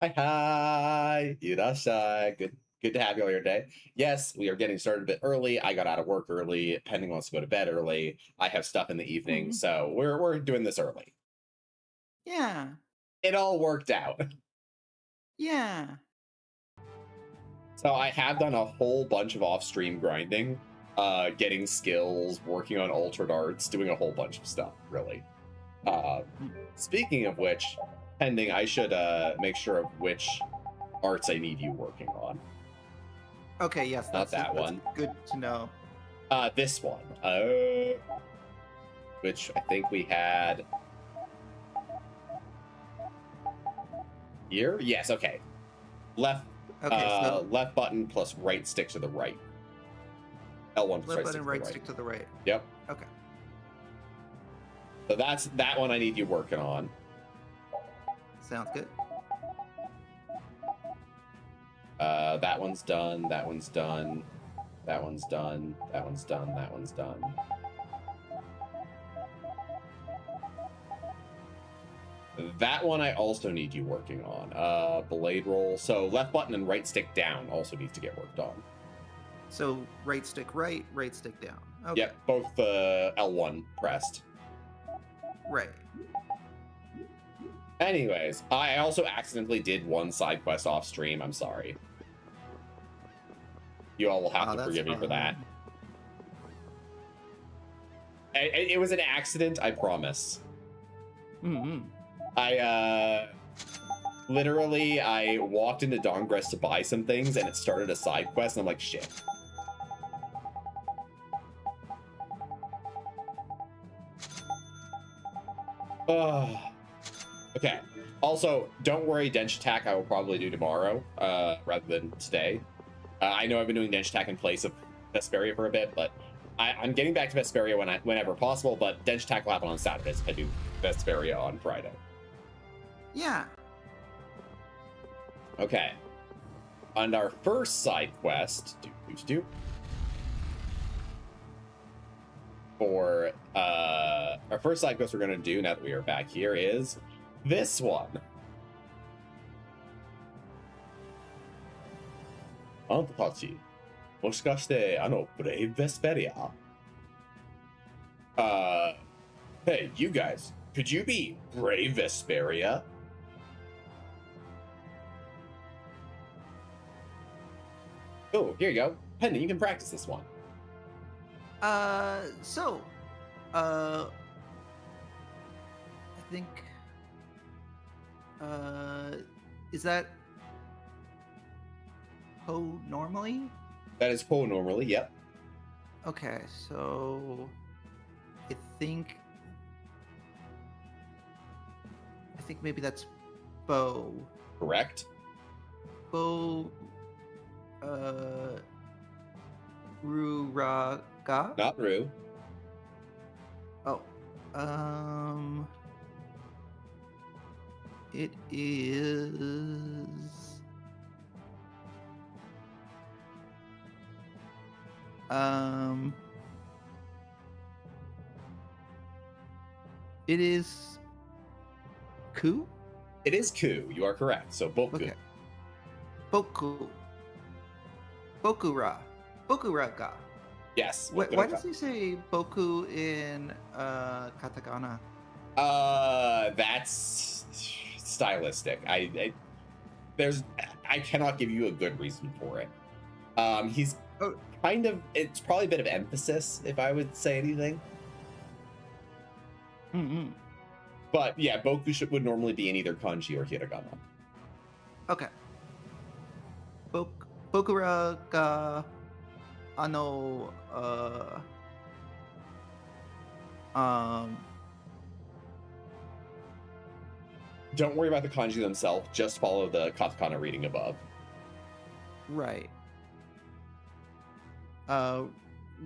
Hi, hi, irashai. Good to have you all your day. Yes, we are getting started a bit early. I got out of work early. Pending wants to go to bed early. I have stuff in the evening, Mhm. so we're doing this early. Yeah. It all worked out. Yeah. So I have done a whole bunch of off-stream grinding, getting skills, working on altered arts, doing a whole bunch of stuff, really. Uh, Mm. Speaking of which, pending, I should make sure of which arts I need you working on. Okay, yes, Not that's that that's one. good to know. This one. Which I think we had here. Yes, okay. Left Okay, so left button plus right stick to the right. L1 plus left right stick button, to the right right. stick to the right. Yep. Okay, So that's that one I need you working on. sounds good. That one's done, that one's done, that one's done, that one's done, that one's done. That one I also need you working on. Blade roll. So left button and right stick down also needs to get worked on. So right stick right, right stick down. Okay, Yep, both L1 pressed. right. Anyways, I also accidentally did one side quest off stream. I'm sorry. You all will have Oh, to that's forgive me for that. fine. It was an accident, I promise. Mm-hmm. I literally I walked into Dongress to buy some things and it started a side quest and I'm like, shit. Oh. Okay. Also, don't worry, Dench Attack I will probably do tomorrow, rather than today. I know I've been doing Dench Attack in place of Vesperia for a bit, but I'm getting back to Vesperia whenever possible, but Dench Attack will happen on Saturdays if I do Vesperia on Friday. Yeah. Okay. On our first side quest, for our first side quest we're going to do now that we are back here is this one. Antatachi. Moshikashite, Brave Vesperia. Hey, you guys, could you be Brave Vesperia? Oh, here you go. Penny, you can practice this one. So, I think, uh, is that Poe normally? That is Poe normally, yep. Okay, so I think maybe that's Bo. Correct. Bo Ruraga? Not Rue. Oh. It is um it is Ku? It is Ku. You are correct. So Boku. Okay. Boku. Bokura. Bokuraga. Yes. Why does he say Boku in katakana? That's stylistic. I cannot give you a good reason for it. He's Oh, kind of, it's probably a bit of emphasis if I would say anything. mm-hmm. But yeah, would normally be in either kanji or hiragana. Okay. Bokuraga ano um Don't worry about the kanji themselves. Just follow the katakana reading above. right.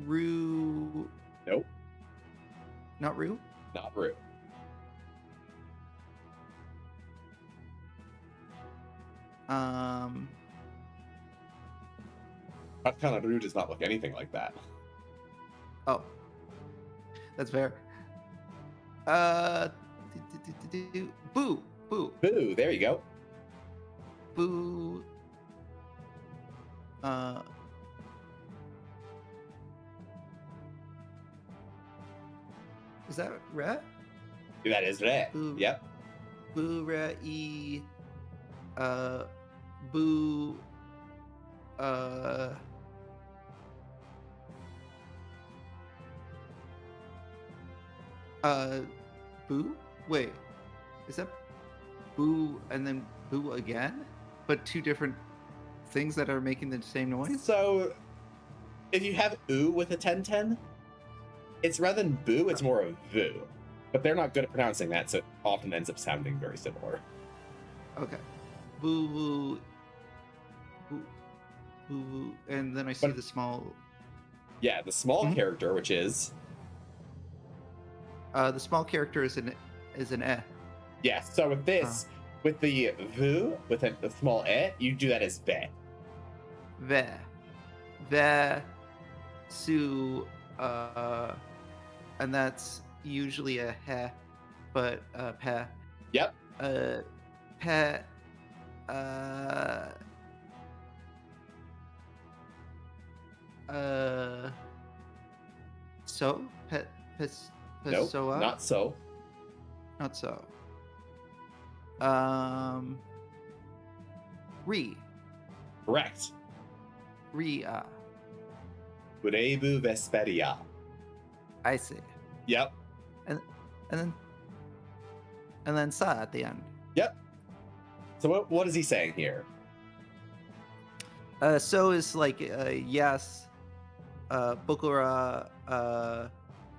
Ru Nope, not Ru? not Ru. Um Katakana Ru does not look anything like that. oh. That's fair. Uh Boo. Boo. Boo, there you go. Boo. Is that re? That is right. Boo. Yep. Boo re e. Boo. Boo? Wait, is that boo and then boo again? But two different things that are making the same noise? So, if you have oo with a 10-10, it's rather than boo, it's more of voo. But they're not good at pronouncing that, so it often ends up sounding very similar. Okay. Boo boo. Boo boo boo. And then I see the small. Yeah, the small character, which is. The small character is an eh. Yeah, so with this, with the voo, with a small e, you do that as ve. Ve. Ve. Su. And that's usually a he, but pe. Yep. Pe. So. Pe. Nope, not so. Not so. Re. Correct. Ria. Brevu Vesperia. I see. Yep. And then sa at the end. Yep. So what is he saying here? So is like yes. Bokura.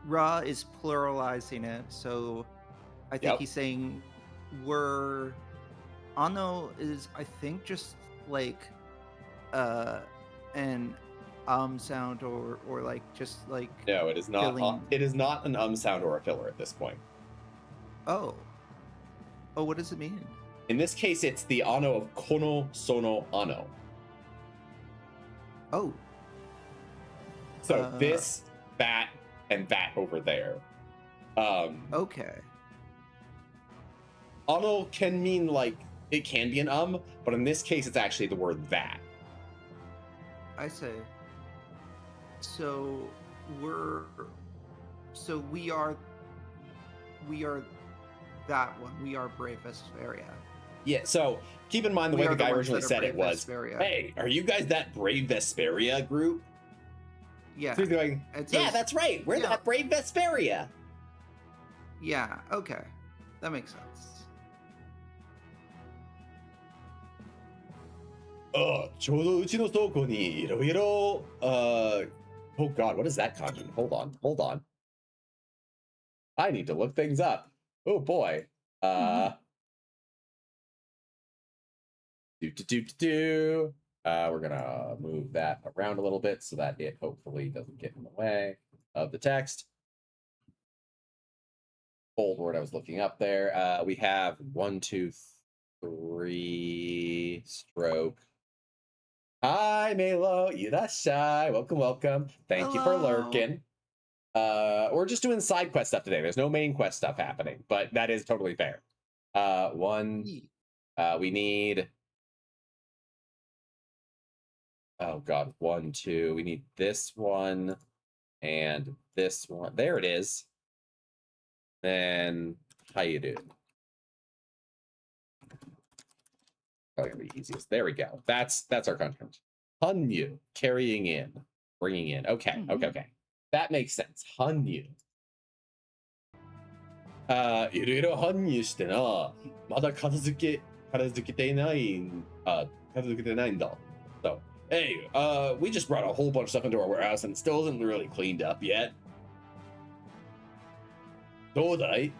Ra is pluralizing it, so I think he's saying we're. Ano is, I think, just like an sound or like just like. No, it is not. It is not an sound or a filler at this point. Oh, what does it mean? In this case, it's the ano of kono sono ano. Oh. So this, that, and that over there. Okay. Ano can mean like it can be an but in this case, it's actually the word that. I say. So we are that one. We are Brave Vesperia. Yeah. So keep in mind the way the guy originally said it was, Vesperia. "Hey, are you guys that Brave Vesperia group?" Yeah. So he's going, yeah, that's right. We're that Brave Vesperia. Yeah, okay. That makes sense. ちょうどうちの倉庫にいろいろ oh god, what is that content? Hold on. I need to look things up. Oh boy. We're gonna move that around a little bit so that it hopefully doesn't get in the way of the text. Old word I was looking up there. We have 1, 2, 3 stroke. Hi, Melo. Irashai. Welcome. Thank you for lurking. We're just doing side quest stuff today. There's no main quest stuff happening, but that is totally fair. We need. Oh god, 1, 2. We need this one and this one. There it is. Then how you doing? Probably gonna be easiest. There we go. That's our content. Hanyu, carrying in, bringing in. Okay. That makes sense. Hanyu. いろいろ搬入してな。まだ片付けてないんだ。So, hey, we just brought a whole bunch of stuff into our warehouse and it still isn't really cleaned up yet. どうだい？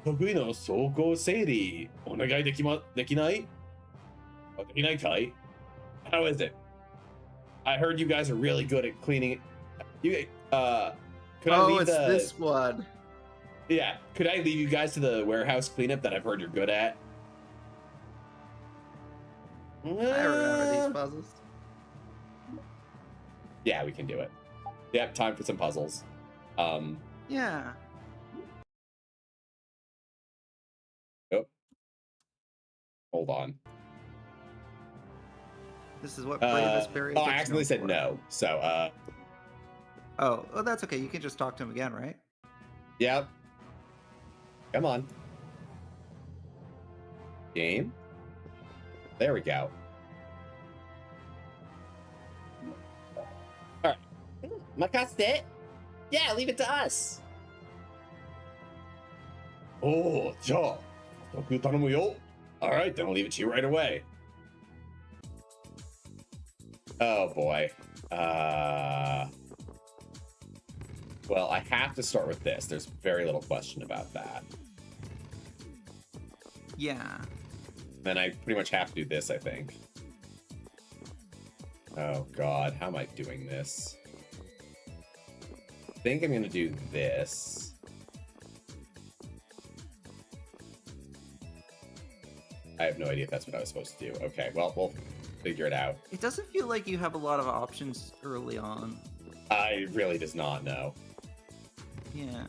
得意の倉庫整理お願いできない？できないかい？ How is it? I heard you guys are really good at cleaning. Could I leave it's this one. Yeah, could I leave you guys to the warehouse cleanup that I've heard you're good at? I remember these puzzles. Yeah, we can do it. Yep, time for some puzzles. Yeah. Oh. Hold on. This is what Brave Vesperia oh, I gets accidentally known said for. no. So, Oh, that's okay. You can just talk to him again, right? Yep. Come on. Game. There we go. All right. Makaste. Yeah, leave it to us. Oh, Joe. All right, then I'll leave it to you right away. Oh boy. Well, I have to start with this. There's very little question about that. Yeah. Then I pretty much have to do this, I think. Oh god, how am I doing this? I think I'm gonna do this. I have no idea if that's what I was supposed to do. Okay, well, we'll figure it out. It doesn't feel like you have a lot of options early on. I really does not know. Yeah.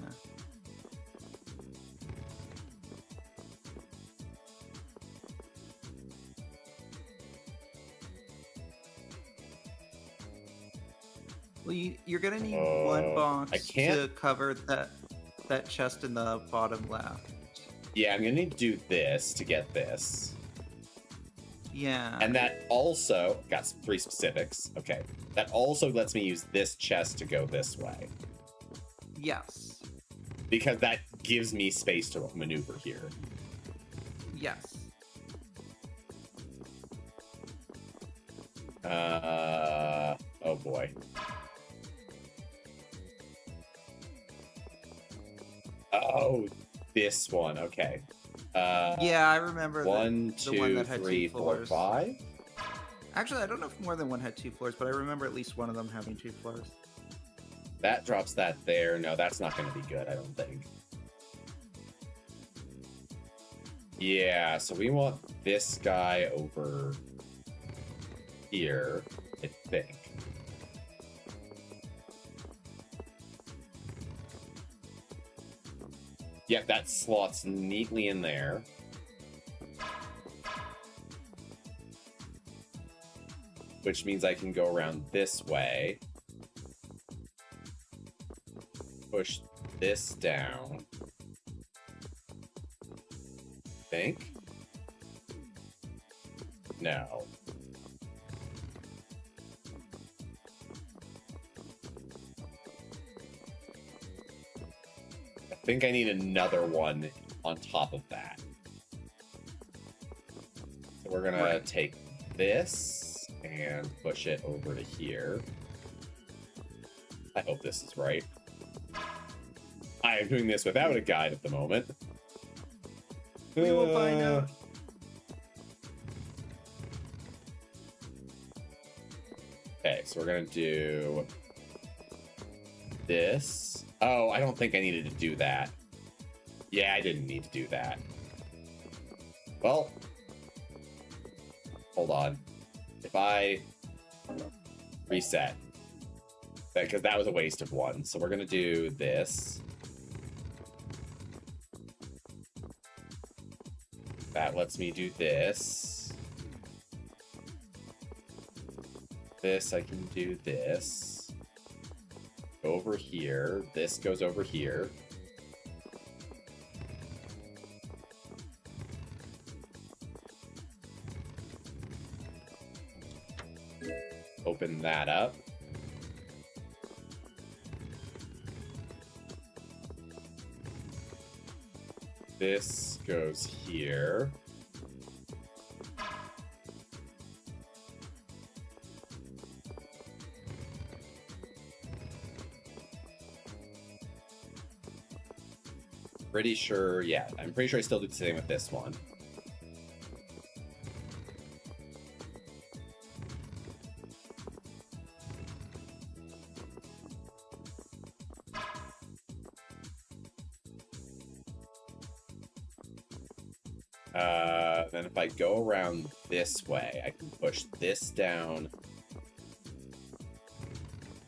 Well, you're gonna need one box to cover that chest in the bottom left. Yeah, I'm gonna need to do this to get this. Yeah. And that also got 3 specifics. Okay. That also lets me use this chest to go this way. Yes. Because that gives me space to maneuver here. Yes. Oh boy. Oh, this one. Okay. Yeah, I remember the one 2, that had 3, 2 4, floors. 5. Actually, I don't know if more than one had 2 floors, but I remember at least one of them having 2 floors. That drops that there. No, that's not going to be good, I don't think. Yeah, so we want this guy over here, I think. Yep, that slots neatly in there. Which means I can go around this way. Push this down. Think? No. I think I need another one on top of that. So we're gonna take this and push it over to here. I hope this is right. I am doing this without a guide at the moment. We will find out. Okay, so we're gonna do this. Oh, I don't think I needed to do that. Yeah, I didn't need to do that. Well, hold on. If I reset, because that was a waste of one. So we're gonna do this. That lets me do this. This, I can do this. Go over here. This goes over here. Open that up. This goes here. Pretty sure, yeah, I'm pretty sure I still do the same with this one. Then if I go around this way, I can push this down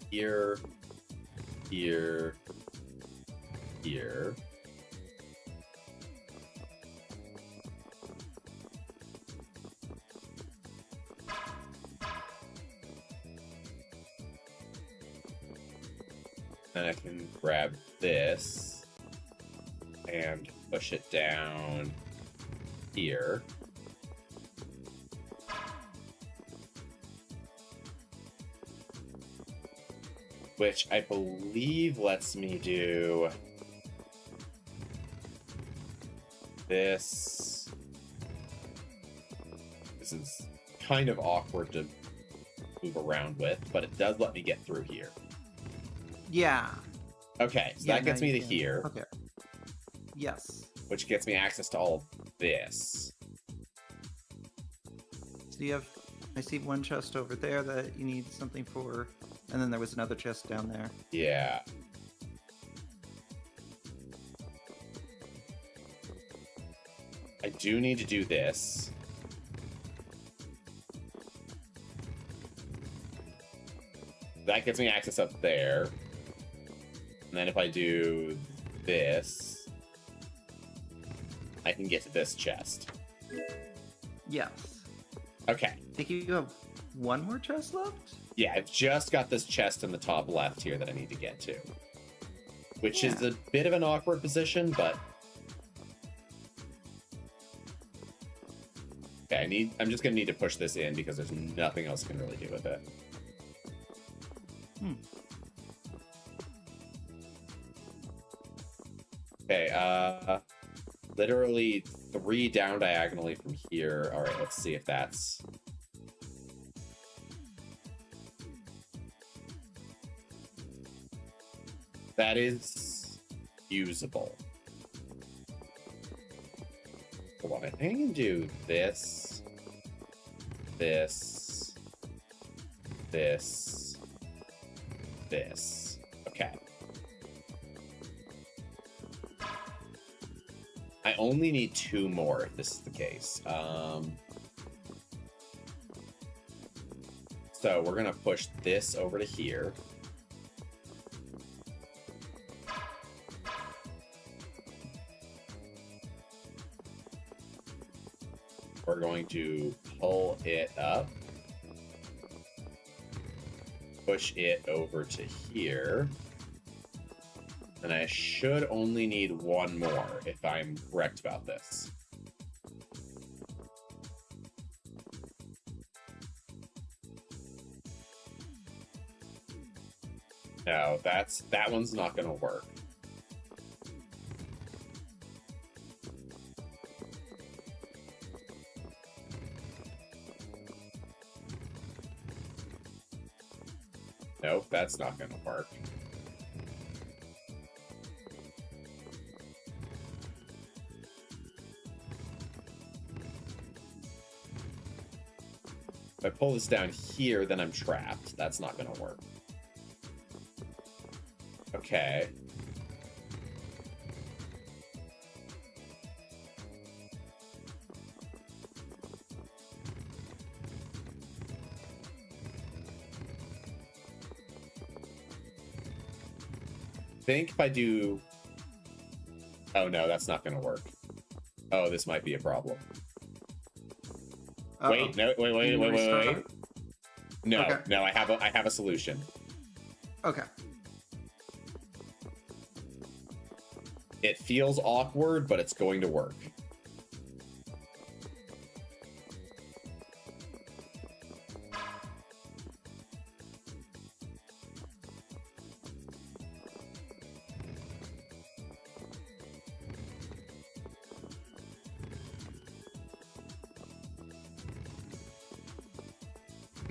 here, here, here. And I can grab this and push it down here. Which I believe lets me do this. This is kind of awkward to move around with, but it does let me get through here. Yeah. Okay, so that gets me to here. Okay. Yes. Which gets me access to all of this. So you have, I see one chest over there that you need something for, and then there was another chest down there. Yeah. I do need to do this. That gets me access up there. And then if I do this, I can get to this chest. Yes. Okay. I think you have one more chest left? Yeah, I've just got this chest in the top left here that I need to get to. Which is a bit of an awkward position, but... Okay, I'm just gonna need to push this in because there's nothing else I can really do with it. Okay, literally 3 down diagonally from here. All right, let's see if that's... That is usable. Hold on, I think I can do this, this, this, this. Okay. I only need 2 more if this is the case. So we're gonna push this over to here. We're going to pull it up, push it over to here, and I should only need 1 more if I'm correct about this. No, that one's not going to work. Nope, that's not going to work. If I pull this down here, then I'm trapped. That's not going to work. Okay. I think if I do... Oh no, that's not going to work. Oh, this might be a problem. Uh-oh. Wait, no, wait. No, okay. no, I have a solution. Okay. It feels awkward, but it's going to work.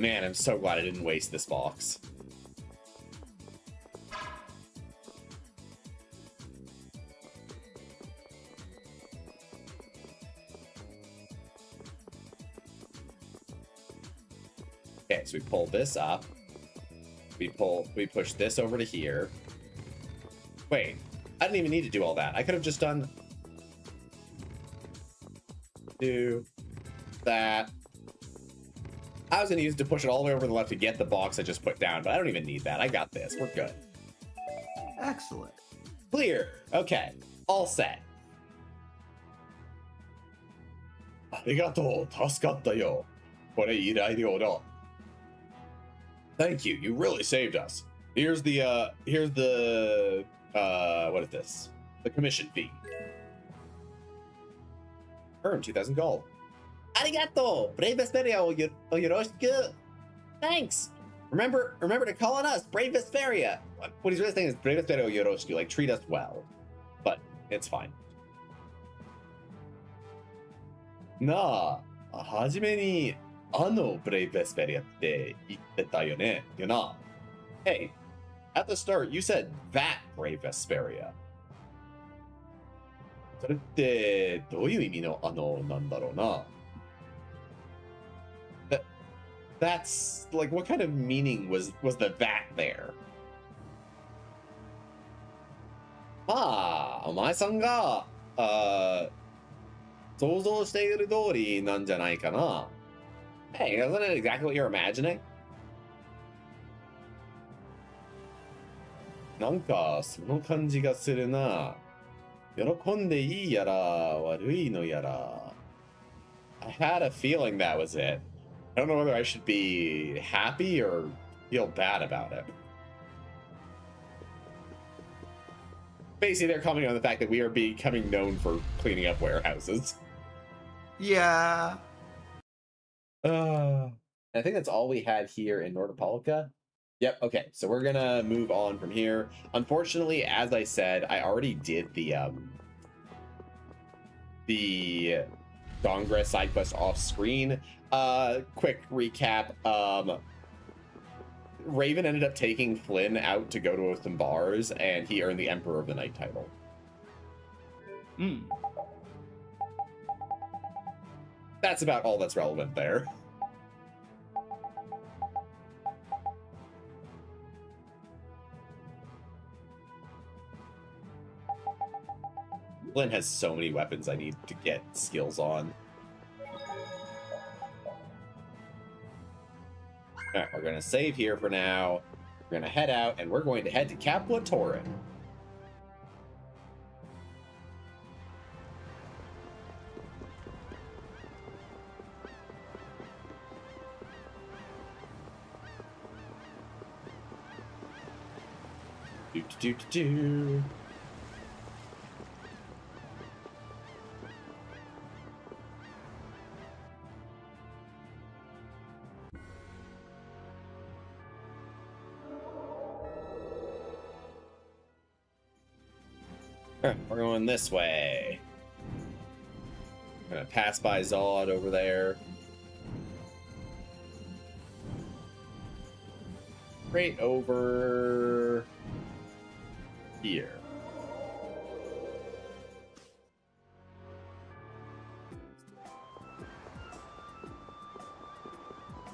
Man, I'm so glad I didn't waste this box. Okay, so we pull this up. We push this over to here. Wait, I didn't even need to do all that. I could have just done... Do that. I was going to use it to push it all the way over to the left to get the box I just put down, but I don't even need that. I got this. We're good. Excellent. Clear. Okay. All set. Arigatou. Tasukatta yo. Kore irai ryo da. Thank you. You really saved us. Here's the what is this? The commission fee. Earn 2,000 gold. Arigato! Brave Vesperia o yoroshiku. Thanks! Remember to call on us, Brave Vesperia! What he's really saying is Brave Vesperia o yoroshiku, like treat us well. But it's fine. なあ、はじめにブレイブエスペリアって言ってたよね。You're not. Hey, at the start you said that Brave Vesperia. それってどういう意味のなんだろうな。That's like, what kind of meaning was the that there? まあ、お前さんが、想像している通りなんじゃないかな。Hey, isn't it exactly what you're imagining? なんかその感じがするな。喜んでいいやら悪いのやら。I had a feeling that was it. I don't know whether I should be happy or feel bad about it. Basically, they're commenting on the fact that we are becoming known for cleaning up warehouses. Yeah. I think that's all we had here in Nordopolica. Yep, okay, so we're gonna move on from here. Unfortunately, as I said, I already did the Congress side quest off screen. Quick recap. Raven ended up taking Flynn out to go to some bars, and he earned the Emperor of the Night title. That's about all that's relevant there. Flynn has so many weapons I need to get skills on. Alright, we're gonna save here for now. We're gonna head out, and we're going to head to Capua Torren. Do. We're going this way. I'm gonna pass by Zod over there. Right over here.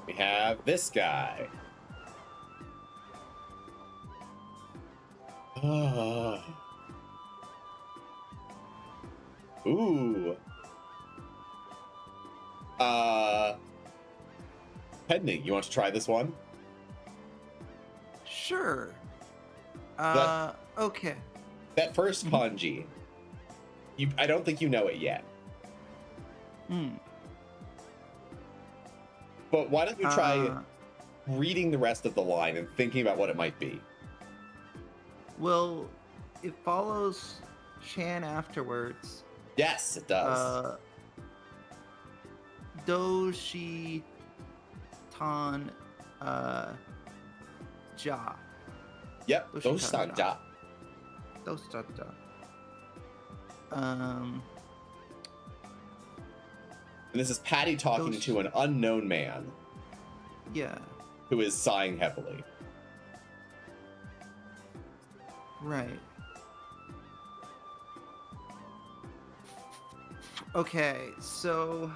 We have this guy. Ooh. Pending, you want to try this one? Sure. Okay. That first kanji, I don't think you know it yet. But why don't you try reading the rest of the line and thinking about what it might be? Well, it follows Chan afterwards. Yes, it does. Doshi Tan Ja. Yep, Doshi-tan Ja. Doshi-tan Ja. And this is Patty talking to an unknown man. Yeah. Who is sighing heavily. Right. Okay, so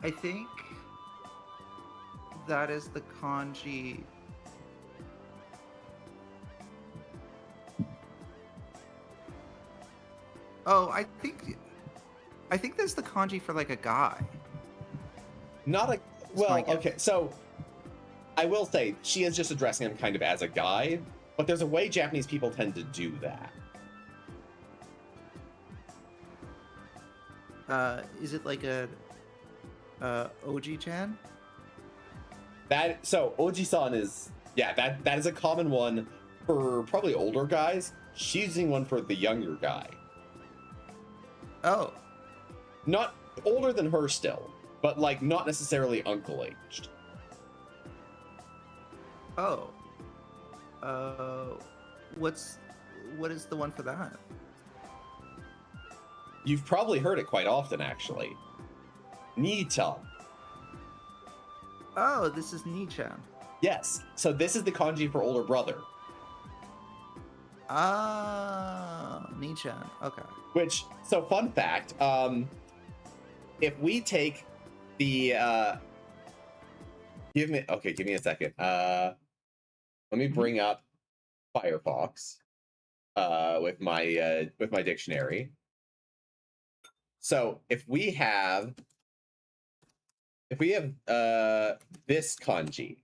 I think that is the kanji. Oh, I think that's the kanji for like a guy. Not a well, okay, so I will say she is just addressing him kind of as a guy, but there's a way Japanese people tend to do that. Is it like a Oji-chan? So Oji-san is, yeah, that is a common one for probably older guys. She's using one for the younger guy. Oh. Not older than her still, but like not necessarily uncle aged. Oh. What is the one for that? You've probably heard it quite often, actually. Ni-chan. Oh, this is Ni-chan. Yes. So this is the kanji for older brother. Ah, Ni-chan. Okay. Which, so fun fact, if we take the, give me a second. Let me bring up Firefox, with my dictionary. So if we have this kanji,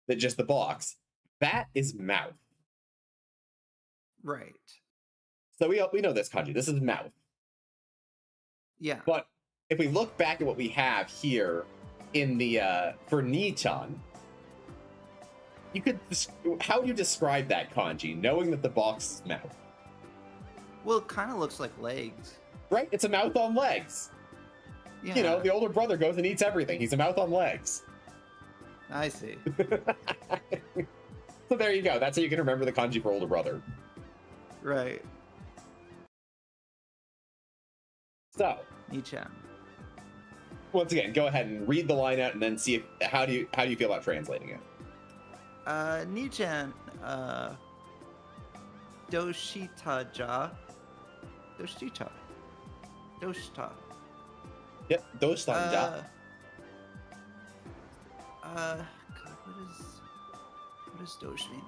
that just the box, that is mouth. Right. So we know this kanji. This is mouth. Yeah. But if we look back at what we have here in the for Ni-chan, you could, how do you describe that kanji, knowing that the box is mouth? Well, it kind of looks like legs. Right? It's a mouth on legs. Yeah. You know, the older brother goes and eats everything. He's a mouth on legs. I see. So there you go. That's how you can remember the kanji for older brother. Right. So, Ni-chan. once again, go ahead and read the line out and then see how do you feel about translating it. Ni-chan, Doshita. Yep, doshita. God, what does dosh mean?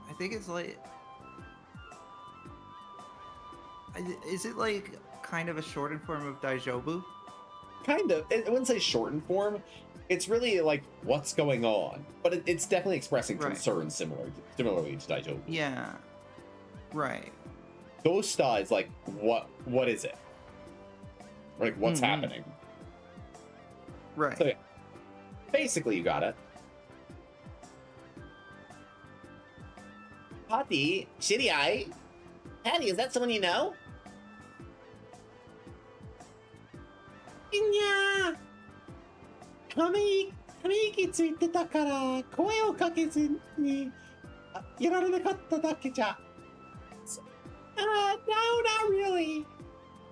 I think it's like, is it like kind of a shortened form of daijobu? Kind of. I wouldn't say shortened form. It's really like what's going on, but it's definitely expressing Right. concern similarly to Daijobu. Yeah. Right. Doshita is like what is it? Like what's happening? Right. So yeah, basically you got it. Patty, Shiriai. Patty, is that someone you know? Yeah. ため息ついてたから声をかけずにやられなかっただけじゃ。No, not really.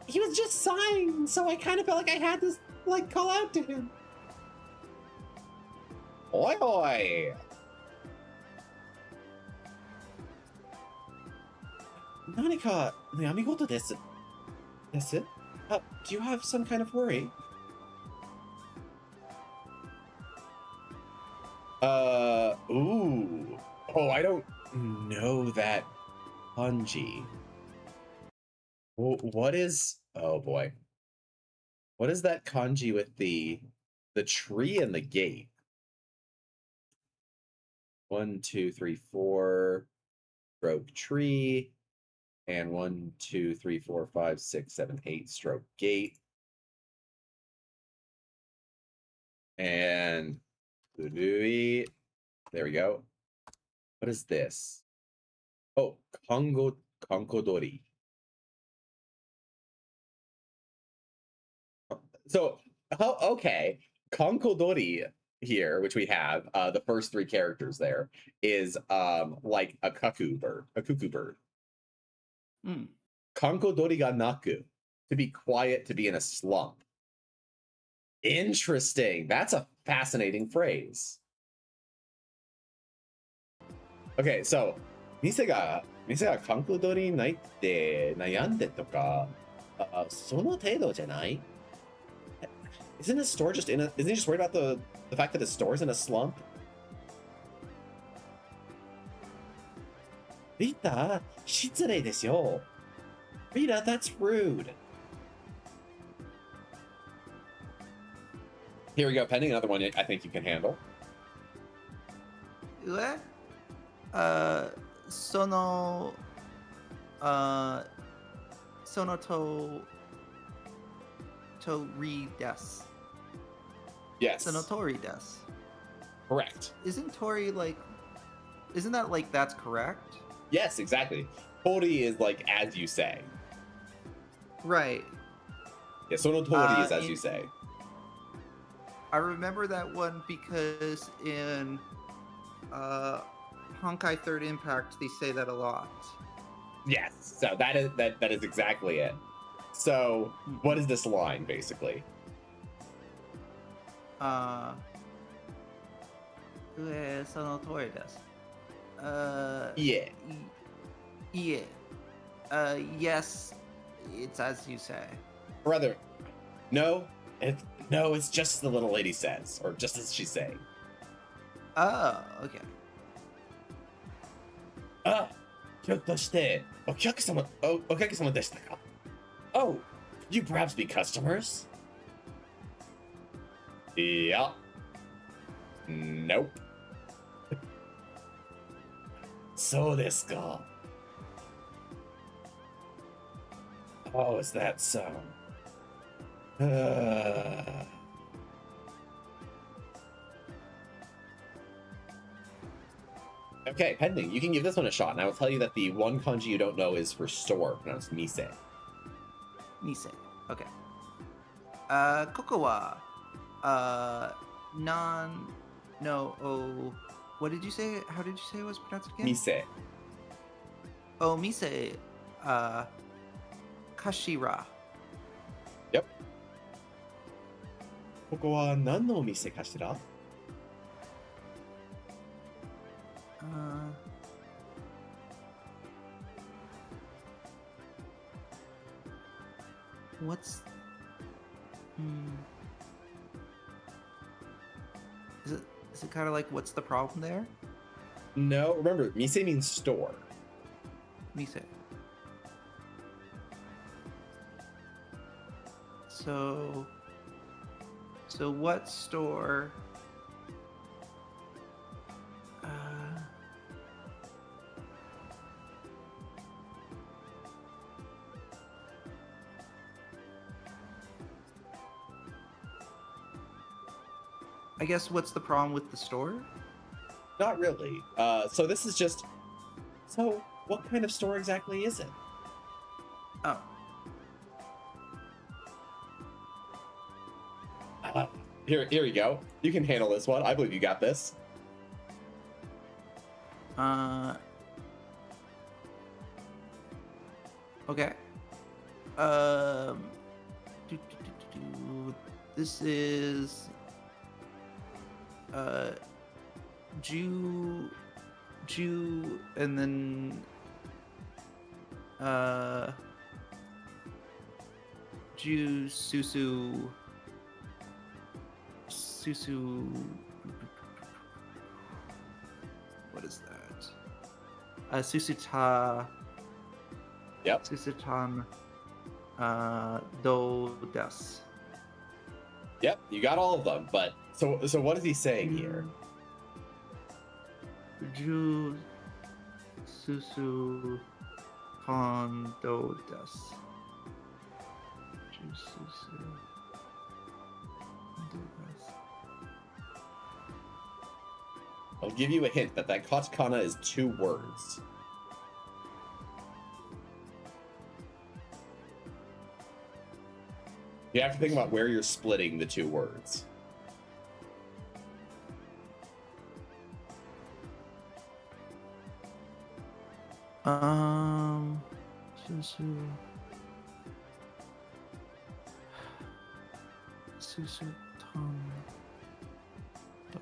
He was just sighing, so I kind of felt like I had to like call out to him. Oi, oi. 何か悩み事です。Do you have some kind of worry? Ooh. Oh, I don't know that kanji. What is, oh boy. What is that kanji with the tree and the gate? 1, 2, 3, 4 stroke tree, and 1, 2, 3, 4, 5, 6, 7, 8 stroke gate. And there we go. What is this? Oh, Kongodori. So, okay, Konkodori here, which we have, the first 3 characters there, is like a cuckoo bird. Konkodori ga naku, to be quiet, to be in a slump. Interesting. That's a fascinating phrase. Okay, so, 店がKonkodoriにないって悩んでとか、その程度じゃない? Isn't his store just isn't he just worried about the fact that his store's in a slump? Rita, 失礼ですよ. Rita, that's rude. Here we go, pending another one I think you can handle. What? その、Sonoto Tori des. Yes. Sonotori des. Correct. Isn't that like that's correct? Yes, exactly. Tori is like as you say. Right. Yeah, sonotori is as you and say. I remember that one because in Honkai Third Impact they say that a lot. Yes. So that is exactly it. So what is this line basically? Sonotori des. Yeah. Yeah. Yes, it's as you say. Brother, no, it's just as the little lady says, or just as she's saying. Oh, okay. あ、ひょっとしてお客様でしたか? Oh, could you perhaps be customers? Yeah. Nope. そうですか. Oh, is that so? Okay, pending. You can give this one a shot, and I will tell you that the one kanji you don't know is for store, pronounced mise. Mise. Okay. Koko wa, what did you say? How did you say it was pronounced again? Mise. Oh, mise. Kashira. Yep. ここは何のお店かしら? What's is it kind of like what's the problem there? No, remember, mise means store. Mise. So what store? I guess what's the problem with the store? Not really. So this is just... So, what kind of store exactly is it? Oh. Here you go. You can handle this one. I believe you got this. Okay. This is Jew, and then Jew Susu. What is that? Susuta. Yep. Susutan do des. Yep, you got all of them, but so what is he saying here? Ju Susu Kan do des. Ju Susu do des. I'll give you a hint that katakana is 2 words. You have to think about where you're splitting the 2 words. Susu Tan Do.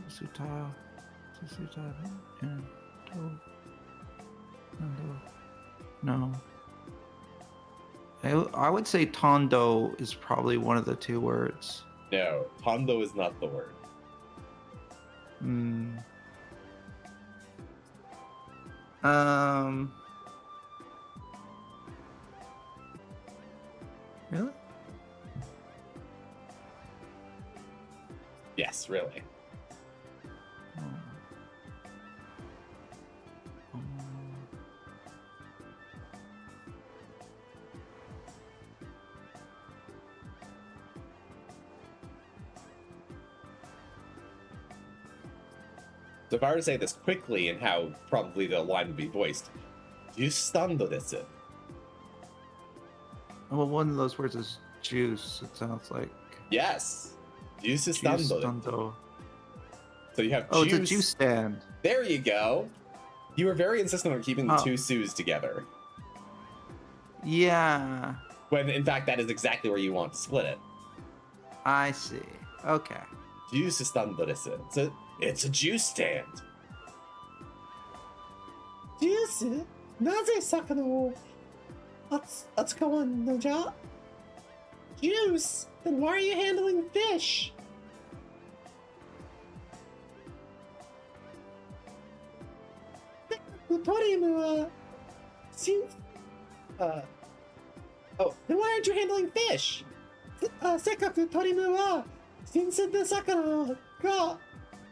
Susuta and Do. No. I would say Tondo is probably one of the 2 words. No, Tondo is not the word. Really? juice, really. So if I were to say this quickly and how probably the line would be voiced, Justando desu. Well, one of those words is juice. It sounds like. Yes. Justando. Juicestando. So you have Oh, juice. it's a juice stand. There you go. You were very insistent on keeping the two Su's together. Yeah. When in fact that is exactly where you want to split it. I see. Okay. Justando desu. So it's a juice stand. Juice? なぜ魚を扱わんのじゃ? Juice? Then why are you handling fish? Oh, then why aren't you handling fish? せっかくトリムは新鮮な魚が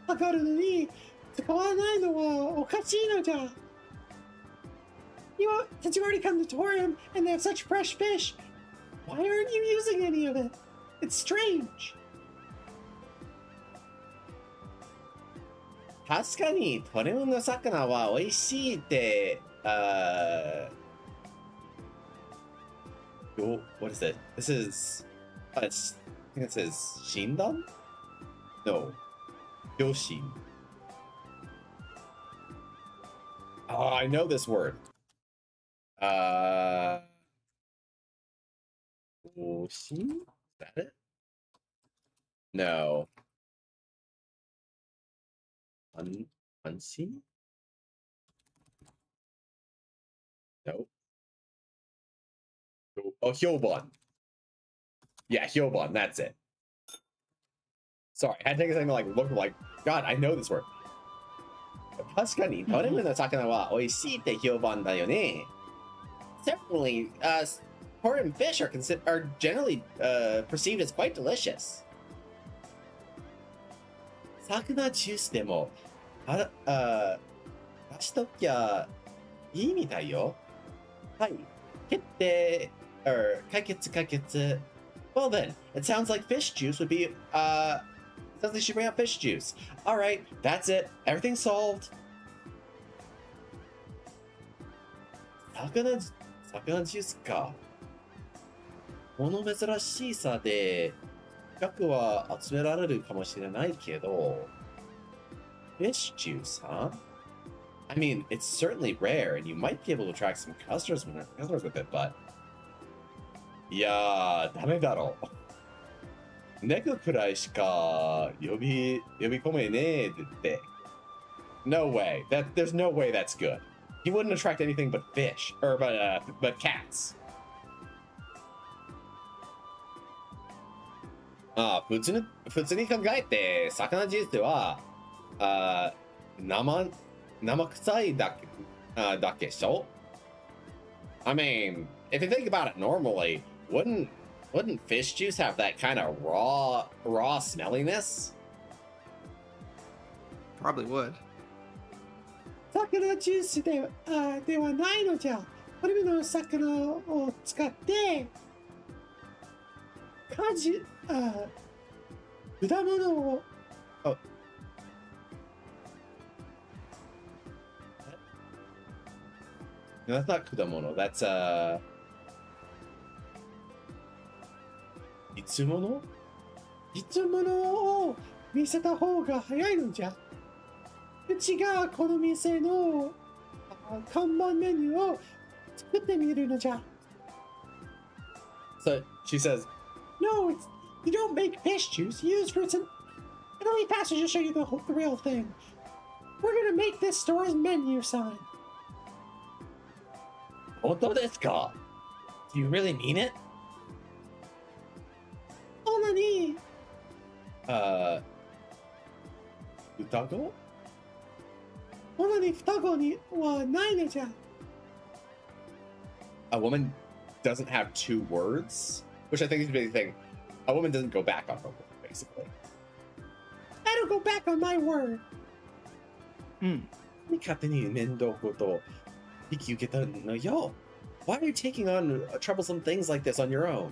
上がるのに使わないのはおかしいのじゃ. Since you already come to Torium and they have such fresh fish, why aren't you using any of it? It's strange. 確かにトリムの魚は美味しいって、what is it? This is, I think it says Shindan? No. Yoshin. Oh, I know this word. Yoshin? Is that it? No. Anshi? Nope. Oh, Hyobon. Yeah, Hyobon, that's it. Sorry, I had to take a second to look like, God, I know this word. 確かにトリムの魚は美味しいって評判だよね. Certainly, Torium fish are generally perceived as quite delicious. 魚ジュースでも出しときゃいいみたいよ. はい、決定解決. Well then, it sounds like fish juice would be sounds like you should bring out fish juice. All right, that's it. Everything's solved. 魚ジュースか。物珍しさで額は集められるかもしれないけど fish juice, huh? I mean, it's certainly rare, and you might be able to attract some customers with it, but いやー、ダメだろう。猫くらいしか呼び込めねえって。No way. There's no way that's good. He wouldn't attract anything but fish, but cats. 普通に考えて魚ジュースは生臭いだけでしょ? I mean, if you think about it normally, wouldn't fish juice have that kind of raw smelliness? Probably would. 魚ジュースではないのじゃ。トリムの魚を使って果物をThat's not 果物. That's いつものを見せた方が早いのじゃ。うちがこの店の看板メニューを作ってみるのじゃ。So she says, "No, you don't make fish juice. You use fruits and it'll be faster to show you the real thing. We're gonna make this store's menu sign." 本当ですか? Do you really mean it? そんなに双子? そんなに双子にはないのじゃ. A woman doesn't have two words, which I think is a big thing. A woman doesn't go back on her word, basically. 二 I'll go back on my word. うん。勝手に面倒ことを引き受けたのよ。Why are you taking on troublesome things like this on your own?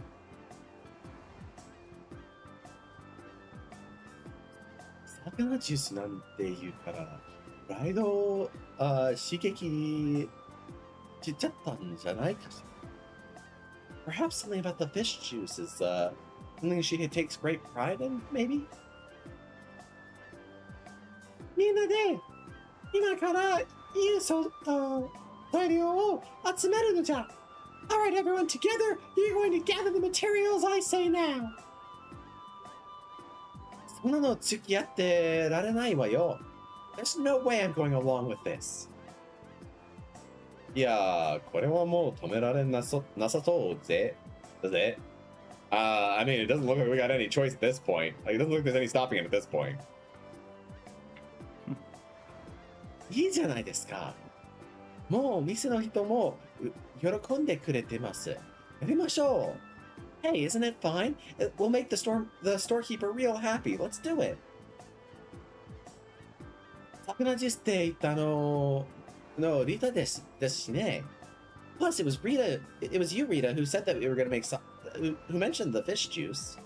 魚ジュースなんて言うから、プライドを刺激しちゃったんじゃないかしら。Perhaps something about the fish juice is something she takes great pride in, maybe? みんなで今から材料を集めるのじゃ。Alright, everyone, together, you're going to gather the materials I say now. そんなの付き合ってられないわよ。There's no way I'm going along with this. いやー、これはもう止められなさそうぜ。I mean, it doesn't look like we got any choice at this point. Like, it doesn't look like there's any stopping it at this point. いいじゃないですか。もう店の人も喜んでくれてます。やりましょう。Hey, isn't it fine? We'll make the storekeeper real happy. Let's do it. 桜ジスって言ったのリタですしね。Plus, it was you, Rita, who said that we were going to make who mentioned the fish juice.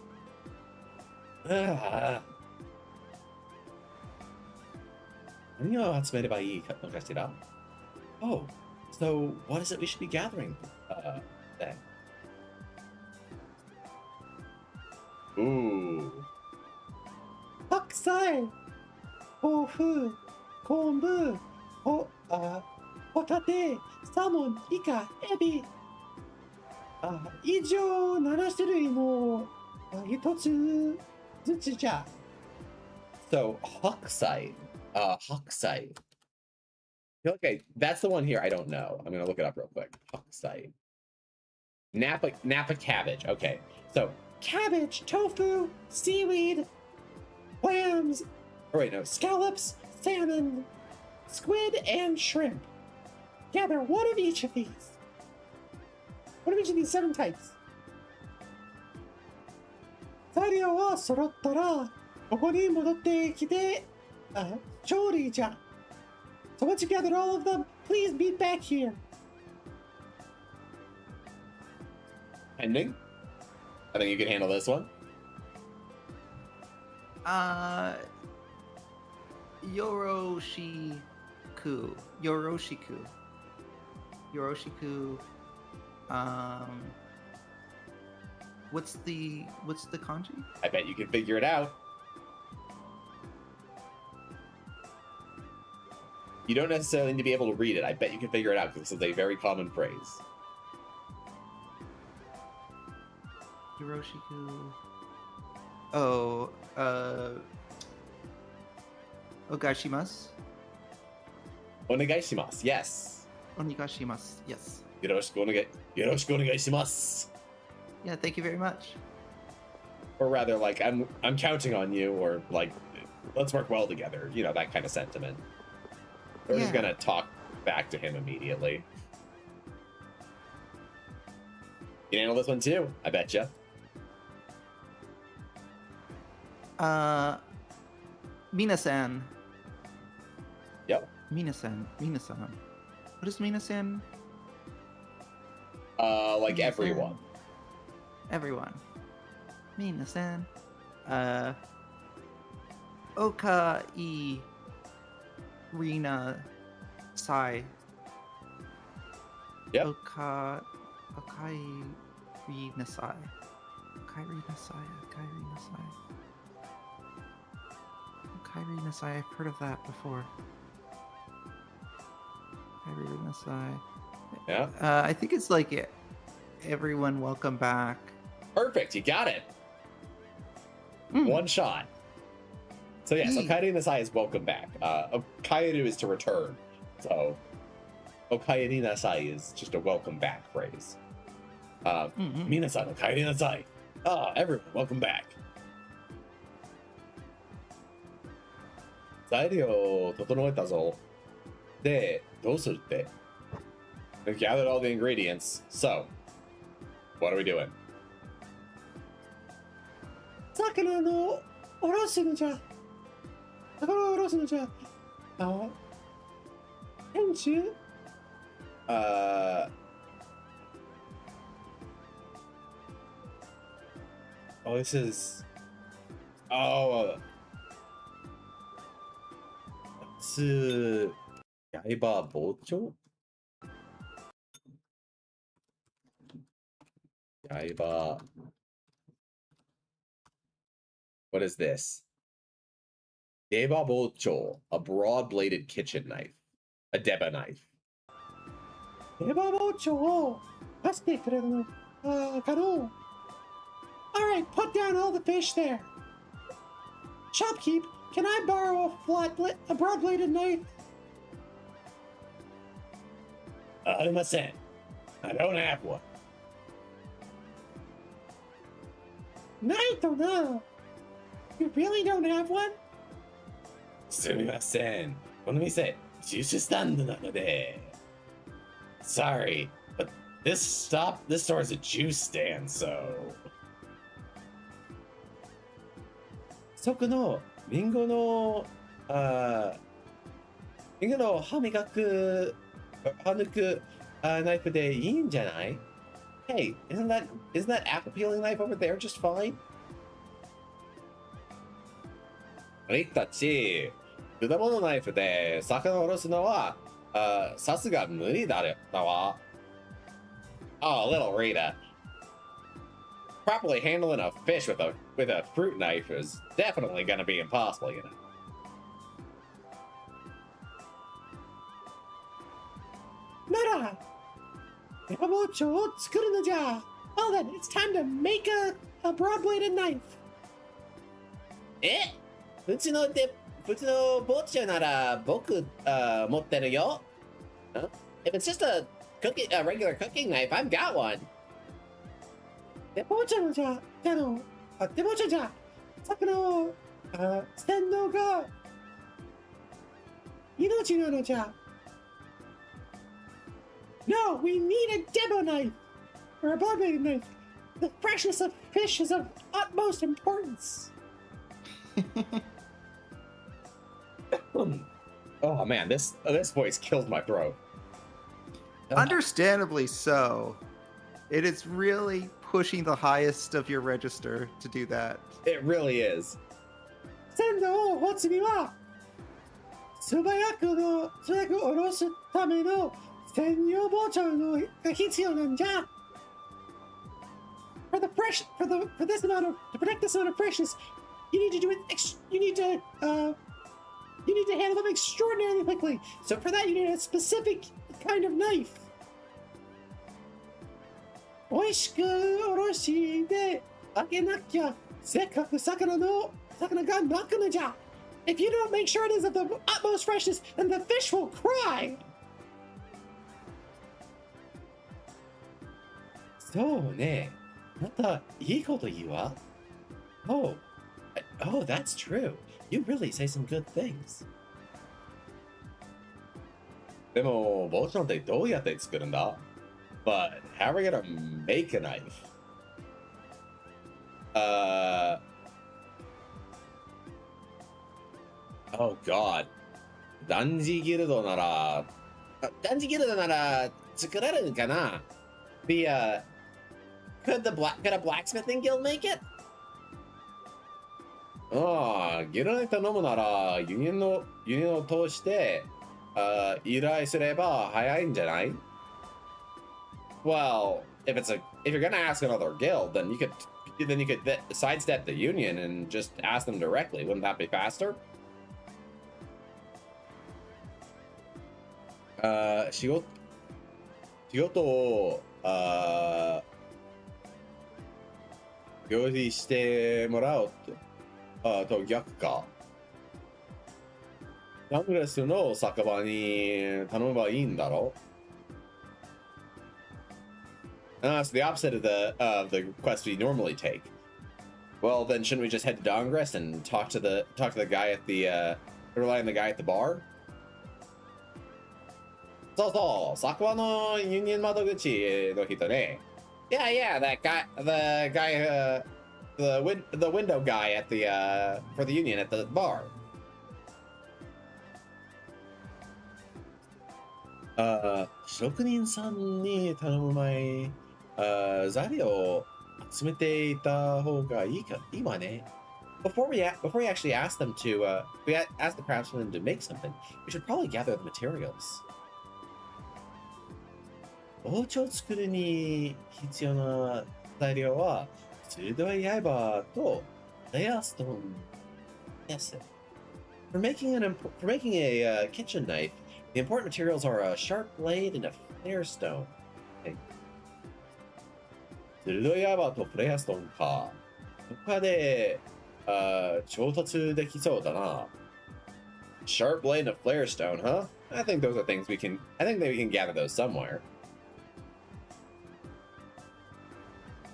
Oh, so what is it we should be gathering then? Ooh. 白菜、豆腐、昆布、ホタテ、サーモン、イカ、エビ。以上7種類の一つずつじゃ。So, 白菜. Hokusai. Okay, that's the one here I don't know. I'm gonna look it up real quick. Hokusai. Napa cabbage. Okay, so cabbage, tofu, seaweed, clams. Oh wait, no, scallops, salmon, squid, and shrimp. Gather one of each of these. One of each of these 7 types. 材料は揃ったらここに戻ってきて。調理じゃ。So once you gathered all of them, please meet back here. Pending? I think you can handle this one. Yoroshiku. What's the kanji? I bet you can figure it out. You don't necessarily need to be able to read it. I bet you can figure it out because this is a very common phrase. Yoroshiku. Oh, Ogashimasu? Onegaishimasu, yes. Onegaishimasu, yes. Yoroshiku onegaishimasu. Yeah, thank you very much. Or rather, like, I'm counting on you, or like, let's work well together. You know, that kind of sentiment. We're just gonna talk back to him immediately. You can handle this one too, I betcha. Minasan. Yep. Minasan. What is Minasan? Like Minasan. everyone. Everyone. Minasan. Okai Rina Sai. Yep. Okai Rina Sai. Kairi Nasai, I've heard of that before. Kairi Nasai. Yeah. I think it's like everyone welcome back. Perfect, you got it. One shot. So yes, Okairi Nasai is welcome back. Okairu is to return. So Okairi Nasai is just a welcome back phrase. Minasan Okairi Nasai. Everyone, welcome back. 材料整えたぞ。で、どうするって We've gathered all the ingredients. So, what are we doing? 魚のおろしのじゃ。魚を下ろすのじゃ。店主Oh, this is. Oh. 刃包丁刃 What is this? 刃包丁 A broad-bladed kitchen knife. A deba knife. 刃包丁を出してくれるのかの Alright, put down all the fish there. Shopkeep, can I borrow a broad-bladed knife? ありません. I don't have one. ないとな. You really don't have one? すみません. この店、ジューススタンドなので. Sorry, but this store is a juice stand, so. そこのリンゴの歯磨く歯抜くナイフでいいんじゃない? Hey, isn't that apple peeling knife over there just fine? 俺たち果物ナイフで魚をおろすのはさすが無理だわ。Oh, little Rita. Properly handling a fish with a fruit knife is definitely gonna be impossible, you know. Nara! Well then, it's time to make a broad-bladed knife. 普通の包丁なら僕持ってるよ。If it's just a regular cooking knife, I've got one. 包丁のじゃ魚を捨てんのが命なのじゃ。No, we need a debo knife or a broad-bladed knife. The freshness of fish is of utmost importance. Oh man, this voice kills my throat. Understandably so. It is really pushing the highest of your register to do that. It really is. 鮮度を持つには素早く下ろすための専用包丁が必要なんじゃ。To protect this amount of freshness, you need to handle them extraordinarily quickly. So for that, you need a specific kind of knife. 美味しくおろしてあげなきゃせっかく魚が泣くのじゃ。If you don't make sure it is of the utmost freshness, then the fish will cry. そうね。またいいこと言うわ。Oh, that's true. You really say some good things. でも、包丁ってどうやって作るんだ? But how are we gonna make a knife? Oh god. ダンジギルドなら作れるんかな? Could a blacksmithing guild make it? ギルドに頼むならユニオンを通して依頼すれば早いんじゃない? Well, if you're gonna ask another guild, then you could sidestep the union and just ask them directly. Wouldn't that be faster? 仕事を用意してもらうと逆か。ダングレスの酒場に頼めばいいんだろ? It's the opposite of the quest we normally take. Well, then shouldn't we just head to Dongress and talk to the guy at the rely on the guy at the bar? そう、酒場のユニオン窓口の人ね。Yeah, that guy, the window guy at the for the union at the bar. 職人さんに頼む前、材料を集めていた方がいいわね。Before we actually ask them to, ask the craftsman to make something, we should probably gather the materials. 包丁を作るに必要な材料は、鋭い刃とレアストーンです。For making a kitchen knife, the important materials are a sharp blade and a flare stone. 鋭い刃とフレアストーンか。他で、調達できそうだな。Sharp blade and a flare stone, huh? I think those are things we can gather those somewhere.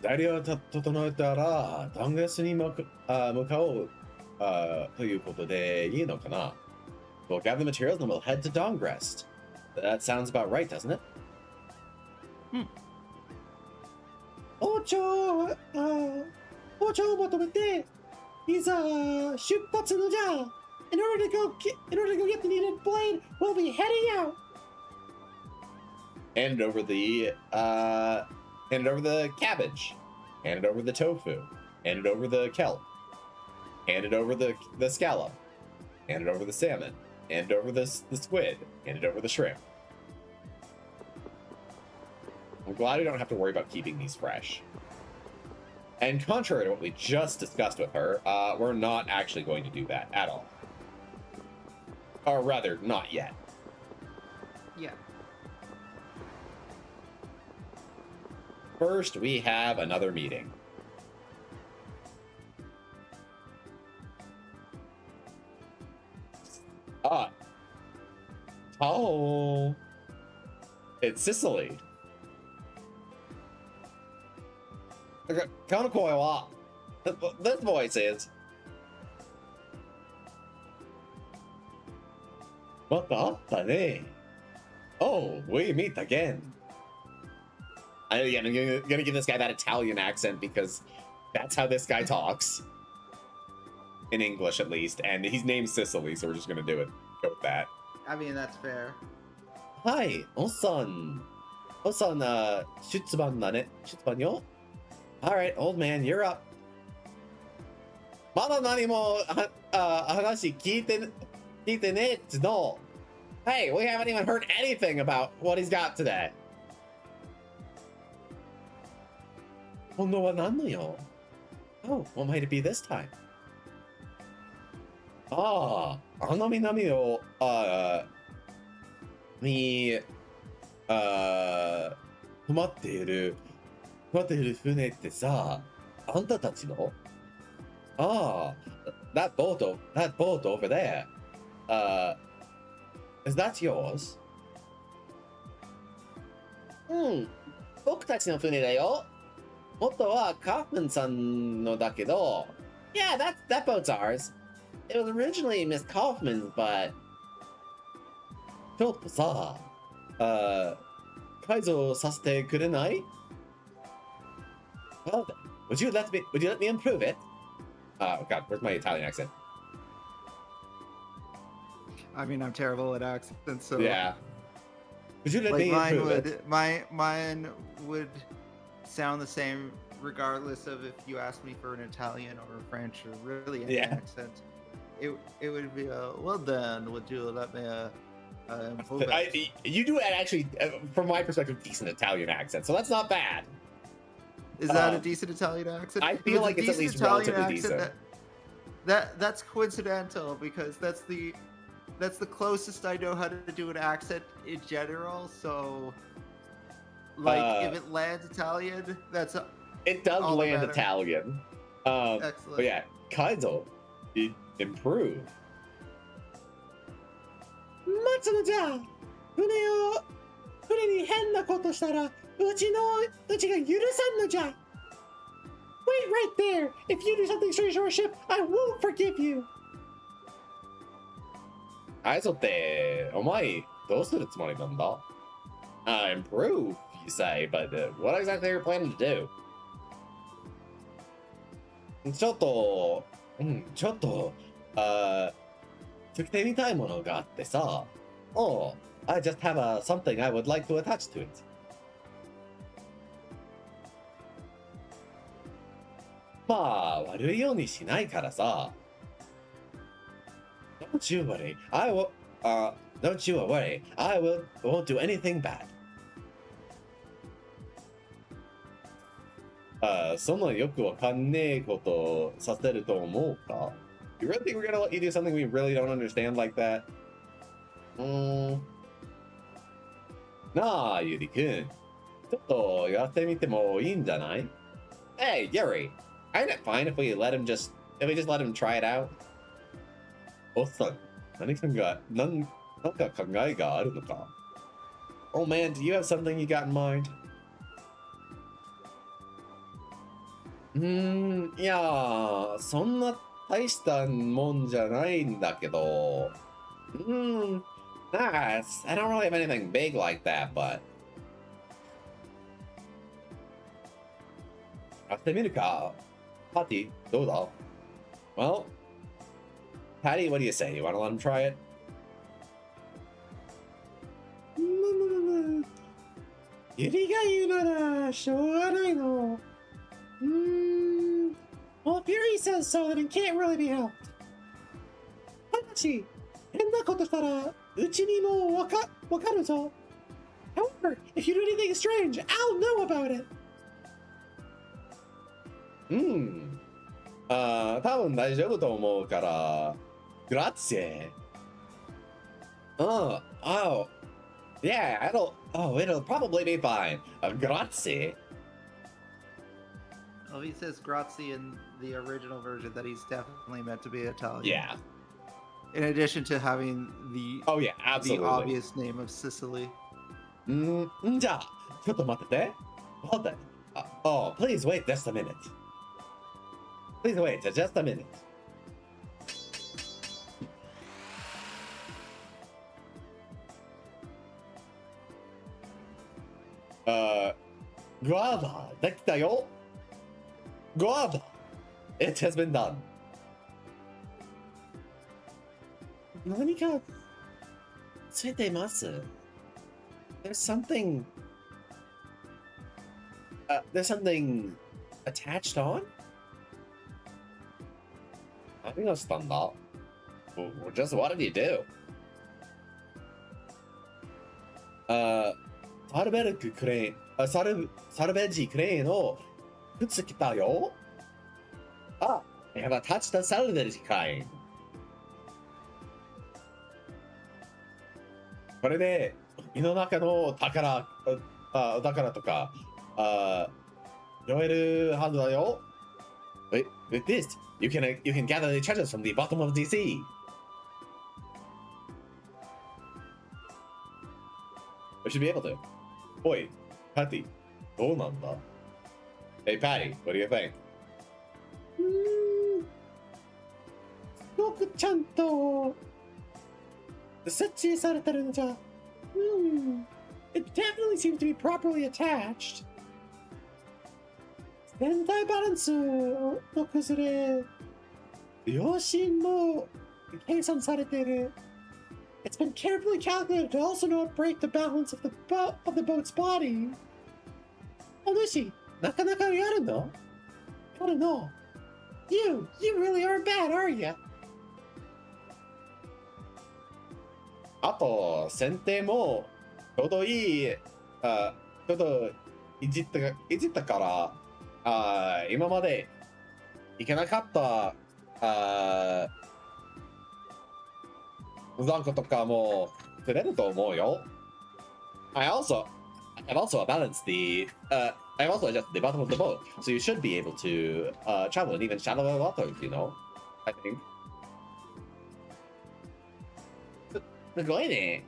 材料を整えたら、ダングラスに向かおうということでいいのかな? We'll gather the materials and we'll head to Dongrest. That sounds about right, doesn't it? 包丁を求めて、いざ出発のじゃ。In order to go get the needed blade, we'll be heading out. Hand it over the cabbage. Hand it over the tofu. Hand it over the kelp. Hand it over the scallop. Hand it over the salmon. Hand it over the squid. Hand it over the shrimp. I'm glad we don't have to worry about keeping these fresh. And contrary to what we just discussed with her, we're not actually going to do that at all. Or rather, not yet. Yeah. First, we have another meeting. Oh. It's Sicily. Kanakoi wa. This voice is. Oh, we meet again. I'm gonna give this guy that Italian accent because that's how this guy talks. In English, at least. And he's named Sicily, so we're just gonna go with that. I mean, that's fair. Hi, Osan. Osan, Shutsuban nane. Shutsuban yo? Alright, old man, you're up. Mada nani mo hanashi kiite ne no. Hey, we haven't even heard anything about what he's got today. Hondo wa nan no yo? Oh, what might it be this time? Ah, ano minami oに止まっている船ってさ、あんたたちの? Ah, that boat over there. Is that yours? 僕たちの船だよ。元はカーフマンさんのだけど。Yeah, that boat's ours. It was originally Miss Kaufman's, but ちょっとさ、改造させてくれない? Well, would you let me improve it? Oh God, where's my Italian accent? I mean, I'm terrible at accents, so yeah. Would you let me improve it? Mine would sound the same regardless of if you asked me for an Italian or a French or really any accent. It would be well then. Would you let me improve it? You do actually, from my perspective, decent Italian accent, so that's not bad. Is that a decent Italian accent? I feel like it's at least relatively decent. That's coincidental because that's the closest I know how to do an accent in general. So, like, if it lands Italian, it does land Italian. Excellent. But yeah, Kaizo, improve. 松野じゃ、船に変なことしたら、うちが許さんのじゃ。Wait right there! If you do something strange to our ship, I won't forgive you! あいつって、お前、どうするつもりなんだ? Improve, you say, but what exactly are you planning to do? ちょっと、着てみたいものがあってさ。Oh, I just have something I would like to attach to it. まあ、悪いようにしないからさ。Don't you worry. Don't you worry. Won't do anything bad. そのよくわかんねえことをさせると思うか You really think we're gonna let you do something we really don't understand like that? なあ、ゆりくん。ちょっとやってみてもいいんじゃない Hey, Yuri. Isn't it fine if we just let him try it out? おっさん、なんか考えがあるのか Oh man, do you have something you got in mind? いやー、そんな大したもんじゃないんだけど。I don't really have anything big like that, but. やってみるか。パティ、どうだ Well, Patty, what do you say? You want to let him try it? ゆりが言うならしょうがないの。Well, if Yuri says so, then it can't really be helped. 話、変なことしたら、うちにもわかるぞ。However, if you do anything strange, I'll know about it. 多分大丈夫と思うから、Grazie. Oh, yeah, it'll probably be fine. Grazie. Well, he says grazie in the original version that he's definitely meant to be Italian. Yeah. In addition to having the absolutely. the obvious name of Sicily. じゃあ、ちょっと待ってて。Hold it. Oh, please wait just a minute. Please wait just a minute. Guava, できたよ。Guava, it has been done. 何かついています。There's something. There's something attached on? 何がしたんだ Just what did you do? サルベルジクレーンをくっつけたよ。I have attached the salvage crane. これで胃の中の宝とか拾えるはずだよ。With this, you can gather the treasures from the bottom of the sea. We should be able to. おい、Patty, どうなんだ Hey, Patty, what do you think? よくちゃんと設置されてるんじゃ。It definitely seems to be properly attached. 全体バランスの崩れ、両親も計算されている。It's been carefully calculated to also not break the balance of the boat's body. お主、なかなかやるの I don't know. You really are bad, are you? あと、剪定もちょうどいい、ちょっといじったから、今までいけなかった、残酷とかもくれると思うよ。I've also balanced I've also adjusted the bottom of the boat, so you should be able to travel in even shallower waters, you know? I think. すごいね。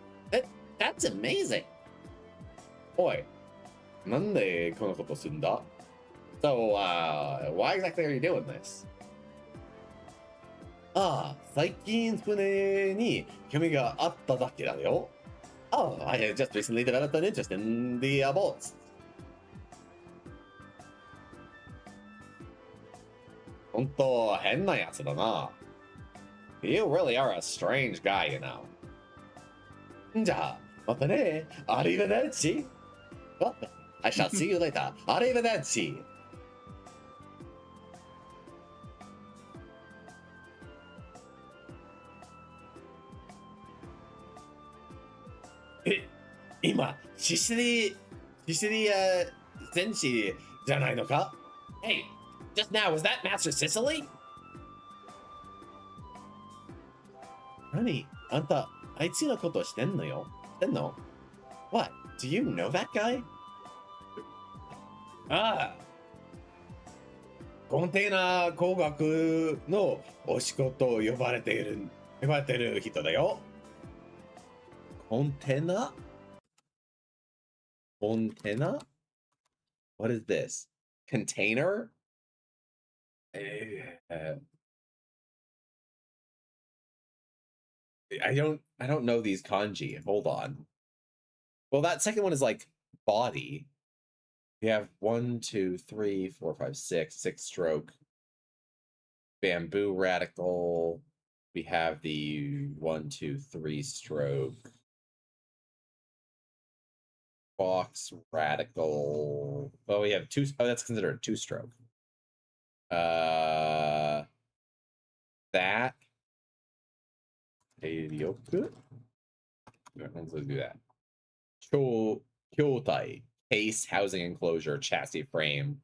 That's amazing. おい、なんでこのことするんだ So, why exactly are you doing this? 最近船に興味があっただけだよ。I have just recently developed an interest in the boats. ほんと変なやつだな。You really are a strange guy, you know. じゃあ、またね。Arrivederci. Well, I shall see you later. Arrivederci. 今、シシリア戦士じゃないのか？ Hey, just now, was that Master Sicily? 何？あんた、あいつのことしてんのよ？してんの？ What? Do you know that guy? ああ、コンテナ工学のお仕事を呼ばれてる人だよ。コンテナ？Container? What is this? Container? I don't know these kanji. Hold on. Well, that second one is like body. We have 1, 2, 3, 4, 5, 6 stroke. Bamboo radical. We have the 1, 2, 3 stroke. Box radical. Oh, we have 2. Oh, that's considered a 2-stroke. That. Eiryoku. Let's do that. Kyotai. Case, housing enclosure, chassis frame.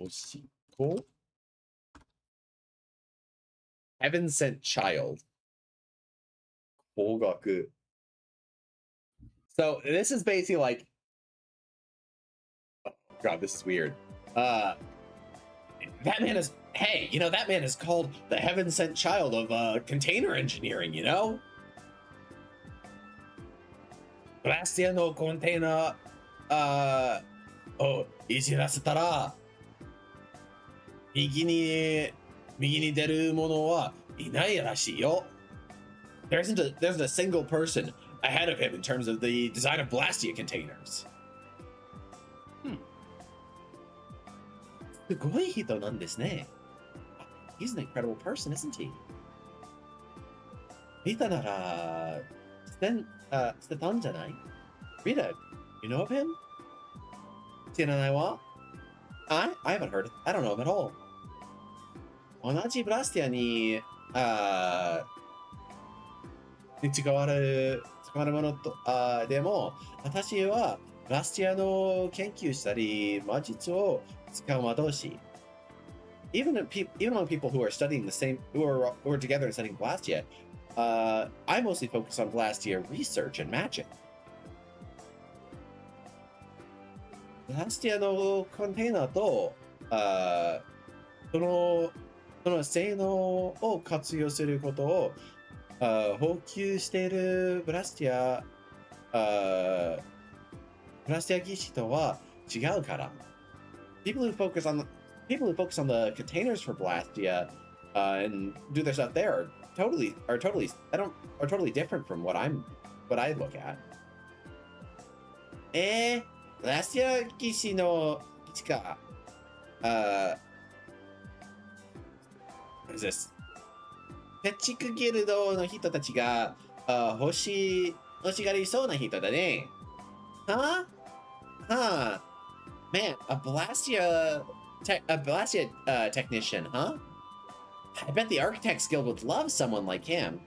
Oshiko. Heaven sent child. Kogaku. So this is basically like, oh god, this is weird. That man is, hey, you know, that man is called the heaven sent child of container engineering, you know? Blastia no containerをいじらせたら右に出る者はいないらしいよ。There isn't a single person ahead of him in terms of the design of Blastia containers. すごい人なんですね。He's an incredible person, isn't he? 見たなら捨てたんじゃない？ Rita, you know of him? 知らないわ。I haven't heard it. I don't know him at all. 同じブラスティアに使われるものとでも私はブラスティアの研究したり魔術を使う魔導士。Even among people who are studying the same, who are together and studying Blastia, I mostly focus on Blastia research and magic. Blastia のコンテナとその性能を活用することを補給しているブラスティア技師とは違うから。People who focus on the containers for Blastia and do their stuff there are totally different from what I look at. Blastia 技師の基地か。What is this? ペチクギルドの人たちが欲しがりそうな人だね。Huh? Man, a Blastia technician, huh? I bet the Architects Guild would love someone like him.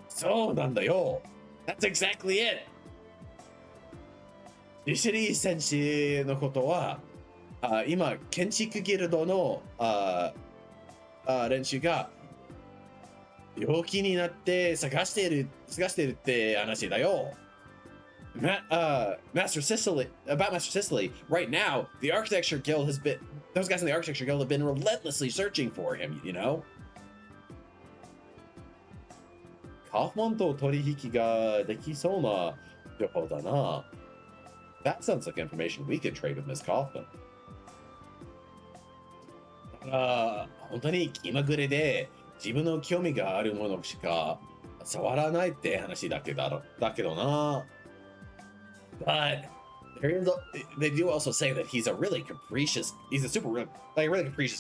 そうなんだよ。That's exactly it. リシリー戦士のことは今建築ギルドの連中が病気になって探しているって話だよ。Master Sicily, right now, the Architecture Guild those guys in the Architecture Guild have been relentlessly searching for him, you know? カフマンと取引ができそうな情報だな。That sounds like information we could trade with Miss Kaufman. 本当に気まぐれで自分の興味があるものしか触らないって話だけどな。But they do also say that he's a really capricious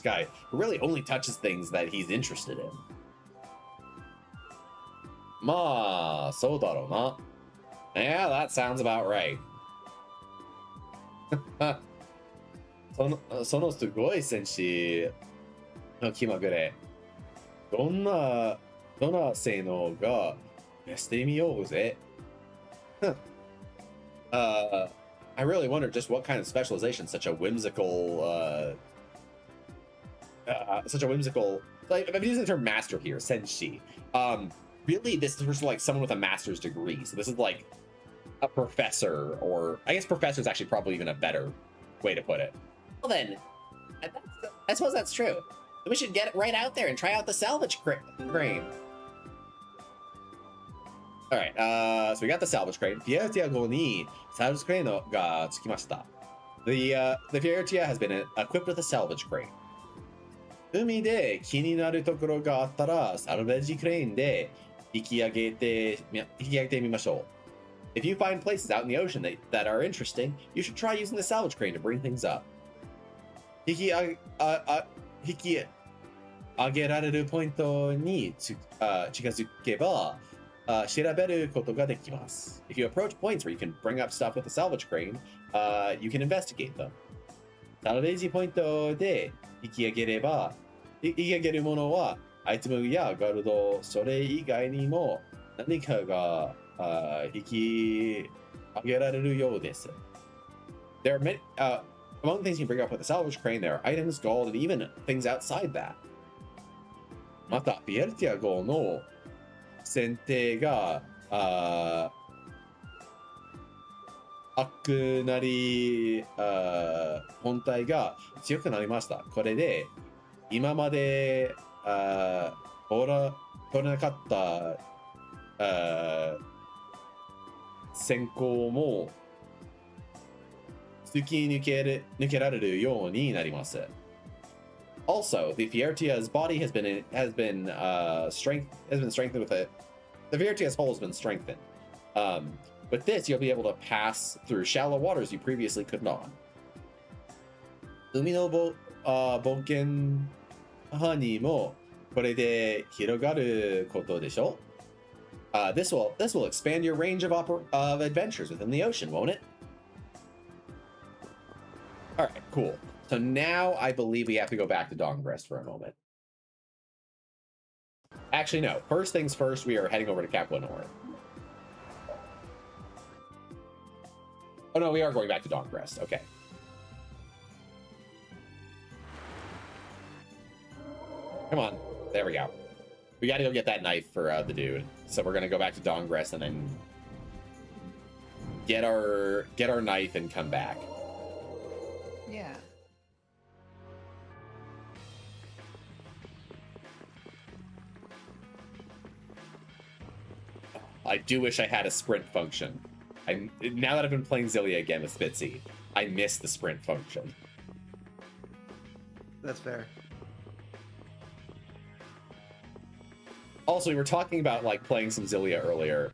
guy who really only touches things that he's interested in. まあ、そうだろうな。Yeah, that sounds about right. そのすごい戦士の気まぐれ。どんな性能がしてみようぜ。I really wonder just what kind of specialization such a whimsical, like, I'm using the term master here, senshi. Really, this is like someone with a master's degree. So this is like a professor, or I guess professor is actually probably even a better way to put it. Well then, I suppose that's true. We should get it right out there and try out the salvage crane. All right, so we got the salvage crane. Fiertia ni salvage crane ga tsukimashita. The Fiertia has been equipped with a salvage crane. Umi de kini naru tokoro ga attara salvage crane de hikiyagete mimashou. If you find places out in the ocean that are interesting, you should try using the salvage crane to bring things up. Hiki agerareru pointo ni chikazukeba shiraberu koto ga dekimasu. If you approach points where you can bring up stuff with the salvage crane, you can investigate them. Salvage pointo de hikiageru mono wa aitemu ya garudo sore igai ni mo nanika ga hikiyagerareru you desu. There are many among the things you can bring up with the salvage crane, there are items, gold, and even things outside that. Mata, Fiertia go no sente ga aku nari hontai ga tsuyoku narimashita. これで今まで取れなかった先行も突き抜けられるようになります。Also, the Fiertia's body has been strengthened with it. The Fiertia's hull has been strengthened. With this, you'll be able to pass through shallow waters you previously could not. Umi no bokken ni mo kore de hirogaru koto desho. This will expand your range of adventures within the ocean, won't it? All right, cool. So now I believe we have to go back to Dongrest for a moment. Actually, no. First things first, we are heading over to Capua North. Oh, no, we are going back to Dongrest. Okay. Come on. There we go. We got to go get that knife for the dude. So we're going to go back to Dongrest and then get our knife and come back. Yeah. I do wish I had a sprint function. Now that I've been playing Zillia again with Spitzy, I miss the sprint function. That's fair. Also, we were talking about like playing some Zillia earlier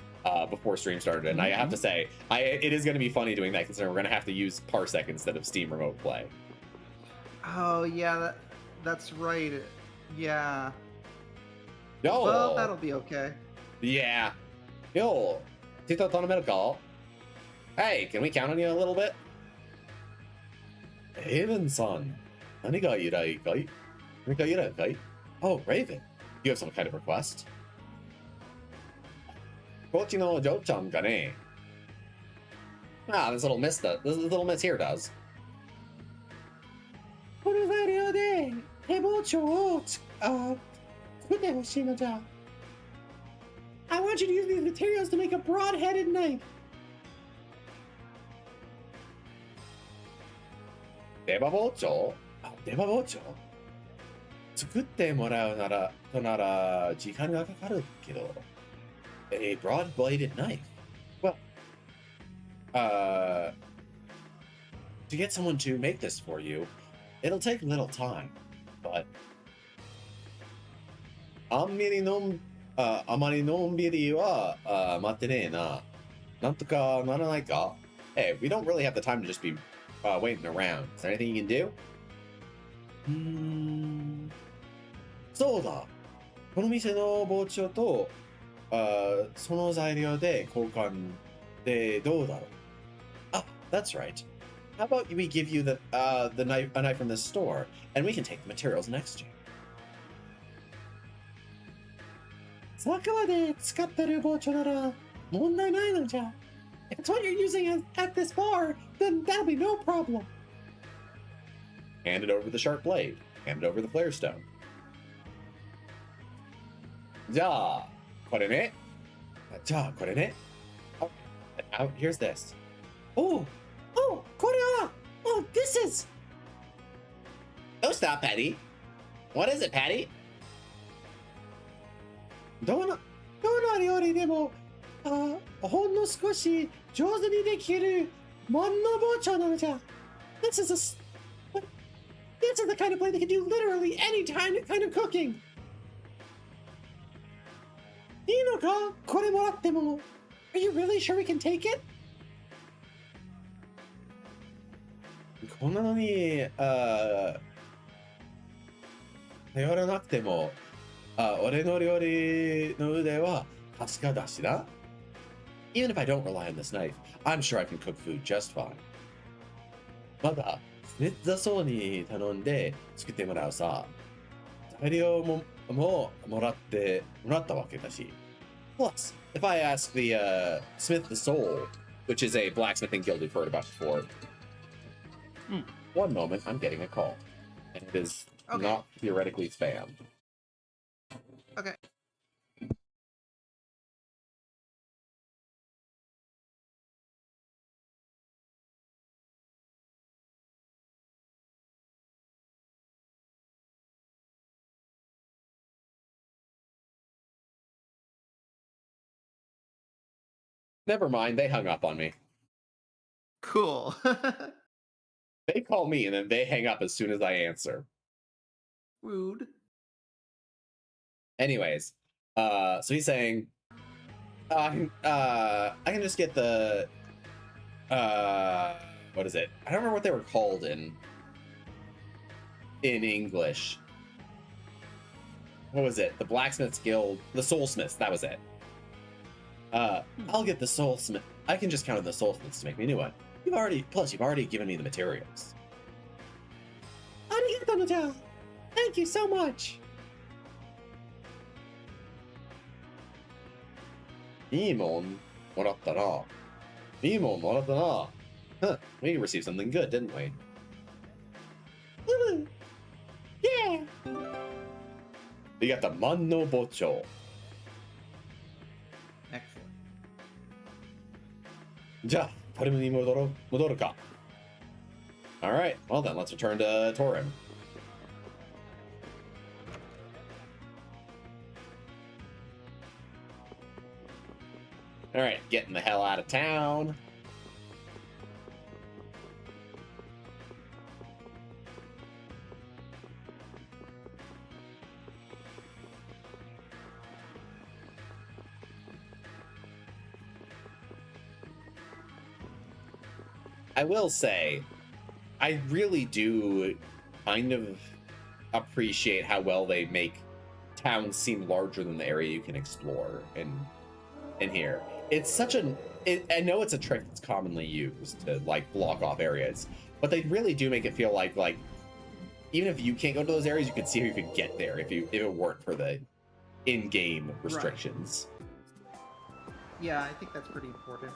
before stream started, and I have to say, it is going to be funny doing that considering we're going to have to use Parsec instead of Steam Remote Play. Oh yeah, that's right. Yeah. Yo. Well, that'll be okay. Yeah. Yo, Tito Tonomelko. Hey, can we count on you a little bit? Raven-san. Naniga irai kai? Naniga irai kai? Oh, Raven. You have some kind of request? Kochi no Jo-chan ga ne? Ah, this little miss here does. この材料で手包丁を作ってほしいのじゃ。I want you to use these materials to make a broad-headed knife. 出刃包丁？あ、出刃包丁？作ってもらうなら時間がかかるけど。A broad-bladed knife? Well, to get someone to make this for you, it'll take little time, but あまりのんびりは待ってねえな。なんとかならないか? Hey, we don't really have the time to just be waiting around. Is there anything you can do? そうだ。この店の包丁とその材料で交換でどうだろう? Ah, that's right. How about we give you the knife, a knife from this store, and we can take the materials in exchange. そこまで使ってる包丁なら問題ないのじゃ。If it's what you're using at this bar, then that'll be no problem. Hand it over the sharp blade. Hand it over the flare stone. じゃあ、これね。Oh, now here's this. Oh,これは Oh, this is... Oh, stop, Patty. What is it, Patty? どの料理でもほんの少し上手にできる万能包丁なのじゃ。This is the kind of blade that can do literally any kind of cooking. いいのかこれもらっても。Are you really sure we can take it? こんなのに、頼らなくても、俺の料理の腕は確かだしな。Even if I don't rely on this knife, I'm sure I can cook food just fine. まだ、熱だそうに頼んで作ってもらうさ。材料ももらったわけだし。Plus, if I ask the Smith the Soul, which is a blacksmithing guild we've heard about before. One moment, I'm getting a call. And it is not theoretically spam. Okay. Never mind, they hung up on me. Cool. They call me and then they hang up as soon as I answer. Rude. Anyways, so he's saying, I can just get the, what is it? I don't remember what they were called in English. What was it? The Blacksmiths Guild, the Soulsmiths, that was it. I'll get the Soulsmith. I can just count on the Soulsmiths to make me a new one. You've already given me the materials. Arigato no ja. Thank you so much. いいもんもらったな。いいもんもらったな。Huh, we received something good, didn't we? Woo! Yeah! We got the Manno Bocho. Excellent. じゃあ、ファルムに戻るか。Alright, well then, let's return to Torin. Alright, getting the hell out of town. I will say, I really do kind of appreciate how well they make towns seem larger than the area you can explore in here. It's such I know it's a trick that's commonly used to like block off areas, but they really do make it feel like even if you can't go to those areas, you can see how you could get there if it weren't for the in-game restrictions. Right. Yeah, I think that's pretty important.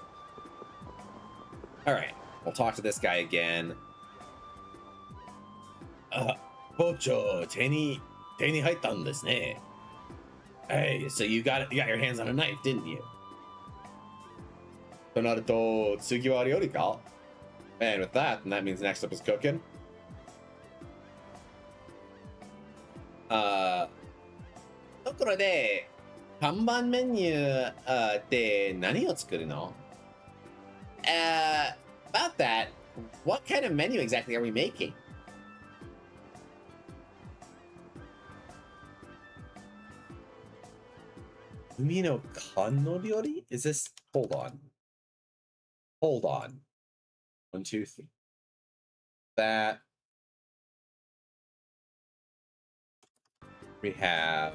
All right, we'll talk to this guy again. Bocho, 手に入ったんですね. Hey, so you got your hands on a knife, didn't you? となると、次は料理か? And with that means next up is cooking. ところで、看板メニューって何を作るの? About that, what kind of menu exactly are we making? 海の缶の料理? Is this? Hold on. Hold on. 1, 2, 3. That. We have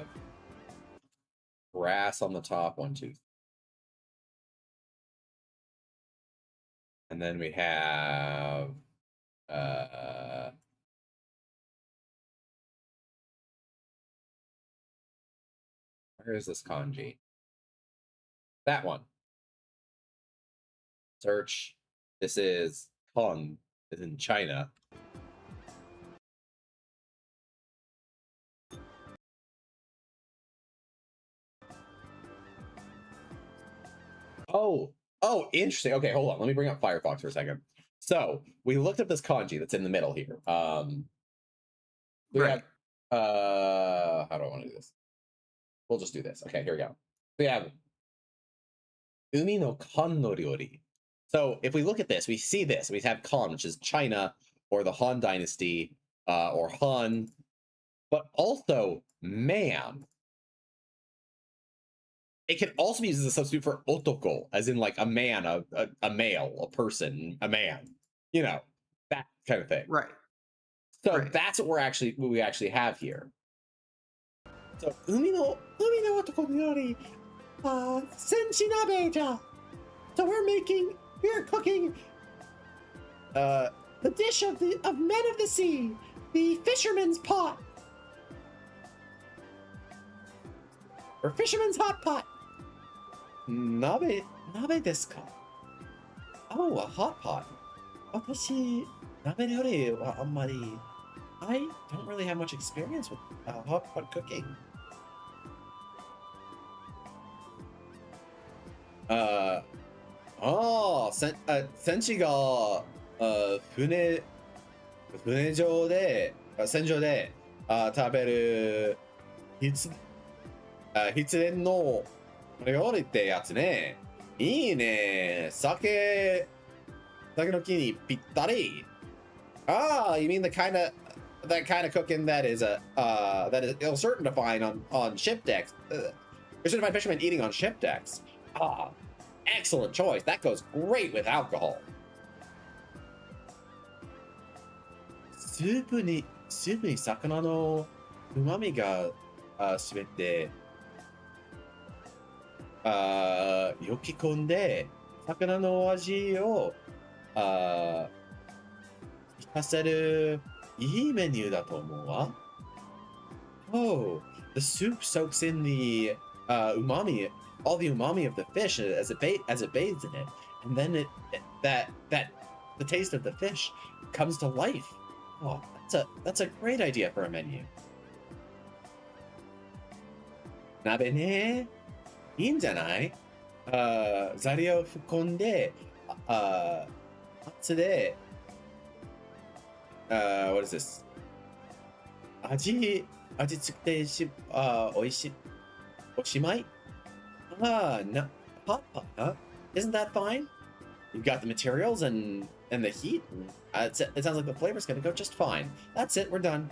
grass on the top. 1, 2. And then we have where is this kanji? That one. Search. This is Kong. Is in China. Oh, interesting. Okay, hold on. Let me bring up Firefox for a second. So we looked up this kanji that's in the middle here. We Right. have, how do I want to do this? We'll just do this. Okay, here we go. We have Umi no kan no ryori. So if we look at this, we see this. We have kan, which is China or the Han Dynasty or Han, but also man. It can also be used as a substitute for otoko, as in like a man, a male, a person, a man. You know, that kind of thing. Right. So Right. that's what we actually have here. So umi no otoko ryori, senshi nabe ja. So we're cooking the dish of men of the sea, the fisherman's pot. Or fisherman's hot pot. Nabe desu ka? Oh, a hot pot. Watashi nabe ryori wa ammari. I don't really have much experience with hot pot cooking. Senshi ga船上で船上で食べる必然の料理ってやつね。いいね。酒の木にぴったり。You mean that kind of cooking that is certain to find on ship decks. You're certain to find fishermen eating on ship decks. Excellent choice. That goes great with alcohol. スープに魚の旨味が滑ってよき込んで魚の味を生かせるいいメニューだと思うわ。Oh, the soup soaks in the umami, all the umami of the fish as it bathes in it, and then the taste of the fish comes to life. Oh, that's a great idea for a menu. 鍋ね。いいんじゃない？材料を含んで、熱で、what is this? 味付けておいしまい？hot pot, huh? Isn't that fine? You've got the materials and the heat. It sounds like the flavor's gonna go just fine. That's it, we're done.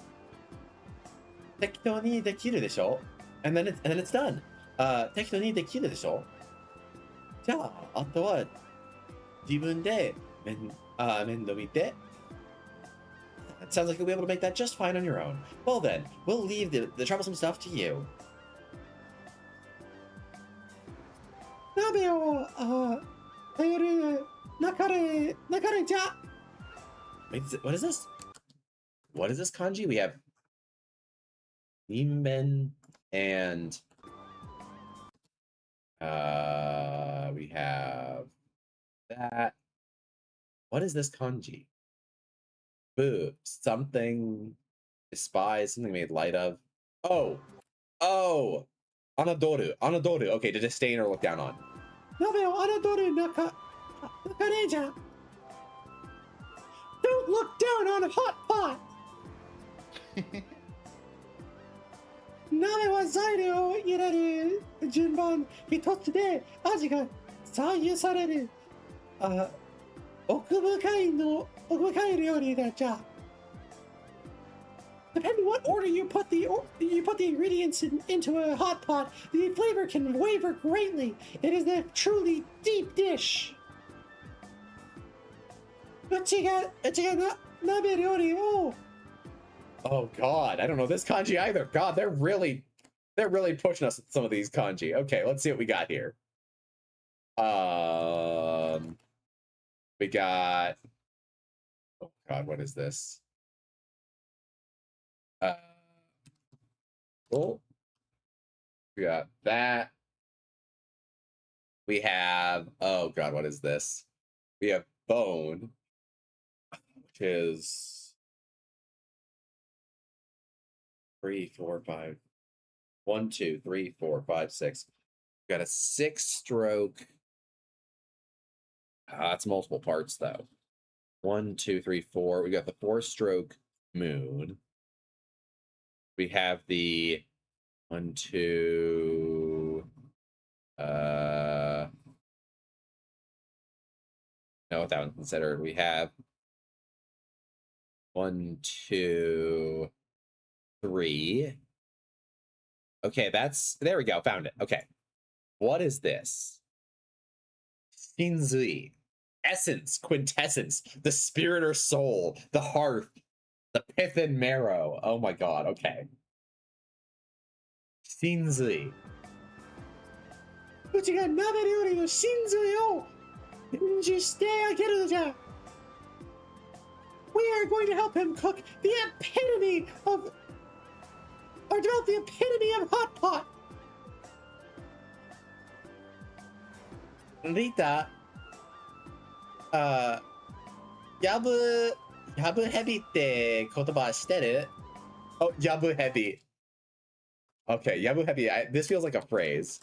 適当にできるでしょ? And then it's done. 適当にできるでしょ? じゃあ、あとは自分で面倒見て. It sounds like you'll be able to make that just fine on your own. Well then, we'll leave the troublesome stuff to you. 鍋を頼る中れじゃ. Wait, what is this? What is this kanji? We have Nimben and we have that. What is this kanji? Boo. Something despise, something made light of. Oh. Anadoru. Okay, to disdain or look down on. Don't look down on a hot pot. 鍋は材料を入れる順番一つで味が左右される。奥深い料理だじゃ。Depending what order you put the ingredients into a hot pot, the flavor can waver greatly. It is a truly deep dish. うちが鍋料理を Oh God, I don't know this kanji either. God, they're really They're really pushing us with some of these kanji. Okay, let's see what we got here. We got, oh god, what is this? Oh, we got that. We have, oh god, what is this? We have bone, which is 3, 4, 5. 1, 2, 3, 4, 5, 6. We got a 6-stroke. It's multiple parts though. 1, 2, 3, 4. We got the 4-stroke moon. We have the 1, 2. No, that one's considered. We have 1, 2, 3. Okay, there we go. Found it. Okay. What is this? Shinzui. Essence, quintessence, the spirit or soul, the hearth, the pith and marrow. Oh my god, okay. Shinzui. うちが鍋料理の真髄を伝授してあげるのじゃ。We are going to help him cook the epitome of, or develop the epitome of hot pot. Rita, やぶヘビって言葉してる? Oh, やぶヘビ. Okay, やぶヘビ. This feels like a phrase.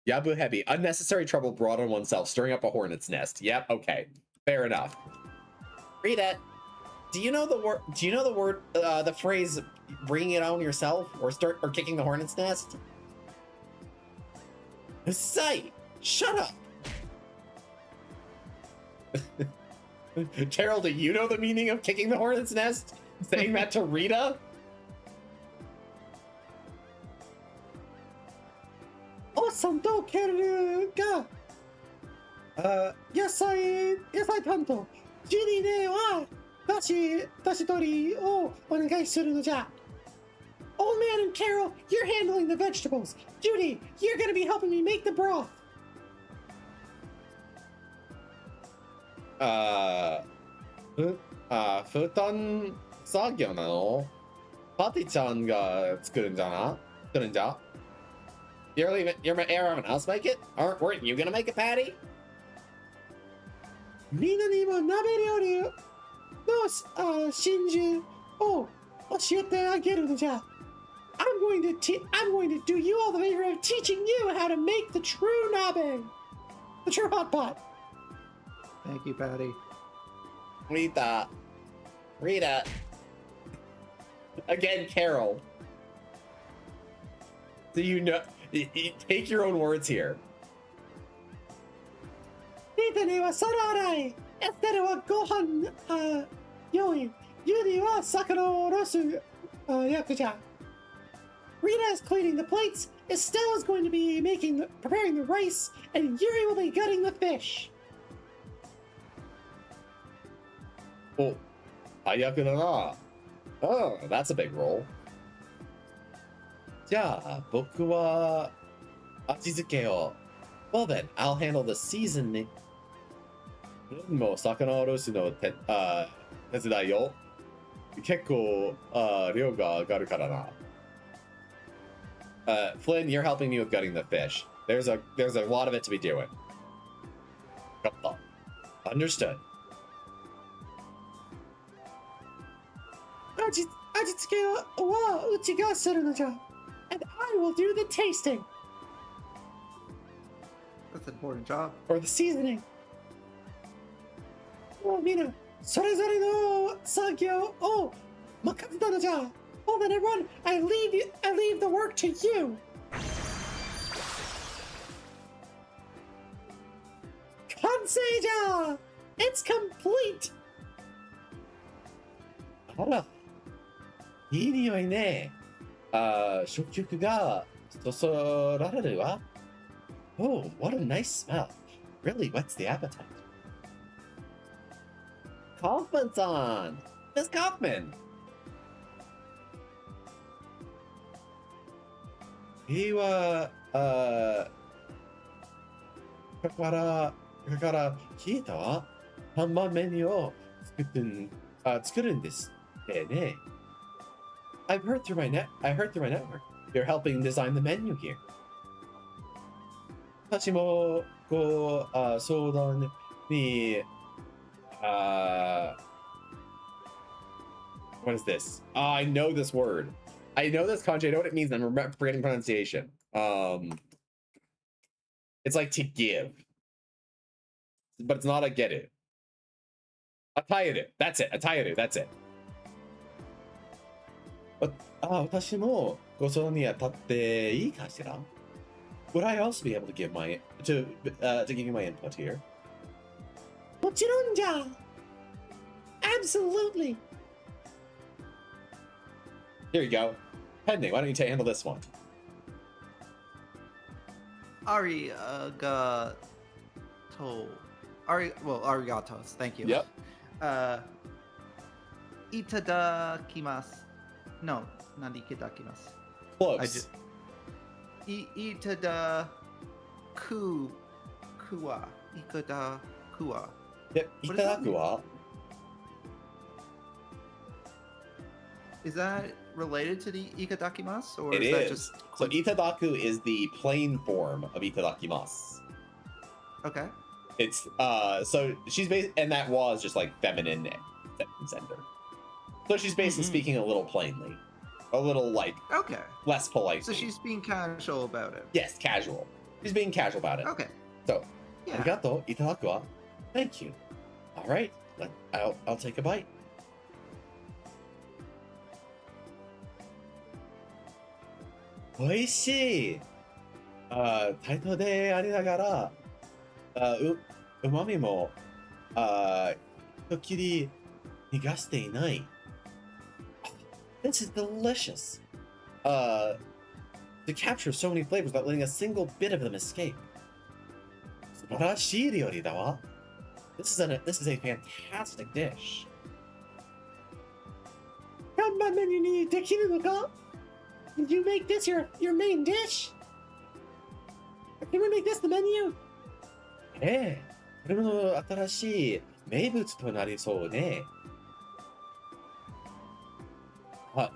Yabu heavy. Unnecessary trouble brought on oneself, stirring up a hornet's nest. Yep, okay. Fair enough. Read it. Do you know the word, the phrase, bringing it on yourself, or kicking the hornet's nest? Say, shut up. Terrell, do you know the meaning of kicking the hornet's nest? Saying that to Rita? おっさんとケルが野菜担当ジュディではだし取りをお願いするのじゃ。Old man and Carol, you're handling the vegetables. Judy, you're gonna be helping me make the broth. 布団作業なの？パティちゃんが作るんじゃ？ You're leaving. You're having us make it? Weren't you gonna make it, Patty? みんなにも鍋料理の真珠を教えてあげるのじゃ。I'm going to do you all the favor of teaching you how to make the true nabe, the true hot pot. Thank you, Patty. Rita. Again, Carol. Do you know? Take your own words here. リータには皿洗い、エステルはご飯用意、ユディは魚をおろす役じゃ。Rita is cleaning the plates, Estelle is going to be preparing the rice, and Yuri will be gutting the fish. お、早くだな。Oh, that's a big roll. じゃあ、僕は味付けを。Well then, I'll handle the seasoning. もう魚おろしの手伝いよ。結構量が上がるからな。Flynn, you're helping me with gutting the fish. There's a lot of it to be doing. Understood. 味付けはうちがするのじゃ。And I will do the tasting. That's an important job. Or the seasoning. もうみんなそれぞれの作業を任せたのじゃ。Well then everyone, I leave the work to you. 完成じゃ。It's complete. あら、いい匂いね。食欲がそそられるわ。Oh, what a nice smell. Really whets the appetite. Kaufman's on. Miss Kaufman. he wa, から聞いたわ。看板メニューを作るんですってね。I heard through my network. You're helping design the menu here. 私も相談にwhat is this? I know this word. I know this kanji. I know what it means. I'm forgetting pronunciation. It's like to give, but it's not a get it. Ataeru. That's it. Ataeru. That's it. 私もご相談に当たっていいかしら? Would I also be able to give to give you my input here? もちろんじゃ. Absolutely. Here you go. Pending, why don't you handle this one? Arigato. Arigatos. Thank you. Yep. Itadakimasu. No, not itadakimasu. Close. Itadakuwa. Itadakuwa. Yep. Itadakuwa. Is that related to the itadakimasu, or It is that is. just So itadaku is the plain form of itadakimasu. okay? It's so she's and that was just like feminine gender. So she's basically speaking a little plainly, a little like Okay. less polite. So she's being casual about it. Yes, casual. She's being casual about it. Okay. So, Yeah. arigato itadaku wa. Thank you. All right, I'll take a bite. Oishii. 対等でありながら、うまみも、時々逃がしていない。This is delicious. To capture so many flavors without letting a single bit of them escape. 素晴らしい料理だわ. This is a fantastic dish. 看板メニューにできるのか? Did you make this your main dish? Can we make this the menu? ええ、これも新しい名物となりそうね。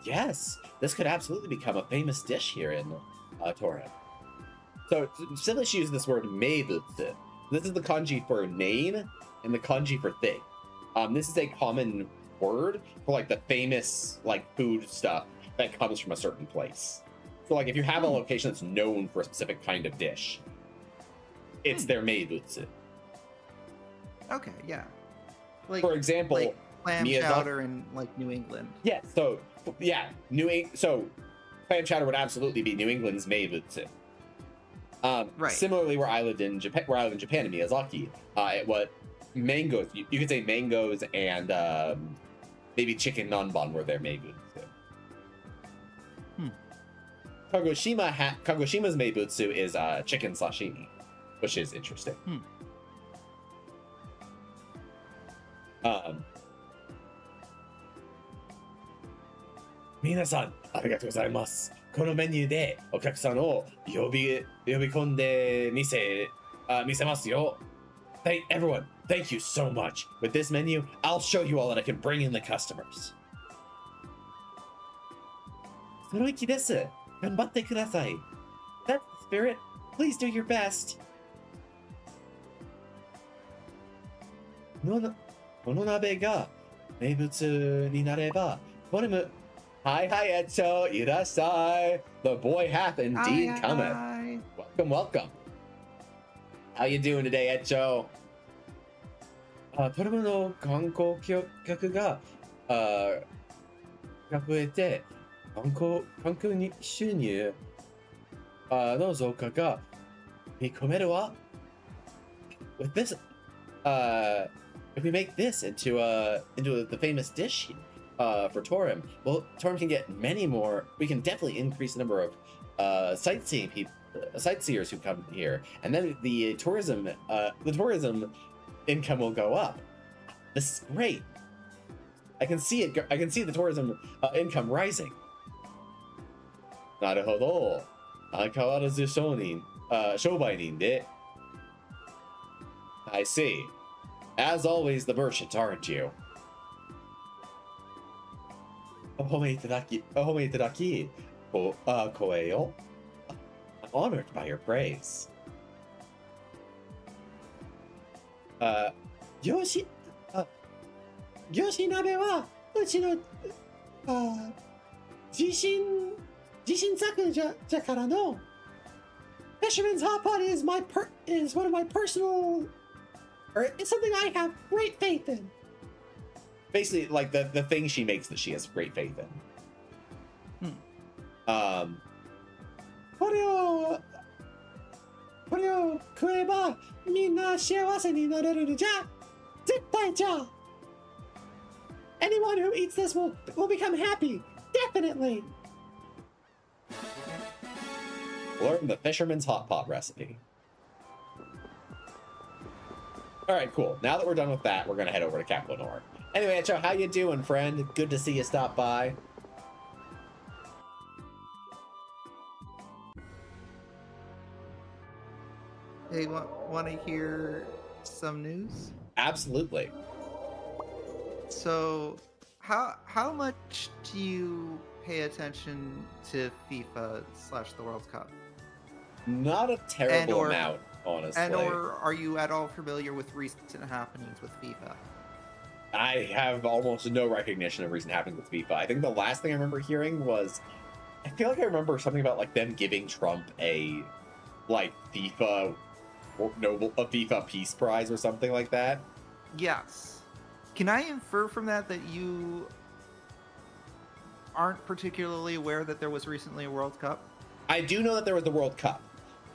Yes, this could absolutely become a famous dish here in Torren. So, simply she used this word meibutsu. This is the kanji for name and the kanji for thing. This is a common word for like the famous like food stuff that comes from a certain place. So, like if you have a location that's known for a specific kind of dish, it's their meibutsu. Okay, yeah. Like, For example, like clam Miyazaki- chowder in like New England. Yeah, so yeah, so clam chowder would absolutely be New England's meibutsu. Right. Similarly, where I lived in Japan in Miyazaki, what mangoes you could say mangoes and maybe chicken nanban were their meibutsu. Kagoshima's meibutsu is chicken sashimi, which is interesting. 皆さんありがとうございます。このメニューでお客さんを呼び込んで見せますよ。Everyone, thank you so much. With this menu, I'll show you all that I can bring in the customers. その意気です。頑張ってください。That's the spirit. Please do your best. この鍋が名物になれば、これも Hi, Echo, いらっしゃい. The boy hath indeed cometh. Hi. Welcome. How you doing today, Echo? トルマの観光客が増えて、観光に収入の増加が見込めるわ。With this, if we make this into the famous dish for Torim, well, Torim can get many more. We can definitely increase the number of sightseers who come here, and then the tourism income will go up. This is great. I can see it. I can see the tourism income rising. なるほど。変わらず商売人で。I see. As always, the merchant, aren't you? お褒めいただき、光栄よ。I'm honored by your praise. 漁師鍋はうちの自信作じゃからの Fisherman's Hot Pot is one of my personal, or it's something I have great faith in. Basically, like the thing she makes that she has great faith in. これを食えばみんな幸せになれるのじゃ絶対じゃ Anyone who eats this will become happy. Definitely. Learn the Fisherman's Hot Pot recipe. All right, cool. Now that we're done with that, we're gonna head over to Cap Lenore. Anyway, Echo, how you doing, friend? Good to see you stop by. Hey, want to hear some news? Absolutely. So, how much do you pay attention to FIFA / the World Cup? Not a terrible amount, honestly. And/or are you at all familiar with recent happenings with FIFA? I have almost no recognition of recent happenings with FIFA. I think the last thing I remember hearing was, I feel like I remember something about like them giving Trump a FIFA Peace Prize or something like that. Yes. Can I infer from that you aren't particularly aware that there was recently a World Cup? I do know that there was the World Cup,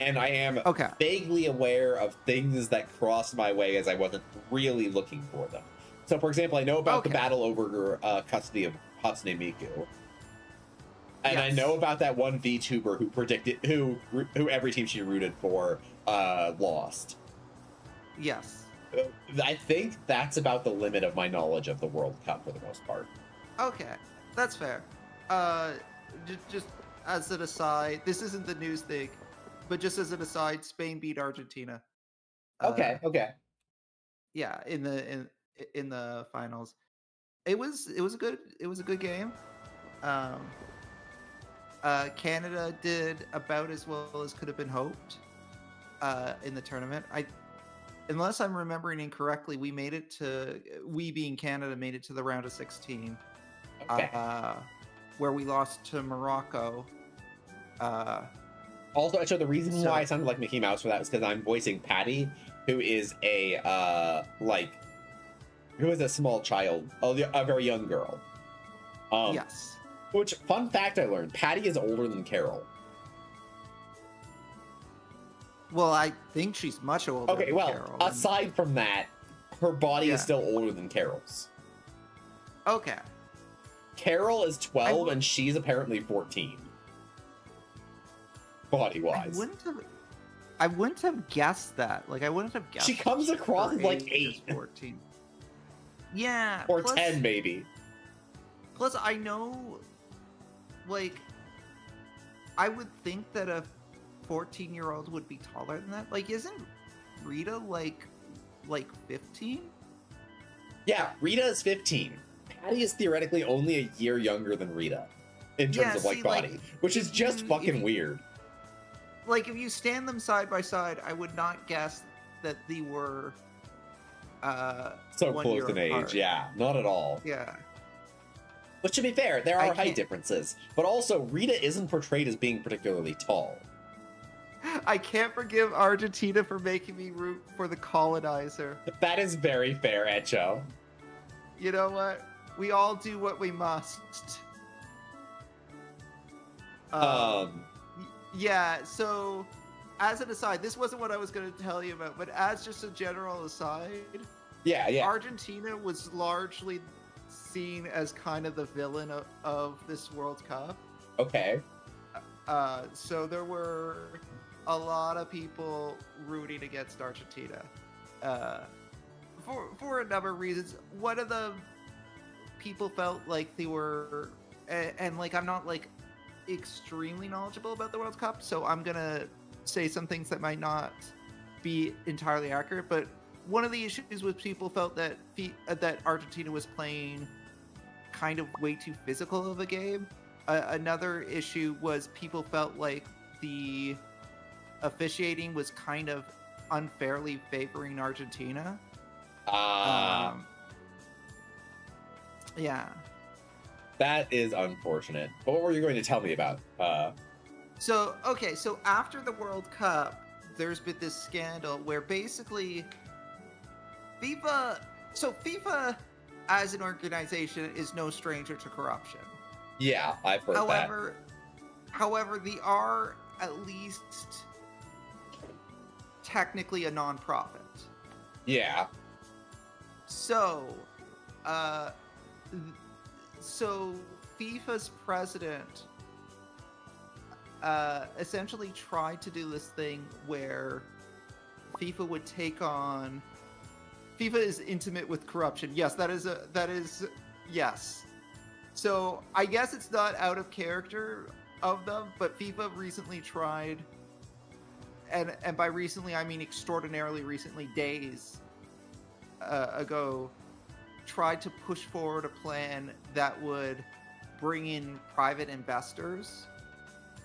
and I am vaguely aware of things that crossed my way as I wasn't really looking for them. So, for example, I know about the battle over custody of Hatsune Miku. And yes. I know about that one VTuber who predicted who every team she rooted for lost. Yes. I think that's about the limit of my knowledge of the World Cup for the most part. Okay, that's fair. Just as an aside, this isn't the news thing, but just as an aside, Spain beat Argentina. Okay. Yeah, in the finals. It was a good game. Canada did about as well as could have been hoped in the tournament. Unless I'm remembering incorrectly, we being Canada made it to the round of 16. Okay. Where we lost to Morocco. Also, the reason why I sounded like Mickey Mouse for that was because I'm voicing Patty, who is a small child, a very young girl. Yes. Which, fun fact I learned, Patty is older than Carol. Well, I think she's much older than Carol. Aside from that, her body is still older than Carol's. Okay. Carol is 12 and she's apparently 14. Body-wise. I wouldn't have guessed that. Like, I wouldn't have guessed. She comes across as like 8. 14. Yeah. Or 10, maybe. Plus, I know, like, I would think that a 14-year-old would be taller than that. Like, isn't Rita like 15? Yeah, Rita is 15. Patty is theoretically only a year younger than Rita in terms of body, which is just fucking weird. Like, if you stand them side by side, I would not guess that they were so close in age. Yeah, not at all. Yeah. But to be fair, there are height differences. But also, Rita isn't portrayed as being particularly tall. I can't forgive Argentina for making me root for the colonizer. That is very fair, Echo. You know what? We all do what we must. Yeah, so as an aside, this wasn't what I was going to tell you about, but as just a general aside, yeah. Argentina was largely seen as kind of the villain of this World Cup. Okay. So there were a lot of people rooting against Argentina for a number of reasons. One of them, people felt like they were, and like I'm not like extremely knowledgeable about the World Cup, so I'm gonna say some things that might not be entirely accurate. But one of the issues was people felt that that Argentina was playing kind of way too physical of a game. Another issue was people felt like the officiating was kind of unfairly favoring Argentina. Yeah. That is unfortunate. But what were you going to tell me about? So after the World Cup, there's been this scandal where basically FIFA as an organization is no stranger to corruption. Yeah, I've heard that. However, they are at least technically a non-profit. Yeah. So FIFA's president essentially tried to do this thing where FIFA would take on. FIFA is intimate with corruption. Yes, that is yes. So I guess it's not out of character of them, but FIFA recently tried, and by recently I mean extraordinarily recently, days ago, tried to push forward a plan that would bring in private investors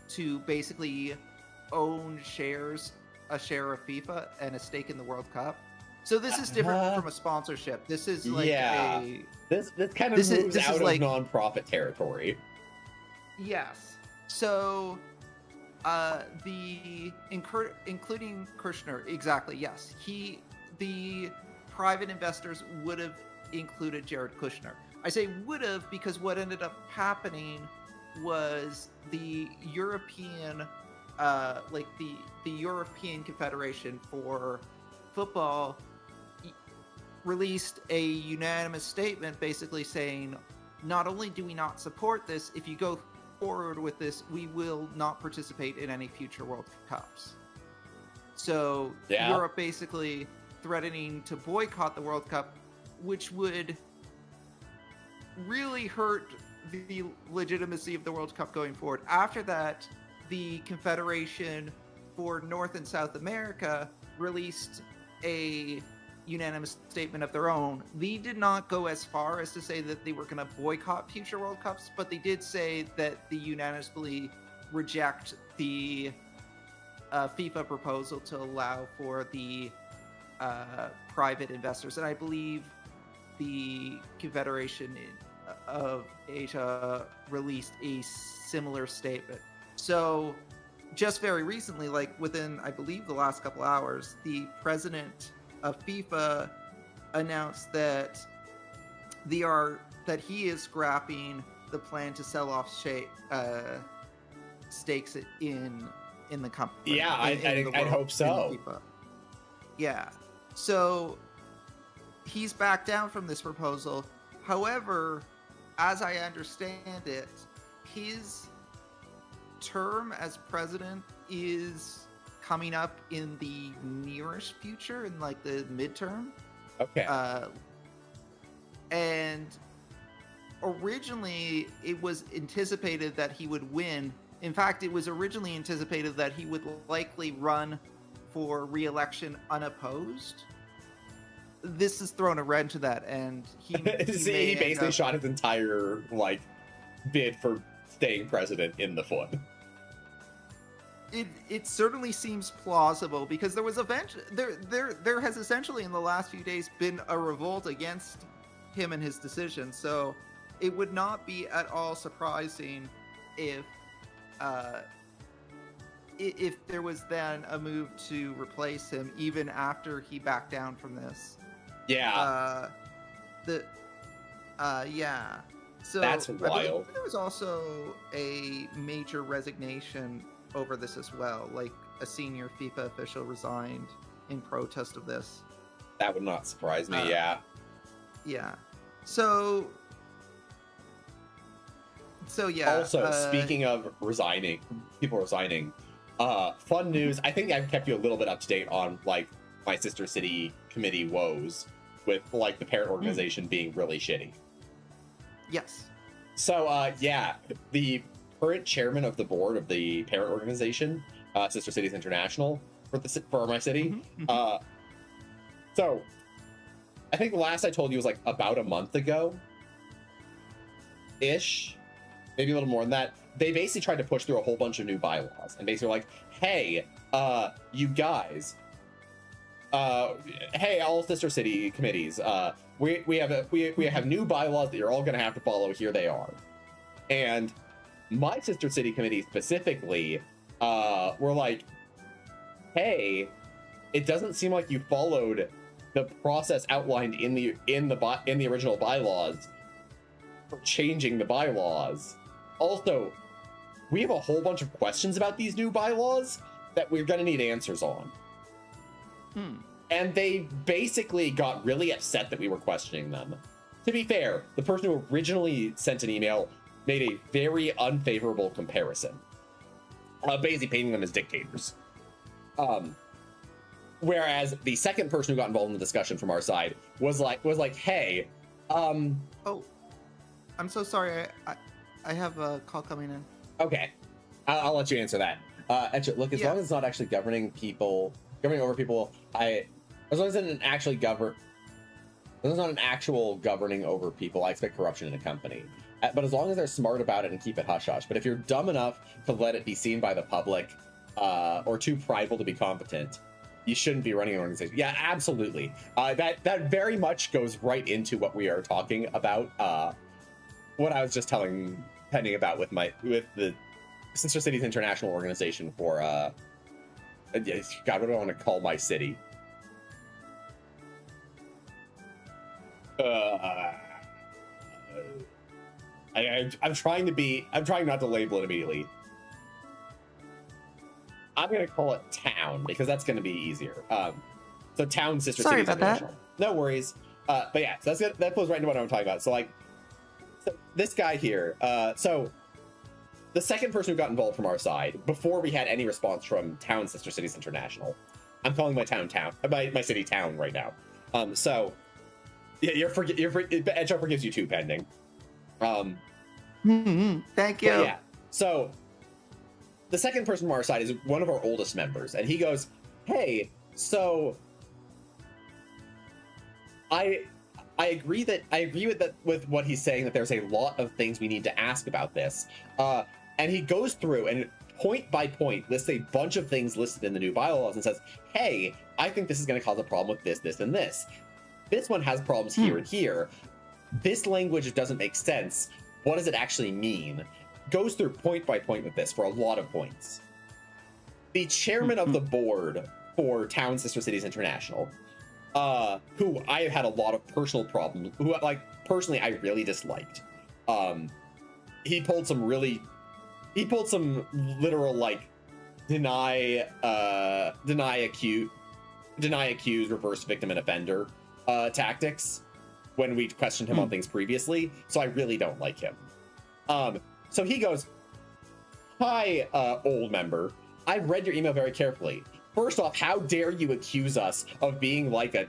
to basically own a share of FIFA and a stake in the World Cup. So this is different from a sponsorship. This is like this kind of moves out of like, non-profit territory. Yes. So including Kushner, exactly, yes. The private investors would have included Jared Kushner. I say would have because what ended up happening was the European the European Confederation for Football released a unanimous statement basically saying, not only do we not support this, if you go forward with this, we will not participate in any future World Cups. So Europe basically threatening to boycott the World Cup, which would really hurt the legitimacy of the World Cup going forward. After that, the Confederation for North and South America released a unanimous statement of their own. They did not go as far as to say that they were going to boycott future World Cups, but they did say that they unanimously reject the FIFA proposal to allow for the private investors. And I believe the Confederation of Asia released a similar statement. So just very recently, like within, I believe, the last couple hours, the president of FIFA announced that he is scrapping the plan to sell off stakes in the company. Yeah, I'd hope so. Yeah. So he's backed down from this proposal. However, as I understand it, his term as president is coming up in the nearest future, in like the midterm. Okay. And originally it was anticipated that he would win. In fact, it was originally anticipated that he would likely run for re-election unopposed. This has thrown a wrench to that, and he basically shot his entire bid for staying president in the foot. It certainly seems plausible because there has essentially in the last few days been a revolt against him and his decision. So it would not be at all surprising if there was then a move to replace him even after he backed down from this. Yeah. Yeah. So that's wild. There was also a major resignation over this as well. Like a senior FIFA official resigned in protest of this. That would not surprise me. Yeah. So yeah. Also, speaking of people resigning, fun news. I think I've kept you a little bit up to date on my sister city committee woes with the parent organization being really shitty. Yes. So the current chairman of the board of the parent organization, Sister Cities International, for my city. So I think the last I told you was like about a month ago ish, maybe a little more than that. They basically tried to push through a whole bunch of new bylaws and basically like, hey, you guys, hey, all sister city committees, we have new bylaws that you're all going to have to follow. Here they are. And my sister city committee specifically were like, hey, it doesn't seem like you followed the process outlined in the original bylaws for changing the bylaws. Also, we have a whole bunch of questions about these new bylaws that we're going to need answers on. And they basically got really upset that we were questioning them. To be fair, the person who originally sent an email made a very unfavorable comparison, basically painting them as dictators. Whereas the second person who got involved in the discussion from our side was like, hey, Oh, I'm so sorry. I have a call coming in. Okay, I'll let you answer that. Actually, look, as long as it's not actually governing over people, as long as it's not an actual governing over people, I expect corruption in a company. But as long as they're smart about it and keep it hush-hush. But if you're dumb enough to let it be seen by the public, or too prideful to be competent, you shouldn't be running an organization. Yeah, absolutely. That very much goes right into what we are talking about. What I was just telling Penny about with the Sister Cities International organization for God, what do I want to call my city? I'm trying not to label it immediately. I'm gonna call it town because that's gonna be easier. So town Sister Sorry Cities about that. International. No worries. But yeah, so that goes right into what I'm talking about. So like, so this guy here. So the second person who got involved from our side before we had any response from town Sister Cities International. I'm calling my my city town right now. So yeah, Edge forgives you too, pending. Thank you. Yeah. So the second person from our side is one of our oldest members, and he goes, "Hey, so I agree with what he's saying, that there's a lot of things we need to ask about this." And he goes through and point by point lists a bunch of things listed in the new bylaws and says, "Hey, I think this is going to cause a problem with this, this, and this. This one has problems here and here. This language doesn't make sense. What does it actually mean?" Goes through point by point with this for a lot of points. The chairman of the board for Town Sister Cities International, who I have had a lot of personal problems, who like personally I really disliked. He pulled some literal like deny accuse, reverse victim and offender tactics when we questioned him on things previously. So I really don't like him. So he goes, "Hi, old member. I've read your email very carefully. First off, how dare you accuse us of being like a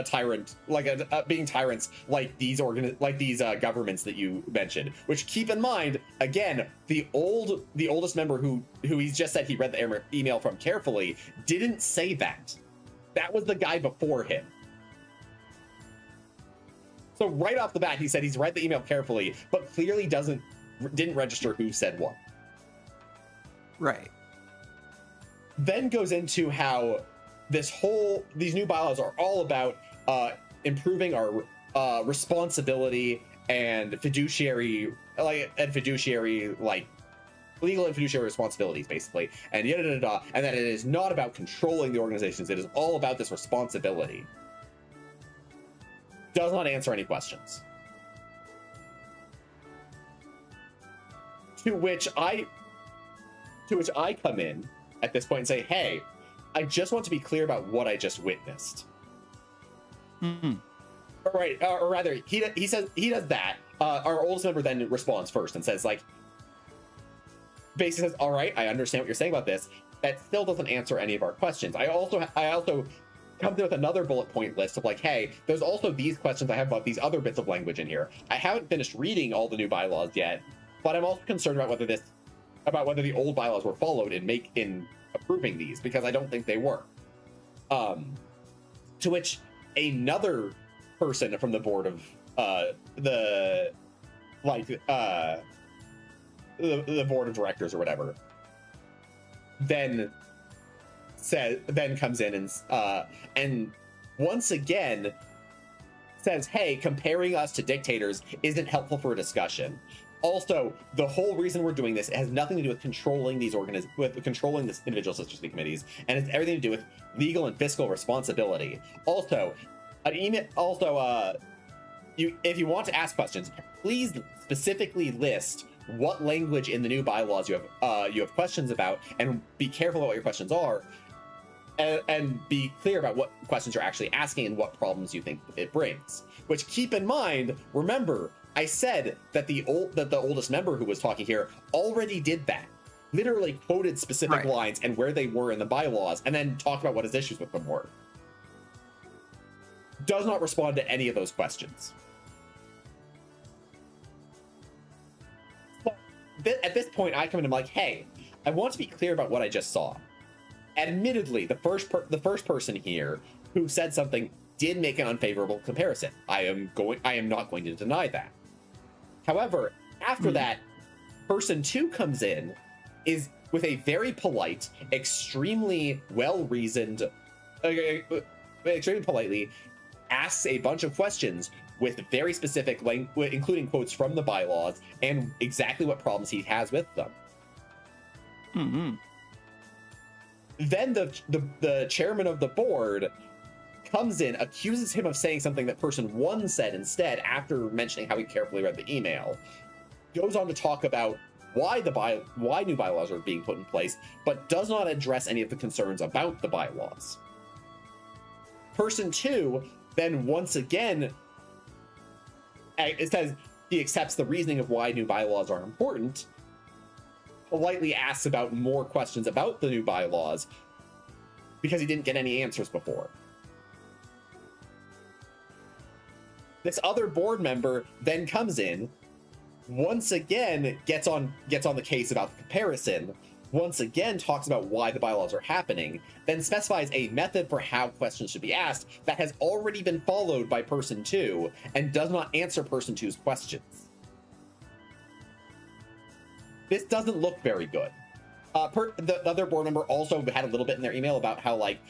tyrant, like being tyrants like these governments that you mentioned. Which, keep in mind, again, the oldest member who he's just said he read the email from carefully didn't say that. That was the guy before him. So right off the bat, he said he's read the email carefully, but clearly didn't register who said what. Right. Then goes into how these new bylaws are all about improving our responsibility and fiduciary legal and fiduciary responsibilities, basically, and and that it is not about controlling the organizations. It is all about this responsibility. Does not answer any questions. To which I come in at this point and say, "Hey, I just want to be clear about what I just witnessed." Or rather, he says he does that. Our oldest member then responds first and says, like, basically says, "All right, I understand what you're saying about this. That still doesn't answer any of our questions." I also come through with another bullet point list of like, "Hey, there's also these questions I have about these other bits of language in here. I haven't finished reading all the new bylaws yet, but I'm also concerned about whether the old bylaws were followed in approving these, because I don't think they were. To which another person from the board of the board of directors or whatever then comes in and once again says, hey, comparing us to dictators isn't helpful for a discussion. Also, the whole reason we're doing this has nothing to do with controlling these controlling this individual sister city committees, and it's everything to do with legal and fiscal responsibility. Also, an email. Also, if you want to ask questions, please specifically list what language in the new bylaws you have questions about, and be careful about what your questions are, and be clear about what questions you're actually asking and what problems you think it brings. Which, keep in mind, remember, I said that the oldest member who was talking here already did that. Literally quoted specific lines and where they were in the bylaws, and then talked about what his issues with them were. Does not respond to any of those questions. But at this point, I come in and I'm like, hey, I want to be clear about what I just saw. Admittedly, the first person here who said something did make an unfavorable comparison. I am not going to deny that. However, after that, person 2 comes in, is with a very polite, extremely well-reasoned, extremely politely asks a bunch of questions with very specific language, including quotes from the bylaws and exactly what problems he has with them. Mm-hmm. Then the chairman of the board comes in, accuses him of saying something that person 1 said instead, after mentioning how he carefully read the email. Goes on to talk about why new bylaws are being put in place, but does not address any of the concerns about the bylaws. Person 2 then once again, it says he accepts the reasoning of why new bylaws are important, politely asks about more questions about the new bylaws because he didn't get any answers before. This other board member then comes in, once again gets on the case about the comparison, once again talks about why the bylaws are happening, then specifies a method for how questions should be asked that has already been followed by person 2 and does not answer person 2's questions. This doesn't look very good. The other board member also had a little bit in their email about how, like,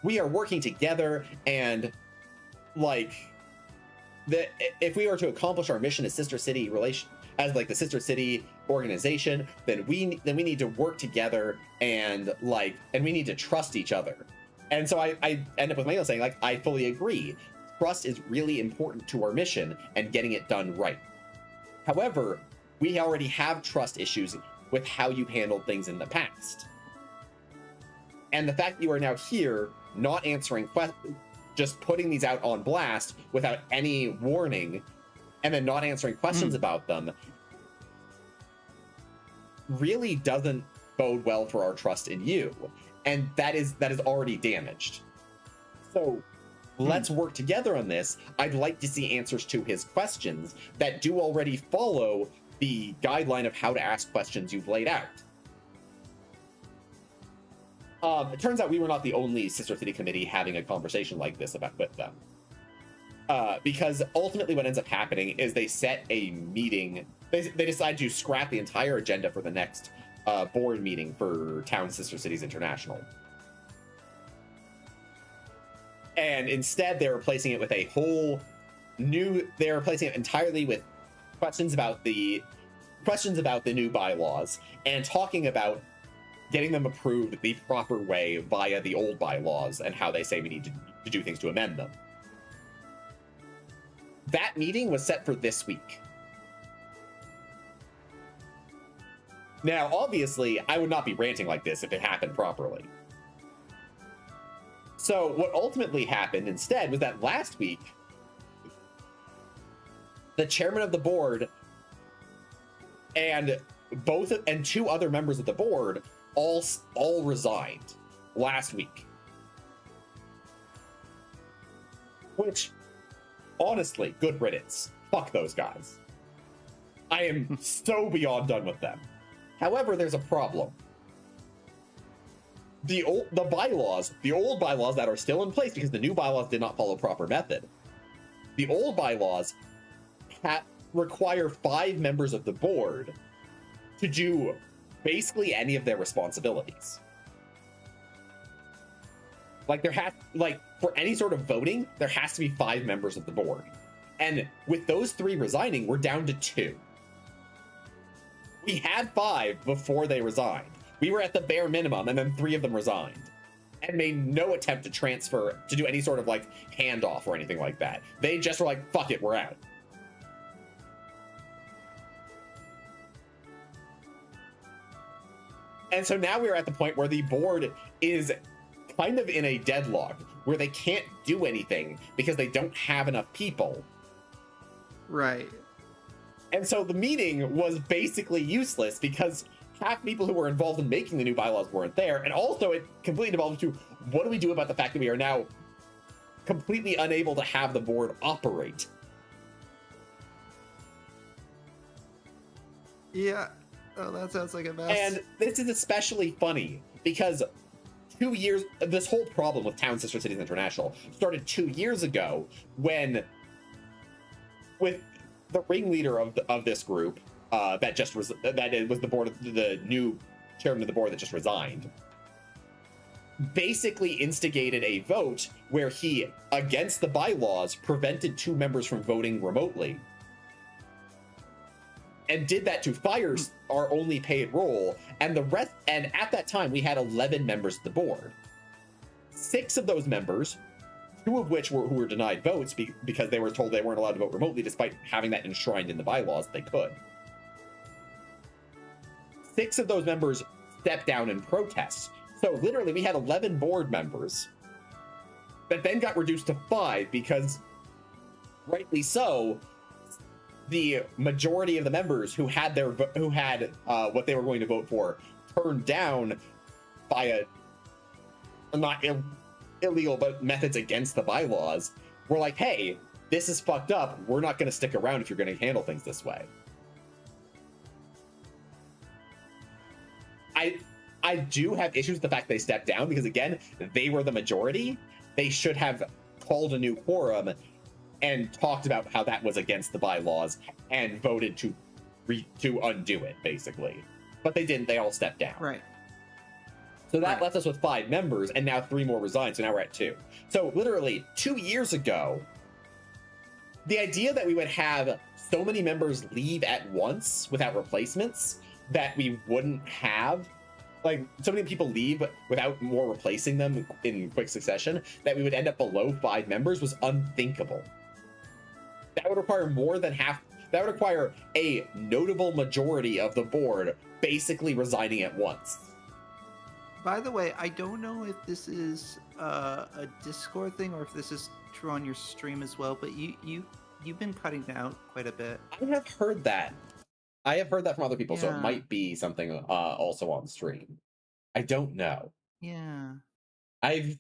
we are working together and, like, if we are to accomplish our mission as sister city the sister city organization, then we need to work together and we need to trust each other. And so I end up with my email saying, like, I fully agree. Trust is really important to our mission and getting it done right. However, we already have trust issues with how you handled things in the past. And the fact that you are now here not answering questions, just putting these out on blast without any warning, and then not answering questions about them, really doesn't bode well for our trust in you. And that is already damaged. So let's work together on this. I'd like to see answers to his questions that do already follow the guideline of how to ask questions you've laid out. It turns out we were not the only sister city committee having a conversation like this with them. Because ultimately what ends up happening is they set a meeting. They decide to scrap the entire agenda for the next board meeting for Town Sister Cities International. And instead they're replacing it with they're replacing it entirely with questions about the new bylaws and talking about getting them approved the proper way via the old bylaws and how they say we need to do things to amend them. That meeting was set for this week. Now, obviously, I would not be ranting like this if it happened properly. So what ultimately happened instead was that last week, the chairman of the board and 2 other members of the board all resigned last week. Which, honestly, good riddance. Fuck those guys. I am so beyond done with them. However, there's a problem. The old bylaws that are still in place because the new bylaws did not follow proper method. The old bylaws require 5 members of the board to do basically any of their responsibilities. Like for any sort of voting, there has to be 5 members of the board. And with those 3 resigning, we're down to 2. We had 5 before they resigned. We were at the bare minimum, and then 3 of them resigned and made no attempt to transfer, to do any sort of like handoff or anything like that. They just were like, fuck it, we're out. And so now we're at the point where the board is kind of in a deadlock where they can't do anything because they don't have enough people. Right. And so the meeting was basically useless because half people who were involved in making the new bylaws weren't there. And also it completely devolved into, what do we do about the fact that we are now completely unable to have the board operate? Yeah. Oh, that sounds like a mess. And this is especially funny because this whole problem with Town Sister Cities International started 2 years ago when, with the ringleader of this group, that was the board of the new chairman of the board that just resigned, basically instigated a vote where he, against the bylaws, prevented 2 members from voting remotely. And did that to fire our only paid role, and the rest. And at that time, we had 11 members of the board. 6 of those members, 2 of which who were denied votes because they were told they weren't allowed to vote remotely, despite having that enshrined in the bylaws, they could. 6 of those members stepped down in protest. So literally, we had 11 board members that then got reduced to 5 because, rightly so, the majority of the members who had what they were going to vote for turned down by not illegal but methods against the bylaws, were like, hey, this is fucked up. We're not going to stick around if you're going to handle things this way. I do have issues with the fact they stepped down because, again, they were the majority. They should have called a new quorum and talked about how that was against the bylaws and voted to undo it, basically. But they didn't. They all stepped down. Right. So that left us with 5 members, and now 3 more resigned, so now we're at 2. So literally 2 years ago, the idea that we would have so many members leave at once without replacements that we wouldn't have, like, so many people leave without more replacing them in quick succession, that we would end up below 5 members was unthinkable. That would require more than half. That would require a notable majority of the board basically resigning at once. By the way, I don't know if this is a Discord thing or if this is true on your stream as well, but you've been cutting out quite a bit. I have heard that. I have heard that from other people, so Yeah. it might be something also on stream. I don't know. Yeah. I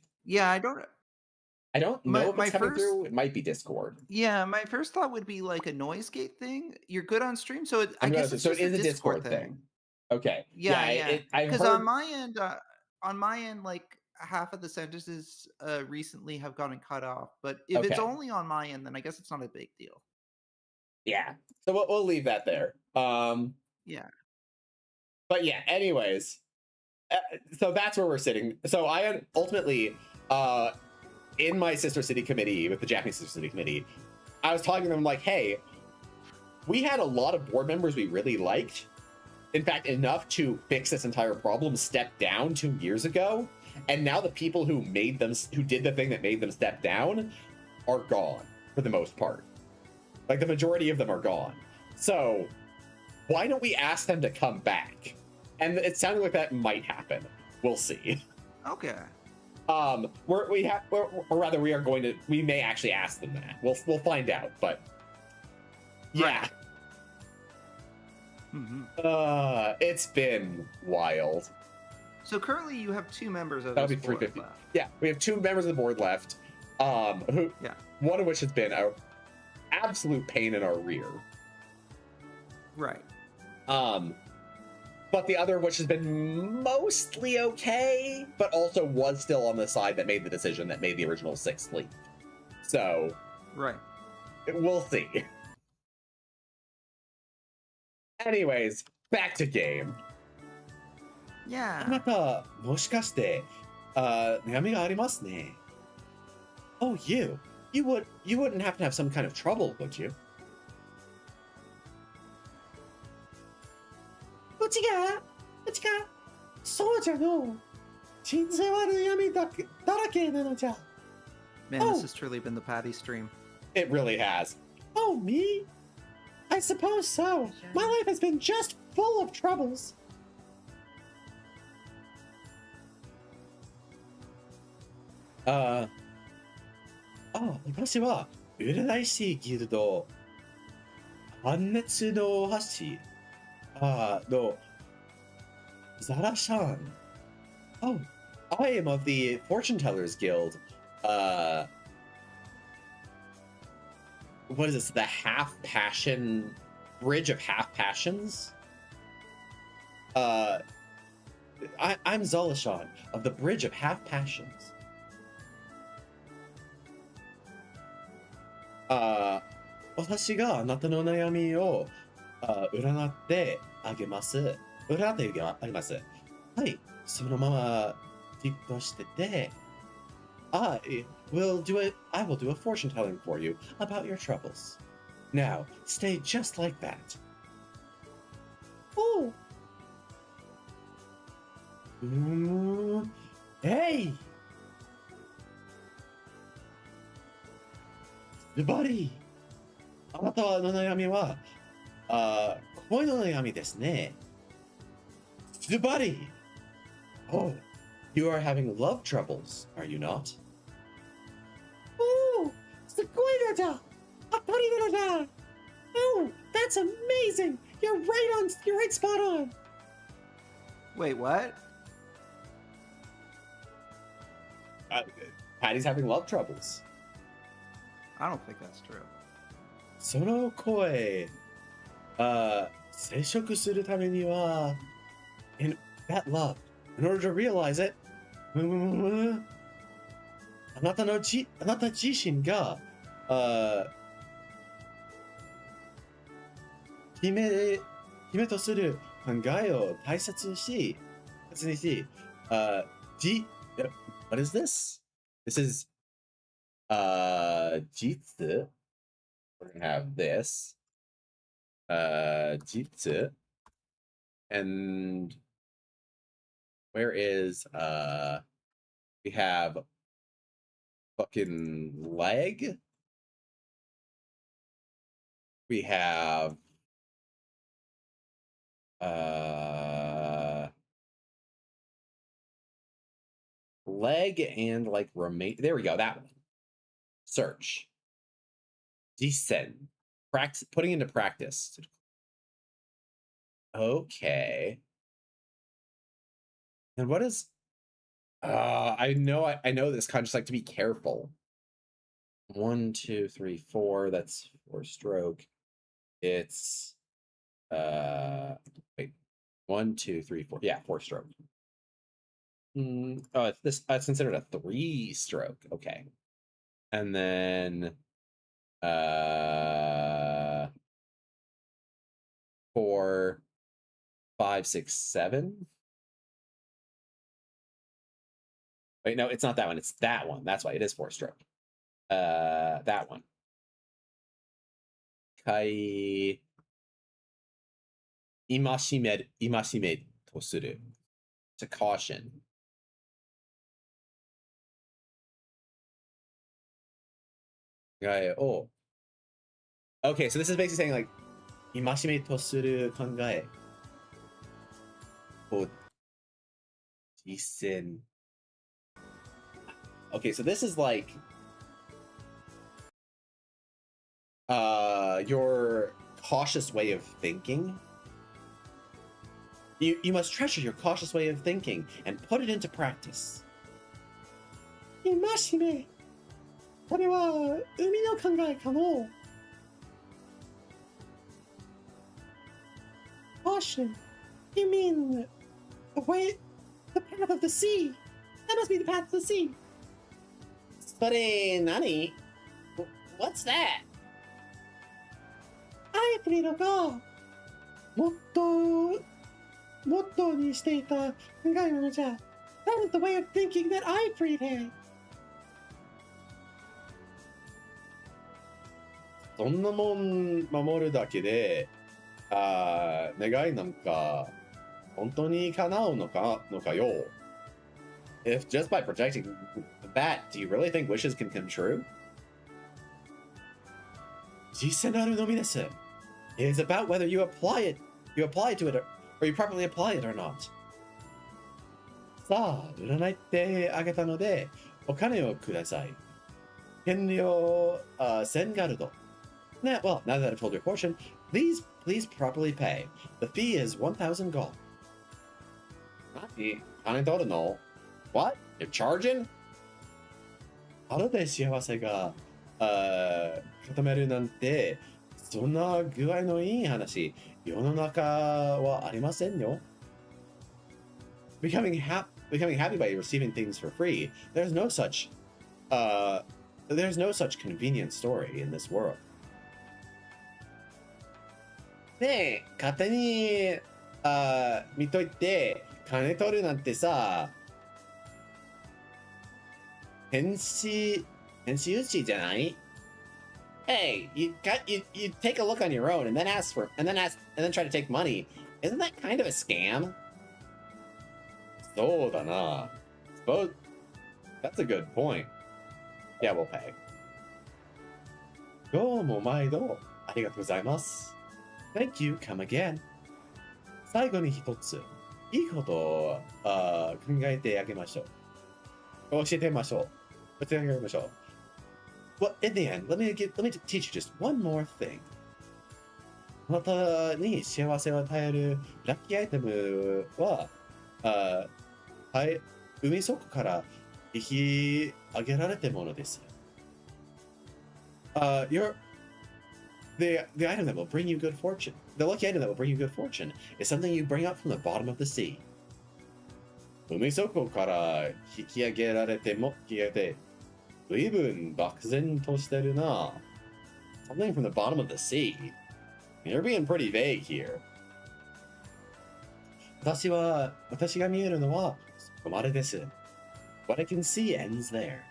don't know if it's coming through. It might be Discord. Yeah, my first thought would be like a noise gate thing. You're good on stream, so I guess it's just a Discord thing. Okay. Yeah. Because heard... on my end, like half of the sentences recently have gotten cut off. But if it's only on my end, then I guess it's not a big deal. Yeah. So we'll leave that there. Yeah. But yeah. Anyways, so that's where we're sitting. So I ultimately, in my sister city committee with the Japanese sister city committee, I was talking to them like, hey, we had a lot of board members we really liked. In fact, enough to fix this entire problem stepped down 2 years ago. And now the people who did the thing that made them step down are gone for the most part. Like the majority of them are gone. So why don't we ask them to come back? And it sounded like that might happen. We'll see. Okay. We may actually ask them that. We'll find out, but yeah. Right. Mm-hmm. It's been wild. So currently you have 2 members of That'll this be board 350. left. Yeah, we have 2 members of the board left. One of which has been an absolute pain in our rear. Right. But the other, which has been mostly okay, but also was still on the side that made the decision that made the original 6 leave. So, right. We'll see. Anyways, back to game. あな Yeah. た、もしかして、悩みがありますね。Oh, you wouldn't have to have some kind of trouble, would you? うちがそうじゃの。人生は悩みだらけなのじゃ。 Man, Oh. this has truly been the Patty stream. It really has. Oh, me? I suppose so. My life has been just full of troubles. Oh, 私は占い師ギルド半熱の橋のザラシャン。 Oh, I am of the Fortune Tellers Guild. What is this? The Half Passion Bridge of Half Passions? I'm Zolashan of the Bridge of Half Passions. 私があなたの悩みを占ってあげます。占ってあげます。はい、そのままじっとしてて、I will do a fortune telling for you about your troubles. Now, stay just like that. Oh. Hey! Buddy! あなたの悩みは、恋の悩みですね。Buddy! Oh, you are having love troubles, are you not? Oh, すごいのじゃ。当たりなのじゃ。Oh, that's amazing! You're right spot on! Wait, what? Patty's having love troubles. I don't think that's true. その声、接触するためには、in order to realize it, あなた自身が、決めとする考えを大切にし、what is this? This is, jitsu. We're gonna have this, jitsu, and where is, we have fucking leg. We have, leg and like remain. There we go. That one. Search. Descend. Practice. Putting into practice. Okay. And what is? I know this kind of just like to be careful. 1, 2, 3, 4. That's 4 stroke. It's wait. 1, 2, 3, 4. Yeah, 4 stroke. Oh, it's this. It's considered a 3 stroke. Okay. And then 4, 5, 6, 7. Wait, no, it's not that one. It's that one. That's why it is 4 stroke. That one. Kai 戒めとする. To caution. Oh. Okay, so this is basically saying like 戒めとする考えを実践. Okay, so this is like your cautious way of thinking. You must treasure your cautious way of thinking and put it into practice. 戒め。これは海の考えかも。question. You mean the way, the path of the sea? That must be the path of the sea. それ、何? What's that? アイプリルがもっとにしていた考えなのじゃ。That is the way of thinking that I freed had. そんなもん守るだけで、願いなんか本当に叶うのかよ。If just by protecting that, do you really think wishes can come true? 実践のあるのみです。It is about whether you apply to it, or you properly apply it or not. さあ、占ってあげたので、お金をください。権利を、1000ガルド。Well, now that I've told your fortune, please properly pay. The fee is 1,000 gold. 何? 金取るの? What? You're charging? 後で幸せが、固めるなんて、そんな具合のいい話、世の中はありませんよ。Becoming happy by receiving things for free. There's no such convenient story in this world. ねえ、勝手に、見といて、金取るなんてさ、変死打ちじゃない？ Hey, you take a look on your own and then try to take money. Isn't that kind of a scam? そうだな。Suppose that's a good point. Yeah, we'll pay. どうも毎度ありがとうございます。Thank you, come again. 最後に一つ、いいことを考えてあげましょう。教えてあげましょう。教えてあげましょう。Well, in the end, let me teach you just one more thing. あなたに幸せを与えるラッキーアイテムは、海底から引き上げられたものです。The item that will bring you good fortune, the lucky item that will bring you good fortune, is something you bring up from the bottom of the sea. 海底から引き上げられても消えて、随分漠然としてるな。Something from the bottom of the sea? You're being pretty vague here. 私が見えるのはそこまでです。What I can see ends there.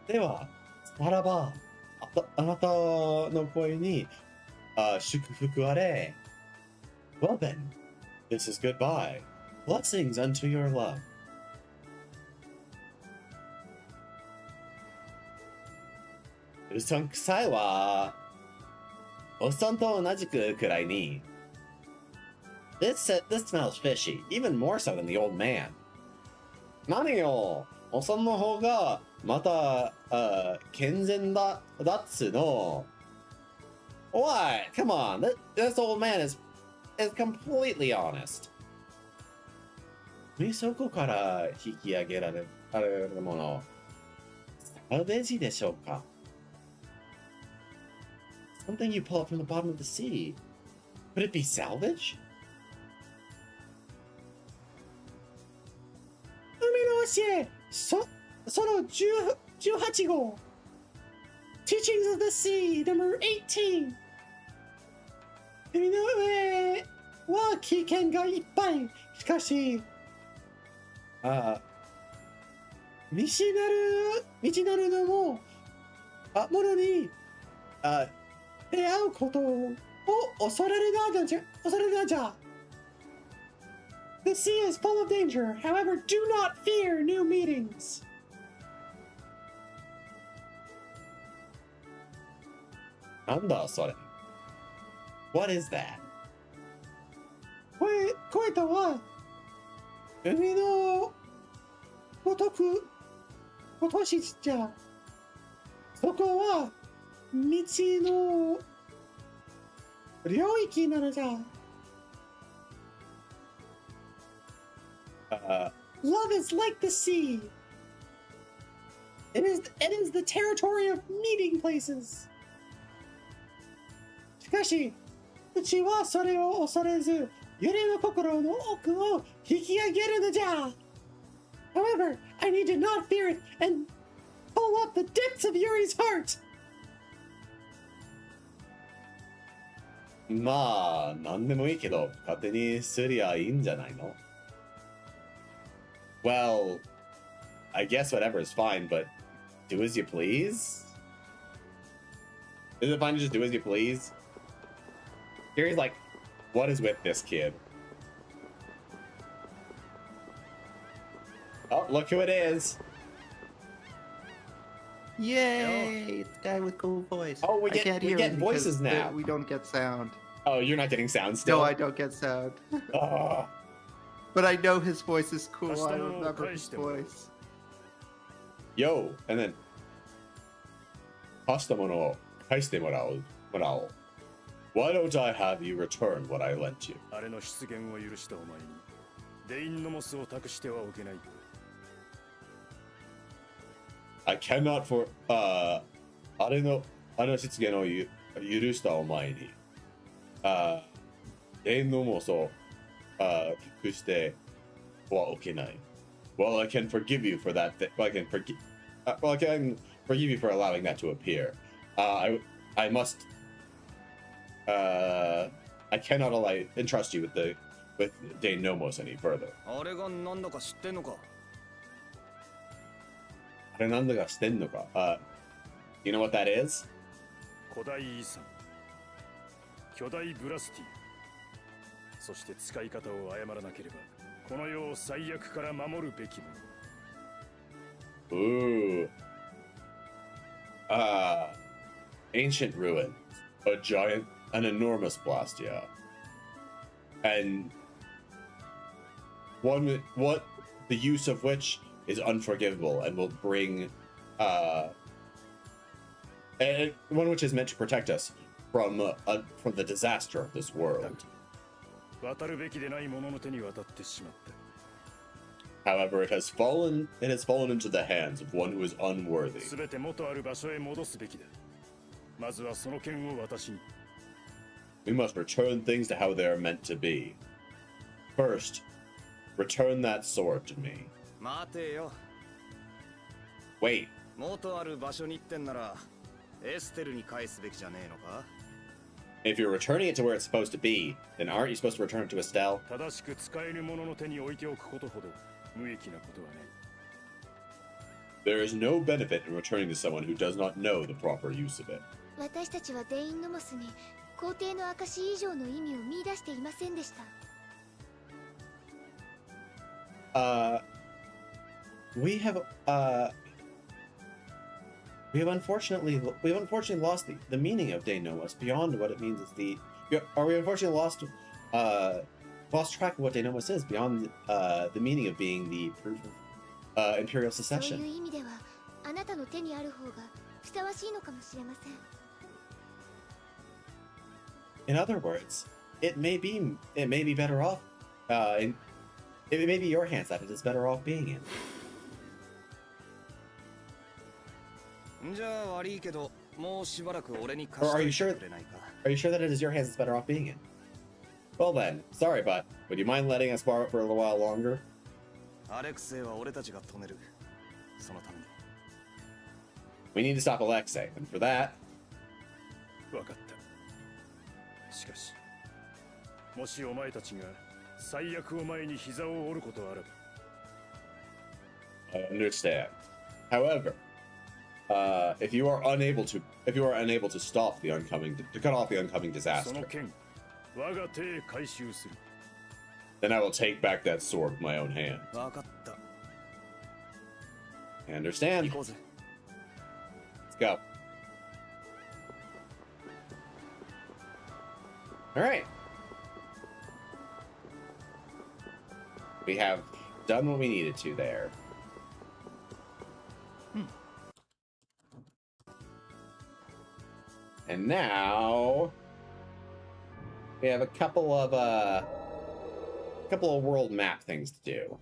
では、さらば、あなたの声に祝福あれ。Well then, this is goodbye. Blessings unto your love. うさんくさいわ。おっさんと同じくくらいに。This smells fishy, even more so than the old man. 何よ、おっさんの方がまた健全だっつの。What? Come on, this old man is completely honest. 海底から引き上げられるもの、サルベージでしょうか？ Something you pull up from the bottom of the sea. Could it be salvage? 海の教え、その18号。Teachings of the Sea, number 18. 海の上は危険がいっぱい。しかし、道なるのも、ものに、出会うことを恐れるなじゃ。The sea is full of danger. However, do not fear new meetings. なんだそれ。What is that? 声とは、海のごとしじゃ。そこは、道の領域なのじゃ。Love is like the sea. It is the territory of meeting places. しかし、口はそれを恐れず、ユリの心の奥を引き上げるのじゃ。However, I need to not fear it and pull up the depths of Yuri's heart. まあ、なんでもいいけど、勝手にすりゃいいんじゃないの? Well, I guess whatever is fine, but do as you please? Is it fine to just do as you please? Gary's like, what is with this kid? Oh, look who it is. Yay! It's the guy with cool voice. Oh, we I can't hear get him voices because now. we don't get sound. Oh, you're not getting sound still? No, I don't get sound. Oh. But I know his voice is cool. I remember his voice. Yo, and then 貸したものを返してもらおう。Why don't I have you return what I lent you? あれの出現を許したお前にデインノモスを託してはおけない。I cannot for あれの出現を許したお前にデインノモスを託してはおけない。Well, I can forgive you for that. I can forgive you for allowing that to appear. I must. I cannot entrust you with Dane Nomos any further. あれが何だか知ってんのか? あれなんだか知ってんのか? You know what that is? 古代遺産、巨大ブラスティア。そして使い方を誤らなければ、この世を最悪から守るべきもの。 Ooh. Ancient ruins, an enormous blastia, and what the use of which is unforgivable and will bring, and one which is meant to protect us from the disaster of this world. 渡るべきでないものの手に渡ってしまった。 However, it has fallen into the hands of one who is unworthy. すべて元ある場所へ戻すべきだ。まずはその剣を私に。 We must return things to how they are meant to be. First, return that sword to me. 待てよ。 Wait. 元ある場所に行ってんなら、エステルに返すべきじゃねえのか? If you're returning it to where it's supposed to be, then aren't you supposed to return it to Estelle? 正しく使えるものの手に置いておくことほど無益なことはね。 There is no benefit in returning to someone who does not know the proper use of it. 私たちはデインノモスに皇帝の証以上の意味を見出していませんでした。We have unfortunately lost the meaning of Dane Nomos beyond what it means as we unfortunately lost track of what Dane Nomos is beyond the meaning of being the proof of imperial そういう secession. 意味ではあなたの手にある方がふさわしいのかもしれません。 In other words, it may be better off. It may be your hands that it is better off being in. じゃあ悪いけど、もうしばらく俺に Or 貸し are て you い sure? てくれないか? Are you sure that it is your hands that's better off being in? Well then, sorry, but would you mind letting us borrow it for a little while longer? アレクセイは俺たちが止める。そのために。 We need to stop Alexei, and for that, わかった。しかし、もしお前たちが最悪を前に膝を折ることあらば。 I understand. However, if you are unable to stop the to cut off the oncoming そ disaster, の剣、我が手へ回収する。 then I will take back that sword with my own hand. わかった。 I understand. 行こうぜ。 Let's go. All right. We have done what we needed to there. And now we have a couple of world map things to do.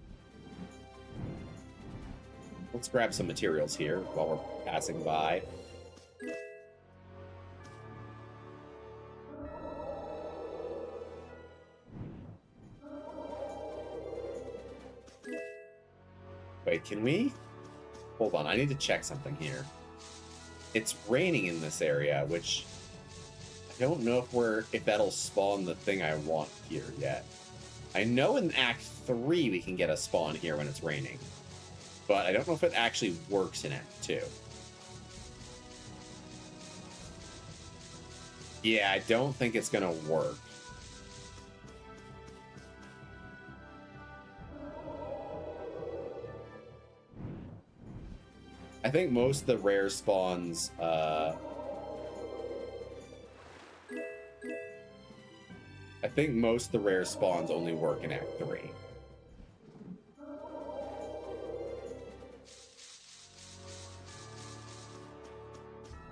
Let's grab some materials here while we're passing by. can we? Hold on, I need to check something here. It's raining in this area, which I don't know if that'll spawn the thing I want here yet. I know in Act 3 we can get a spawn here when it's raining, but I don't know if it actually works in Act 2. Yeah, I don't think it's gonna work. I think most of the rare spawns, I think most of the rare spawns only work in Act 3.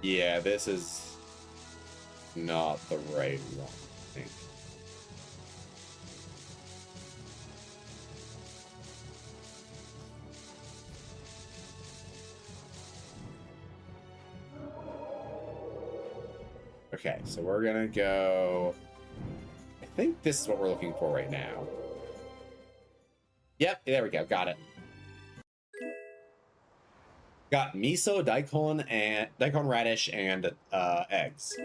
Yeah, this is not the right one, I think. Okay, so we're gonna go... I think this is what we're looking for right now. Yep, there we go, got it. Got miso, daikon radish, and eggs.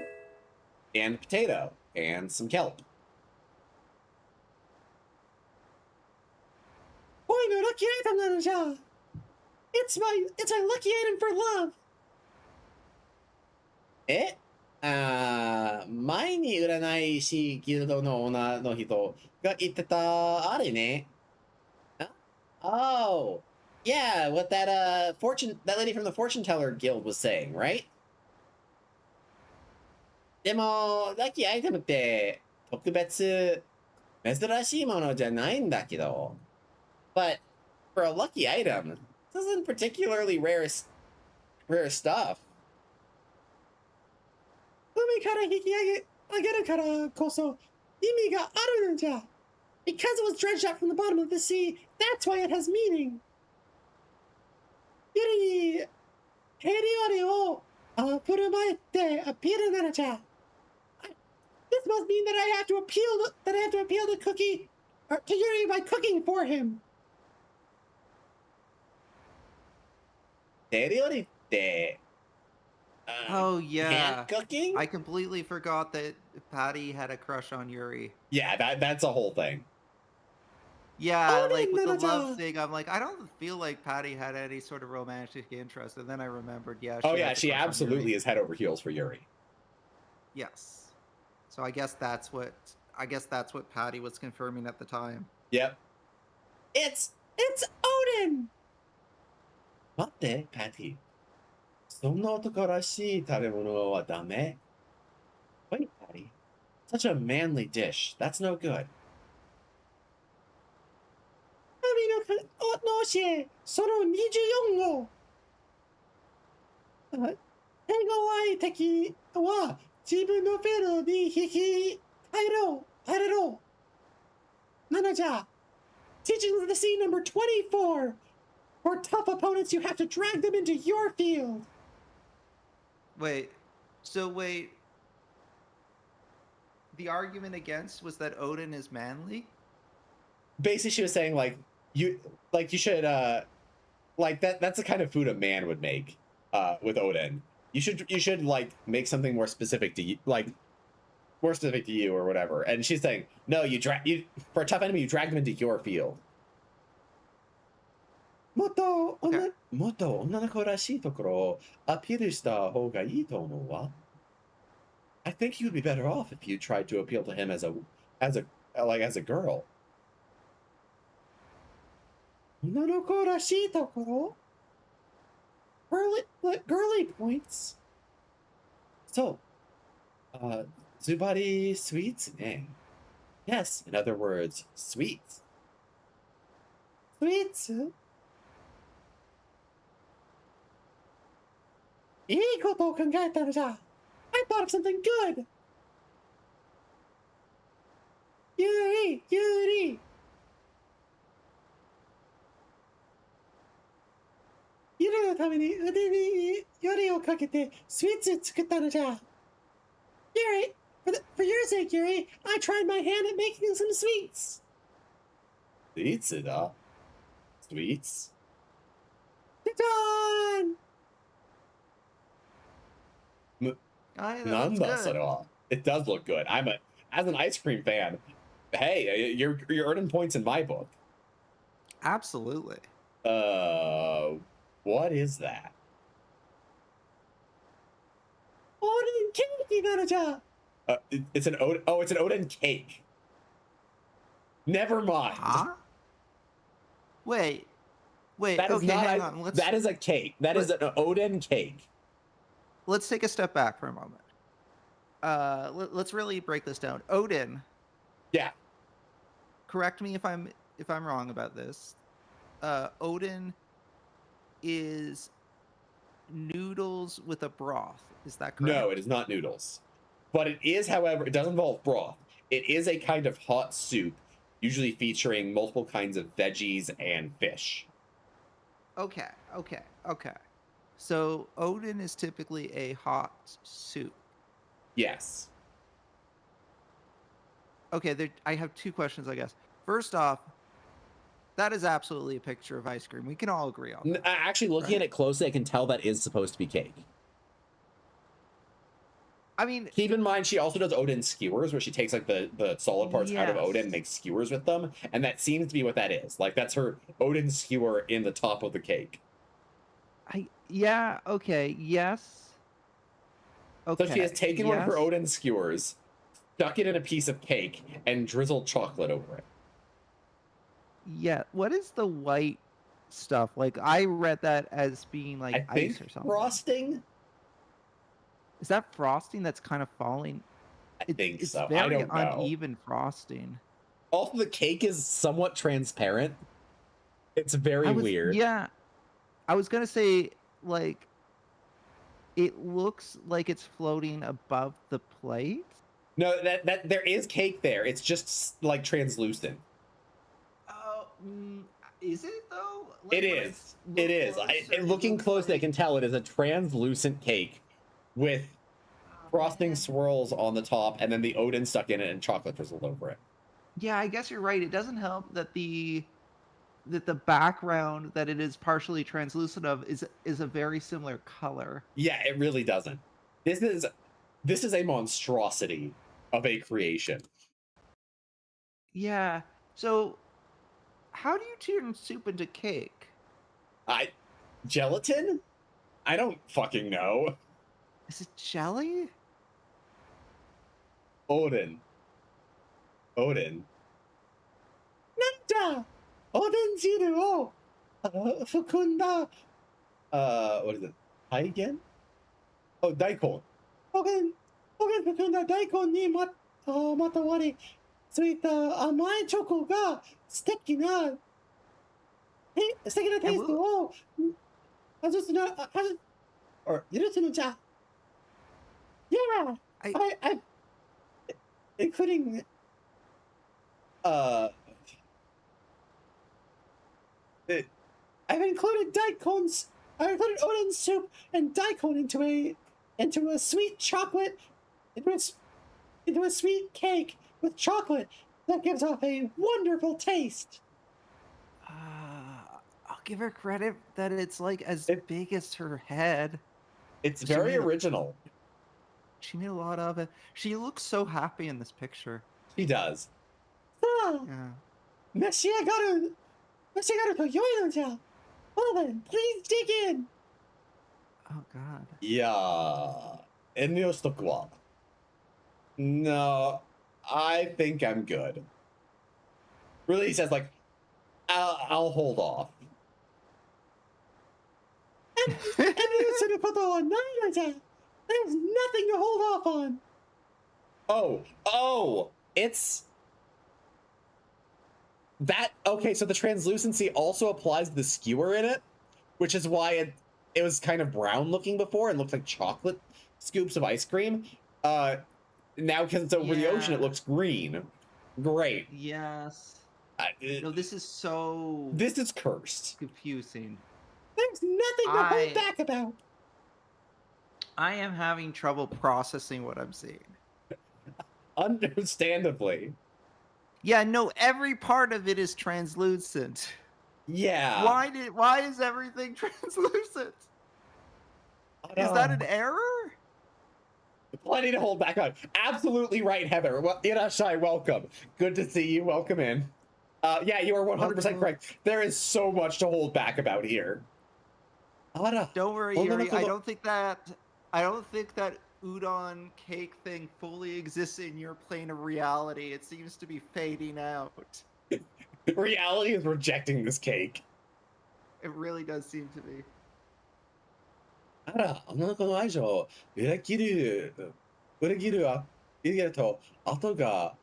And potato, and some kelp. Boy, no lucky item なのじゃ. It's my lucky item for love. 前に占い師ギルドのオーナーの人が言ってたあれね。Oh, yeah, what that that lady from the fortune teller guild was saying, right? でも、ラッキーアイテムって特別珍しいものじゃないんだけど。But for a lucky item, this isn't particularly rare stuff. 海から引き上げるからこそ意味があるのじゃ. Because it was dredged up from the bottom of the sea, that's why it has meaning. ユリにヘリオリを振る舞ってアピールなのじゃ. This must mean that I have to appeal to Cookie or to Yuri by cooking for him. ヘリオリって、Oh yeah, hand cooking? I completely forgot that Patty had a crush on Yuri. Yeah, that's a whole thing. Yeah, Oh, like with the no. love thing, I'm like, I don't feel like Patty had any sort of romantic interest, and then I remembered, yeah. Oh had yeah, a she crush on absolutely Yuri. is head over heels for Yuri. Yes. So I guess that's what Patty was confirming at the time. Yep. It's Odin. 待って、Patty. そんな男らしい食べ物はダメ? Wait, Patty. Such a manly dish. That's no good. 神の教えその24号. 手強い敵は自分のフェルに引き入れろ. なのじゃ. Teachings of the Sea number 24. For tough opponents, you have to drag them into your field. Wait. The argument against was that Odin is manly? Basically, she was saying you should that's the kind of food a man would make with Odin. You should like make something more specific to you, more specific to you or whatever. And she's saying, no, for a tough enemy, you drag them into your field. もっと女の子らしいところをアピールした方がいいと思うわ. I think you'd be better off if you tried to appeal to him as a girl. 女の子らしいところ? Girly points. So, zubari sweets ne. Yes, in other words, sweets. Sweets? いいことを考えたのじゃ. I thought of something good. Yuri. ユリのために腕によりをかけてスイーツ作ったのじゃ. Yuri, for your sake, Yuri, I tried my hand at making some sweets. Sweets da. Sweets? Done! That's good. It does look good. As an ice cream fan, hey, you're earning points in my book. Absolutely. What is that? Oden cake, Nanaja! It's an Oden. Oh, it's an Oden cake. Never mind. Huh? Wait. That is Okay, not. hang on. That is a cake. That is an Oden cake. Let's take a step back for a moment. Let's really break this down. Odin, Yeah. correct me if I'm wrong about this. Odin is noodles with a broth. Is that correct? No, it is not noodles. But it is, however, it does involve broth. It is a kind of hot soup, usually featuring multiple kinds of veggies and fish. Okay. So Odin is typically a hot soup. Yes. Okay, I have two questions, I guess. First off, that is absolutely a picture of ice cream. We can all agree on that. Actually, looking at it closely, I can tell that is supposed to be cake. I mean, Keep in mind, she also does Odin skewers, where she takes like the solid parts out of Yes. Odin and makes skewers with them, and that seems to be what that is. Like that's her Odin skewer in the top of the cake. okay, yes. Okay. So she has taken one of her yes. Odin skewers, stuck it in a piece of cake, and drizzled chocolate over it. Yeah. What is the white stuff? Like I read that as being like I ice think or something. frosting. Is that frosting that's kind of falling? I think It's so. very I don't know. uneven frosting. Also, the cake is somewhat transparent. It's very weird. Yeah. I was gonna say, like, it looks like it's floating above the plate. No, that there is cake there. It's just like translucent. Oh, is it though? It is. It is. Looking closely, I can tell it is a translucent cake with frosting swirls on the top, and then the Odin stuck in it and chocolate drizzled over it. Yeah, I guess you're right. It doesn't help that the background that it is partially translucent of is a very similar color. Yeah, it really doesn't. This is a monstrosity of a creation. Yeah. So, how do you turn soup into cake? Gelatin? I don't fucking know. Is it jelly? Odin. Nanda! Oden jiru o fukunda. What is it? Daigen? Oh, daikon. Oden fukunda daikon ni matawari tsuita amai choko ga suteki na taste o or yurutsu ja. Yeah, I including I've included daikons. I included Odin soup and daikon into a sweet chocolate, into a sweet cake with chocolate that gives off a wonderful taste. I'll give her credit that it's like as big as her head. It's very made a- original. She made a lot of it. She looks so happy in this picture. She does. Ah, Yeah. 召し上がると良いのじゃ。Well then, please dig in. Oh God. Yeah. Enyostokuwa. No, I think I'm good. Really, he says like, I'll hold off. することはないのじゃ。There's nothing to hold off on. Oh, it's that. Okay, so the translucency also applies to the skewer in it, which is why it was kind of brown looking before and looked like chocolate scoops of ice cream. Now because it's over the ocean, it looks green. Great. Yes. No, this is cursed. confusing. There's nothing to hold back about. I am having trouble processing what I'm seeing. Understandably. Yeah, no, every part of it is translucent. Yeah. Why is everything translucent? Is that an error? Plenty to hold back on. Absolutely right, Heather. Well, Inashai, welcome. Good to see you. Welcome in. Yeah, you are 100% correct. There is so much to hold back about here. Don't worry, Yuri. I don't think that udon cake thing fully exists in your plane of reality. It seems to be fading out. Reality is rejecting this cake. It really does seem to be. あら、女の子の愛情、裏切る後が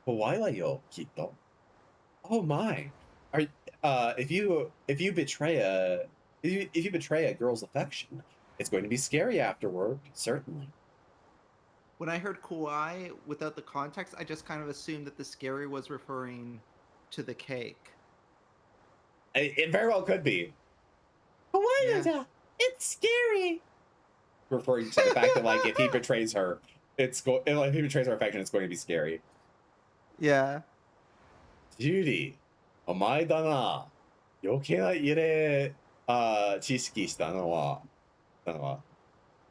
怖いわよ、きっと。Oh my. Are if you betray a girl's affection, it's going to be scary afterward, certainly. When I heard kawaii without the context, I just kind of assumed that the scary was referring to the cake. It very well could be. Kawaii, it's scary. Referring to the fact that like if he betrays her, if he betrays her affection, it's going to be scary. Yeah. Judy, お前だな。余計な入れ、知識したのは、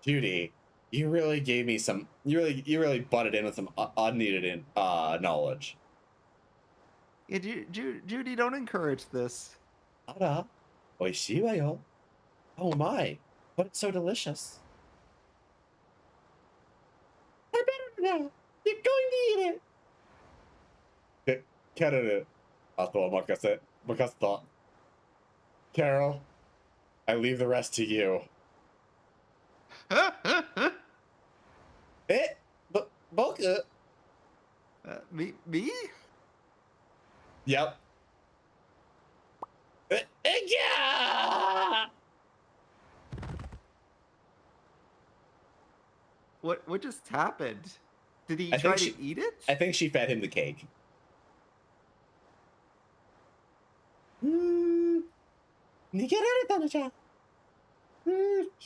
Judy, you really gave me some, you really butted in with some unneeded knowledge. Yeah, Judy, don't encourage this. あら、美味しいわよ。Oh my, but it's so delicious. I better now. You're going to eat it. Carol, あとは任せた。Carol, I leave the rest to you. 僕 Me? Yep. Yeah! What just happened? Did he try to eat it? I think she fed him the cake. He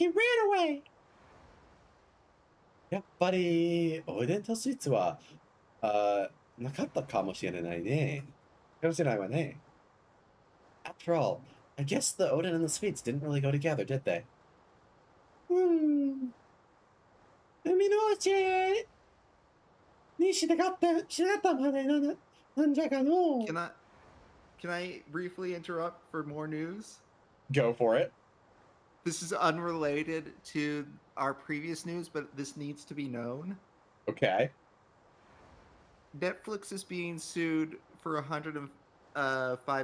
ran away. やっぱりおでんとスイーツはなかったかもしれないね。かもしれないわね。After all, I guess the Odin and the sweets didn't really go together, did they? 海の落にしなかったまでなんじゃかの。Can I briefly interrupt for more news? Go for it. This is unrelated to our previous news, but this needs to be known. Okay. Netflix is being sued for $105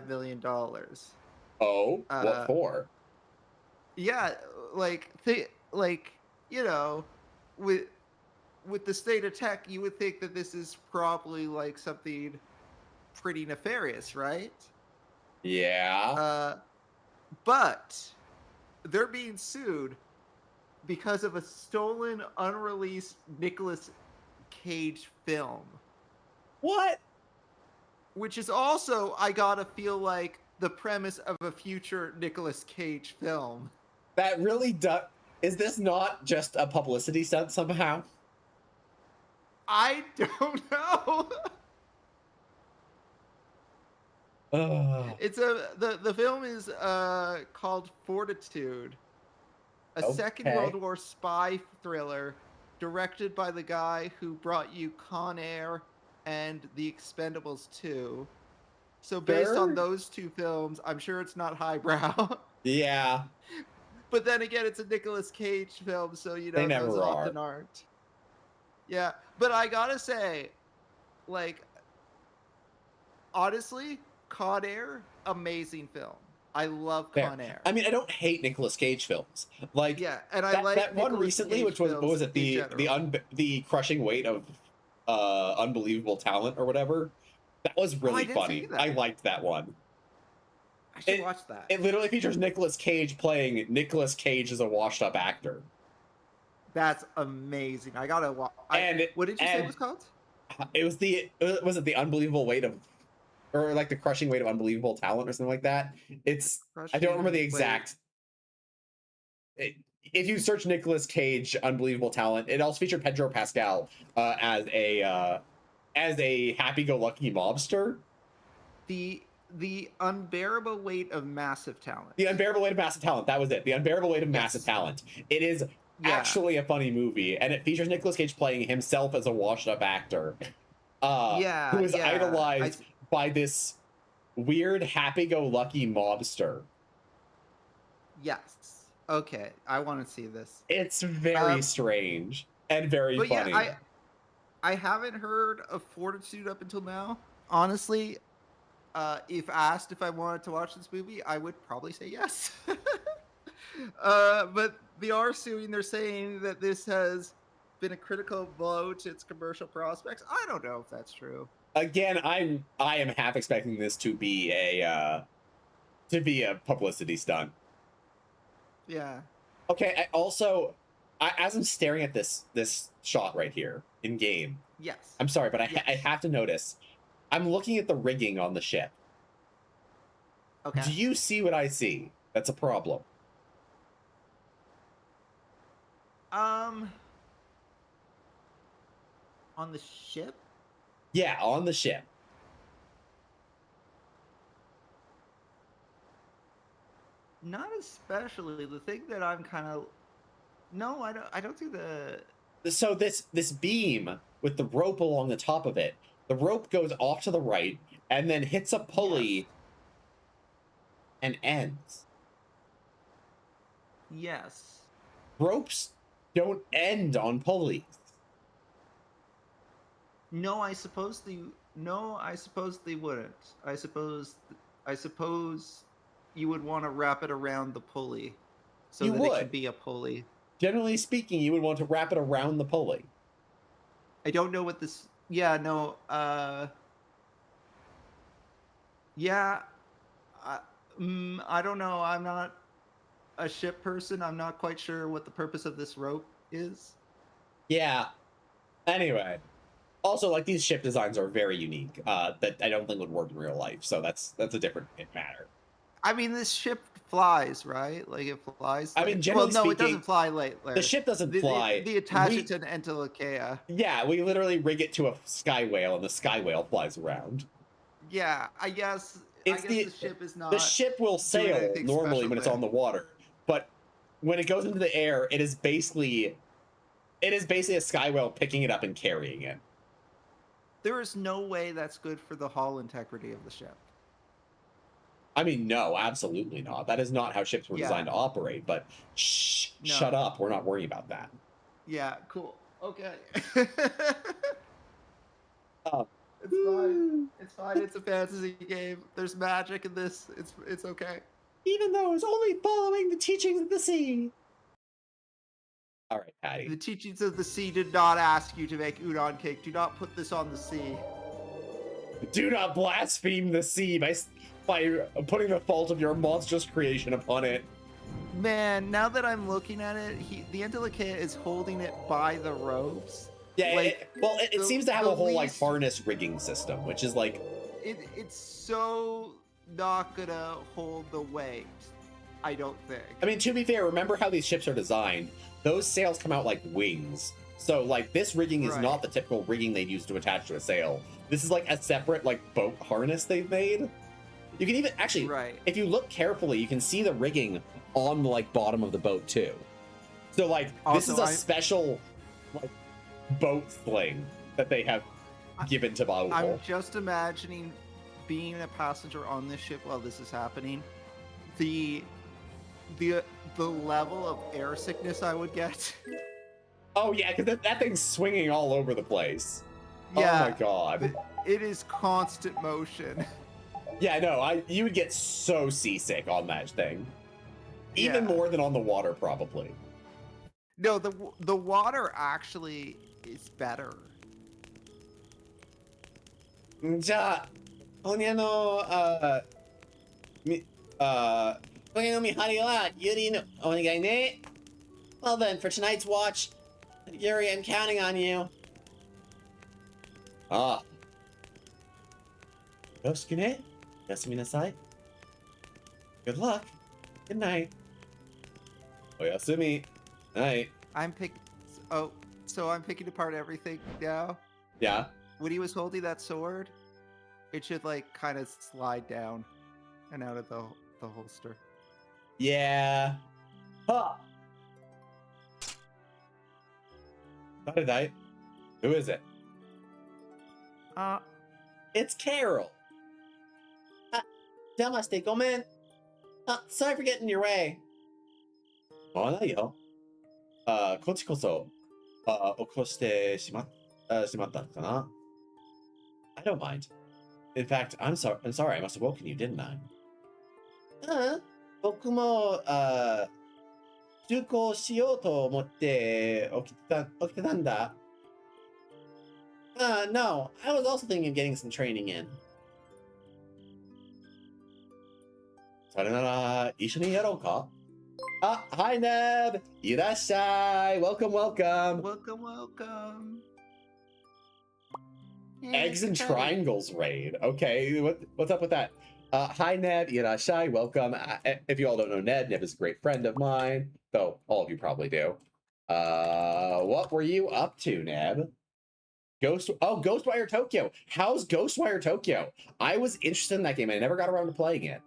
million. Oh, what for? Yeah, you know, with the state of tech, you would think that this is probably like something pretty nefarious, right? Yeah. But they're being sued because of a stolen, unreleased Nicolas Cage film. What? Which is also, I gotta feel like, the premise of a future Nicolas Cage film. That really does. Is this not just a publicity stunt somehow? I don't know. It's the film is called Fortitude, a Second World War spy thriller directed by the guy who brought you Con Air and The Expendables 2. So based on those two films, I'm sure it's not highbrow. Yeah. But then again, it's a Nicolas Cage film, so you know those often aren't. Yeah, but I gotta say, like, honestly, Con Air, amazing film. I love Con Air. I mean, I don't hate Nicolas Cage films. Like, yeah, and I like that one recently, which was, what was it, the crushing weight of unbelievable talent or whatever. That was really funny. I liked that one. I should watch that. It literally features Nicolas Cage playing Nicolas Cage as a washed-up actor. That's amazing. I gotta watch. What did you say it was called? It was was it the unbelievable weight of, or like the crushing weight of unbelievable talent or something like that. I don't remember the exact. If you search Nicolas Cage unbelievable talent, it also featured Pedro Pascal as a happy-go-lucky mobster. The unbearable weight of massive talent. The Unbearable Weight of Massive Talent. That was it. The Unbearable Weight of Massive Talent. It is actually a funny movie, and it features Nicolas Cage playing himself as a washed-up actor, who is idolized by this weird, happy-go-lucky mobster. Yes. Okay, I want to see this. It's very strange and very funny. Yeah, I haven't heard of Fortitude up until now. Honestly, if asked if I wanted to watch this movie, I would probably say yes. But they are suing. They're saying that this has been a critical blow to its commercial prospects. I don't know if that's true. Again, I am half expecting this to be a publicity stunt. Yeah. Okay. As I'm staring at this shot right here in game. Yes. I'm sorry, but I have to notice. I'm looking at the rigging on the ship. Okay. Do you see what I see? That's a problem. On the ship? Yeah, on the ship. Not especially. The thing that I'm kind of no, I don't see the. So this beam with the rope along the top of it, the rope goes off to the right and then hits a pulley and ends. Yes. Ropes don't end on pulleys. No, I suppose they wouldn't. I suppose you would want to wrap it around the pulley so You that would. it could be a pulley. Generally speaking, you would want to wrap it around the pulley. I don't know what this. Yeah, no. Yeah. I don't know. I'm not a ship person. I'm not quite sure what the purpose of this rope is. Yeah. Anyway. Also, like, these ship designs are very unique. That I don't think would work in real life. So that's a different matter. I mean, this ship flies, right? Like, it flies. I mean, generally no, it speaking, doesn't fly late. the ship doesn't fly. They attach it to an entelechea. Yeah, we literally rig it to a sky whale, and the sky whale flies around. Yeah, I guess the ship is not. The ship will sail normally when it's on the water, but when it goes into the air, it is basically a sky whale picking it up and carrying it. There is no way that's good for the hull integrity of the ship. I mean, no, absolutely not. That is not how ships were designed to operate. But shut up. We're not worried about that. Yeah, cool. Okay. Oh. It's fine. It's fine. It's a fantasy game. There's magic in this. It's okay. Even though it's only following the teachings of the sea. All right, Patty. The teachings of the sea did not ask you to make udon cake. Do not put this on the sea. Do not blaspheme the sea by putting the fault of your monstrous creation upon it. Man, now that I'm looking at it, the entelechea is holding it by the ropes. Yeah, like, it seems to have a whole like harness rigging system, which is like it's so not gonna hold the weight. I don't think. I mean, to be fair, remember how these ships are designed? Those sails come out like wings. So like this rigging is not the typical rigging they'd use to attach to a sail. This is like a separate like boat harness they've made. You can even actually, if you look carefully, you can see the rigging on the like bottom of the boat too. So like this is a special like boat sling that they have given to Baul. I'm just imagining being a passenger on this ship while this is happening. The level of air sickness I would get. Oh yeah, because that thing's swinging all over the place. Yeah, oh my god. It is constant motion. Yeah, no, you would get so seasick on that thing. Even more than on the water, probably. No, the water actually is better. じゃあ、今夜の、今夜の見張りはユリのお願いね。Well then, for tonight's watch, Yuri, I'm counting on you. Ah. よろしくね。おやすみなさい。Good luck. Good night. おやすみ。Night. So I'm picking apart everything now? Yeah. When he was holding that sword, It should like kind of slide down and out of the holster. Yeah. Huh. Who is it? It's Carol. Namaste, gomen. Sorry for getting in your way. まあないよ。こっちこそ、起こしてしまったのかな? I don't mind. In fact, I'm sorry I must have woken you, didn't I? 僕も、中行しようと思って起きてたんだ。No, I was also thinking of getting some training in. それなら一緒にやろうか? Hi Neb! いらっしゃい! Welcome, welcome! Welcome. Eggs and triangles raid. Okay, what's up with that? Hi Neb, いらっしゃい, welcome. If you all don't know Neb is a great friend of mine, though all of you probably do. What were you up to, Neb? Ghostwire Tokyo. How's Ghostwire Tokyo? I was interested in that game. I never got around to playing it.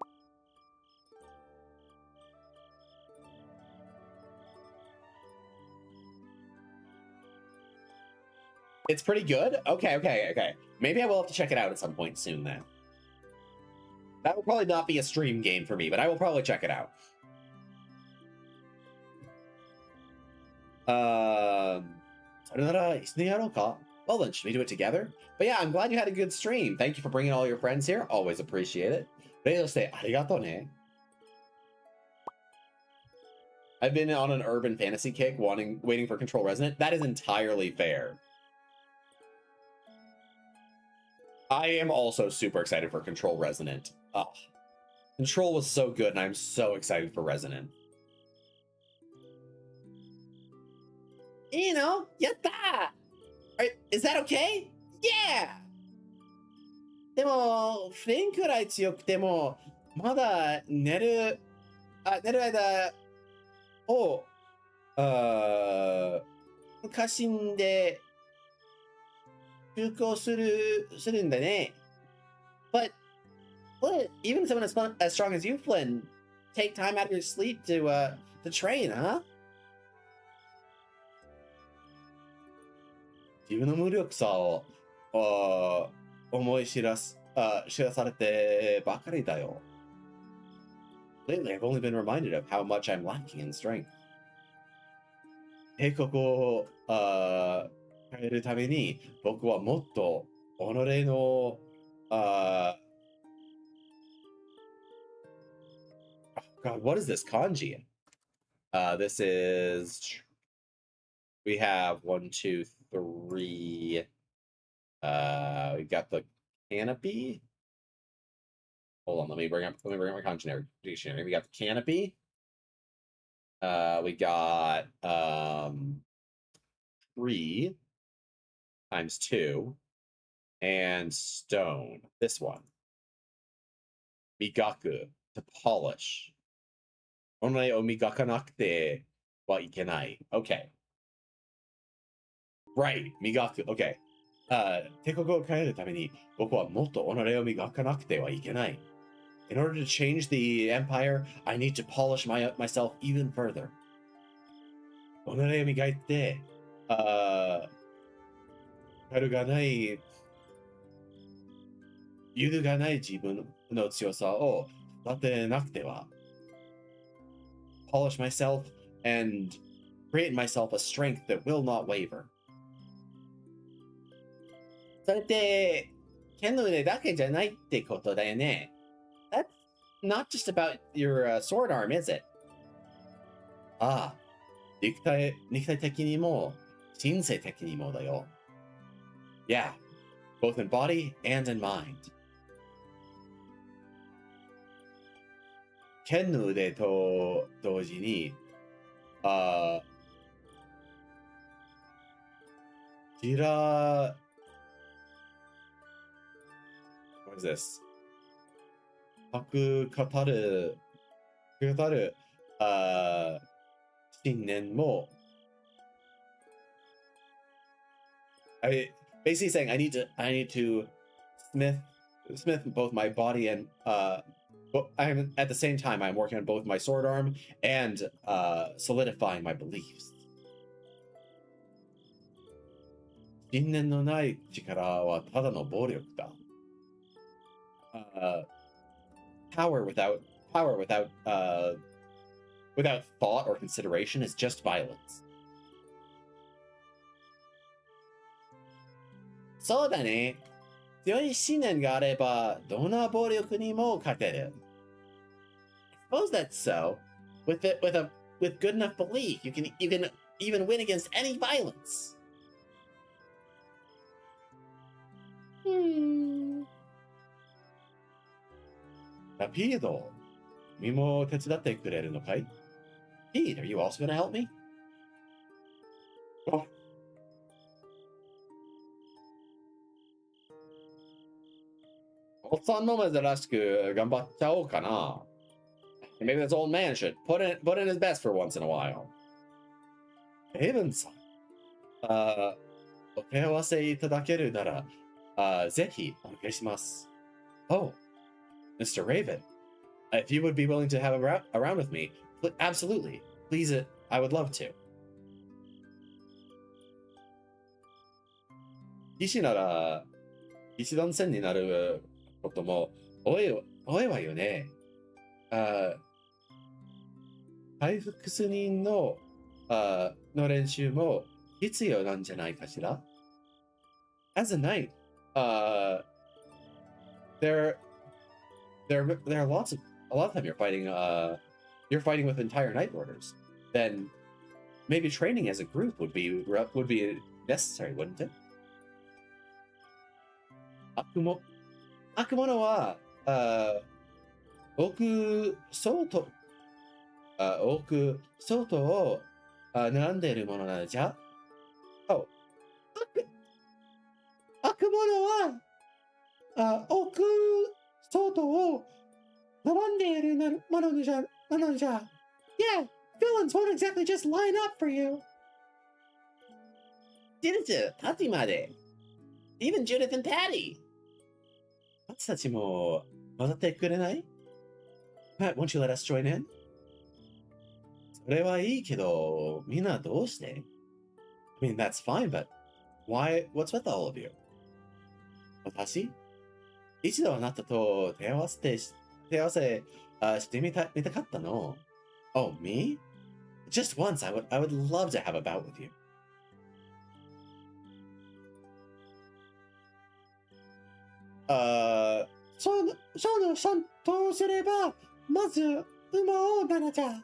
It's pretty good? Okay. Maybe I will have to check it out at some point soon then. That will probably not be a stream game for me, but I will probably check it out. Well then, should we do it together? But yeah, I'm glad you had a good stream. Thank you for bringing all your friends here. Always appreciate it. I've been on an urban fantasy kick, waiting for Control Resonant. That is entirely fair. I am also super excited for Control Resonant. Oh, Control was so good, and I'm so excited for Resonant. Yatta! Is that okay? Yeah! でも、フレンくらい強くても、まだ寝る間を、昔んで、休校するんだね。But even someone as strong as you, Flynn, take time out of your sleep to train, huh? 自分の無力さを思い知らされてばかりだよ。Lately, I've only been reminded of how much I'm lacking in strength. 帝国を変えるために僕はもっと己のGod, what is this kanji? This is we have 1, 2, 3. We got the canopy. Hold on, let me bring up my kanji dictionary. We got the canopy. We got 3 times 2 and stone. This one. Migaku, to polish. Onai o migakanakute wa ikenai. Okay. Right, migaku. Okay. 帝国を変えるために僕はもっと己を磨かなくてはいけない。In order to change the empire, I need to polish myself even further. 己を磨いて、揺るがない自分の強さを立てなくては。Polish myself and create myself a strength that will not waver. それって剣の腕だけじゃないってことだよね。That's not just about your sword arm, is it? ああ、肉体的にも神聖的にもだよ。Yeah, both in body and in mind. 剣の腕と同時に、what is this? 語る、信念も、basically saying I need to smith smith both my body and I'm at the same time I'm working on both my sword arm and solidifying my beliefs. 信念のない力はただの暴力だ。Power without without thought or consideration is just violence. そうだね。強い信念があればどんな暴力にも勝てる。I suppose that's so. With good enough belief, you can even win against any violence. Rapido, 君も手伝ってくれるのかい? Pete, are you also going to help me? Oh. おっさんの珍しく頑張っちゃおうかな。Maybe this old man should put in his best for once in a while. Raven さん、お手合わせいただけるなら、ぜひお願いします。Oh, Mr. Raven, if you would be willing to have around with me, absolutely. Please, I would love to. 騎士団戦になることも多いわよね。回復数人の練習も必要なんじゃないかしら? As a knight, there are a lot of time you're fighting with entire knight orders. Then maybe training as a group would be necessary, wouldn't it? 悪者は奥外を並んでいるものなのじゃ。Oh. 悪者は奥外を並んでいるものなのじゃ。Yeah, villains won't exactly just line up for you. Judith, Patty まで。Even Judith and Patty. 私たちも混ざってくれない? Pat, won't you let us join in? それはいいけど、みんなどうして? I mean, that's fine, but what's with all of you? 私? 一度あなたと手合わせしてみたかったの。Oh, me? Just once, I would love to have a bout with you. とすれば、まず馬をならじゃ。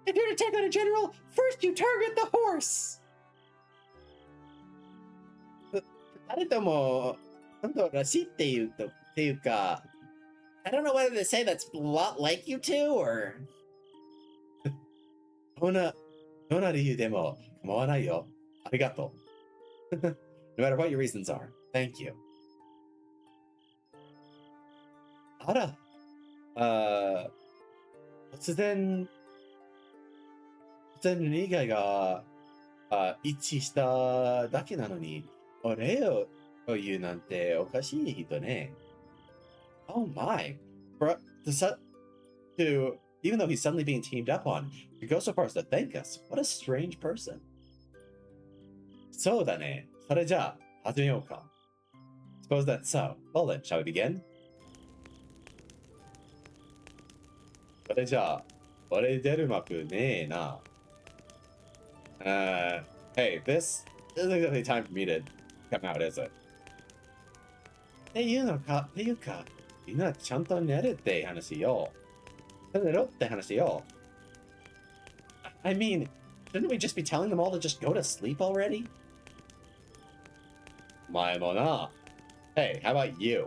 If you're to take on a general, first you target the horse. 誰とも本当らしいっていうか、I don't know whether to say that's a lot like you two or どんな理由でも構わないよ。ありがとう。No matter what your reasons are, thank you. あら、突然利害が一致しただけなのに、お礼を言うなんておかしい人ね。Oh my. Even though he's suddenly being teamed up on, to go so far as to thank us. What a strange person. そうだね。それじゃあ、始めようか。Suppose that's so. Well then, shall we begin? それじゃあ、俺出る幕ねえな。Hey, this isn't exactly time for me to come out, is it? っていうか、みんなちゃんと寝るって話よ。寝ろって話よ。I mean, shouldn't we just be telling them all to just go to sleep already? 前もな。Hey, how about you?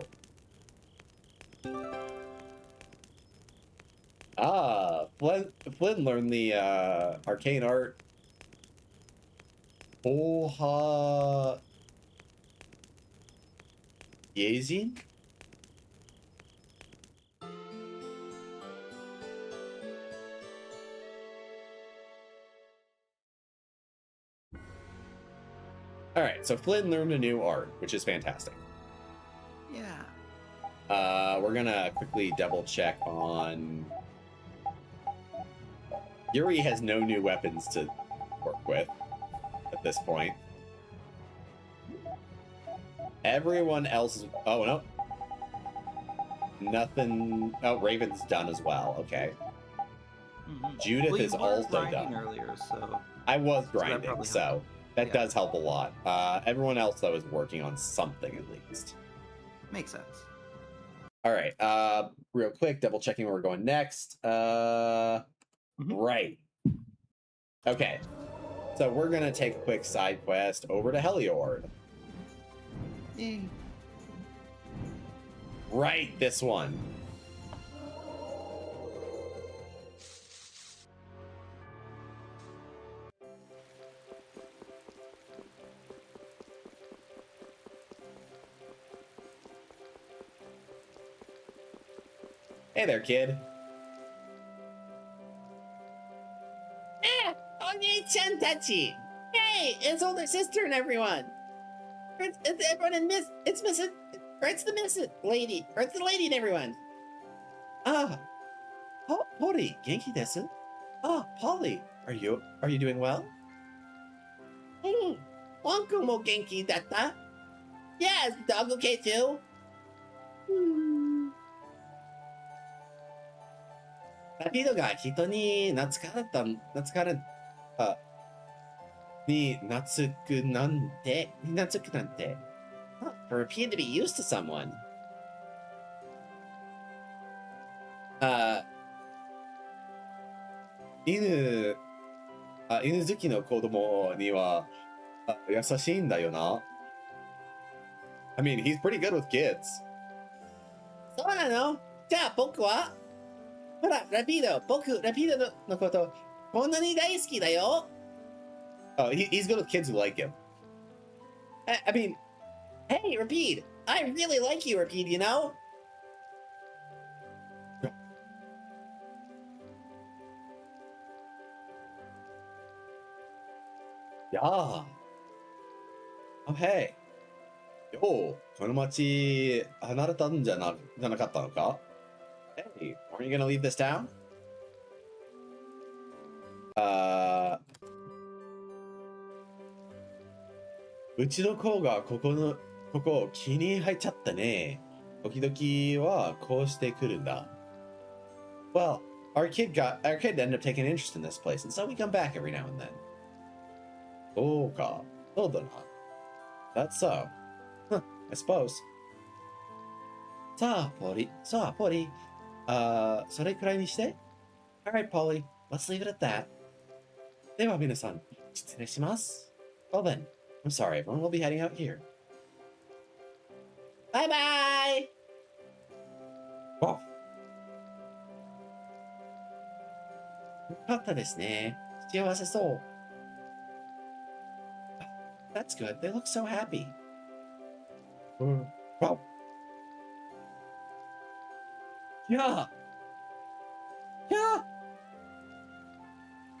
Flynn learned the arcane art. Oha Yezin? Alright, so Flynn learned a new art, which is fantastic. Yeah, We're gonna quickly double check on. Yuri has no new weapons to work with at this point. Everyone else is. Oh no. Nothing. Oh, Raven's done as well. Okay. Judith Well, you is were also grinding done. Earlier, so I was that grinding, probably so helped. that Yeah. does help a lot. Everyone else though is working on something at least. Makes sense. All right. Real quick, double checking where we're going next. Right. Okay. So we're gonna take a quick side quest over to Heliord. Yay. Right, this one. Hey there, kid. Oni-chan Tachi! Hey, it's older sister and everyone! It's everyone in it's Mrs. Or it's the Mrs. Lady. Or it's the lady and everyone. Ah. Polly, Genki desu. Ah, Polly, are you doing well? Wonko mo Genki datta? Yeah, is the dog okay too? Rapido ga hito ni natsukarata ni natsuku nante. Huh, for Rapido to be used to someone. Inu 犬好きの子供には優しいんだよな。I mean, he's pretty good with kids. そうなの？じゃあ僕はほら、ラピード、僕、ラピードのこと、こんなに大好きだよ。Oh, he's good with kids who like him. I mean, hey, Rapide, I really like you, Rapide, you know? Yeah. Oh, hey. よう、この町離れたんじゃなかったのか? Hey, aren't you gonna leave this town? うちの子がここ気に入っちゃったね。時々はこうしてくるんだ。Well, our kid ended up taking an interest in this place, and so we come back every now and then. そうか、そうだな。That's so. Huh, I suppose. さあ、ポリ。それくらいにして。Alright, Polly, let's leave it at that. では皆さん、失礼します。Well then, I'm sorry, everyone will be heading out here. Bye bye! Wow. よかったですね。幸せそう。That's good. They look so happy. Wow. Yeah. Yeah.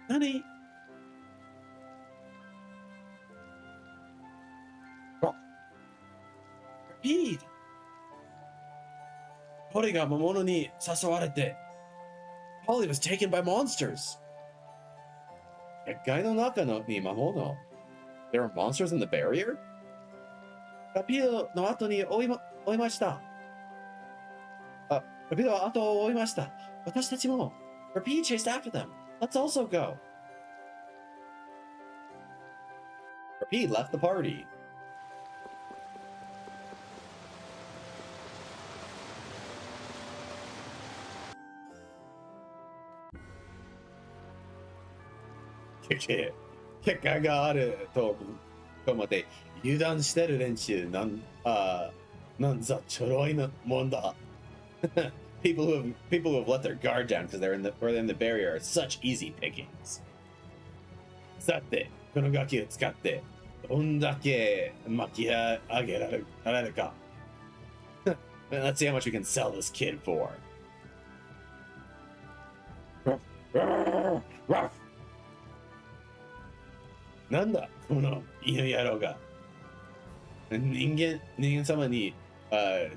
Honey. Wow. Repeat. ポリが魔物に誘われて Polly was taken by monsters. 結界の中に魔物 There are monsters in the barrier? ラピードの後に追いました。ラピードは後を追いました。私たちも Rapide chased after them. Let's also go. Rapide left the party. Kick 結果があると思って油断してる連中なんざちょろいなもんだ。people who have let their guard down because they're in the barrier are such easy pickings. さてこのガキを使ってどんだけ巻き上げられるか。Let's see how much we can sell this kid for. Ruff. なんだこの犬野郎が人間様に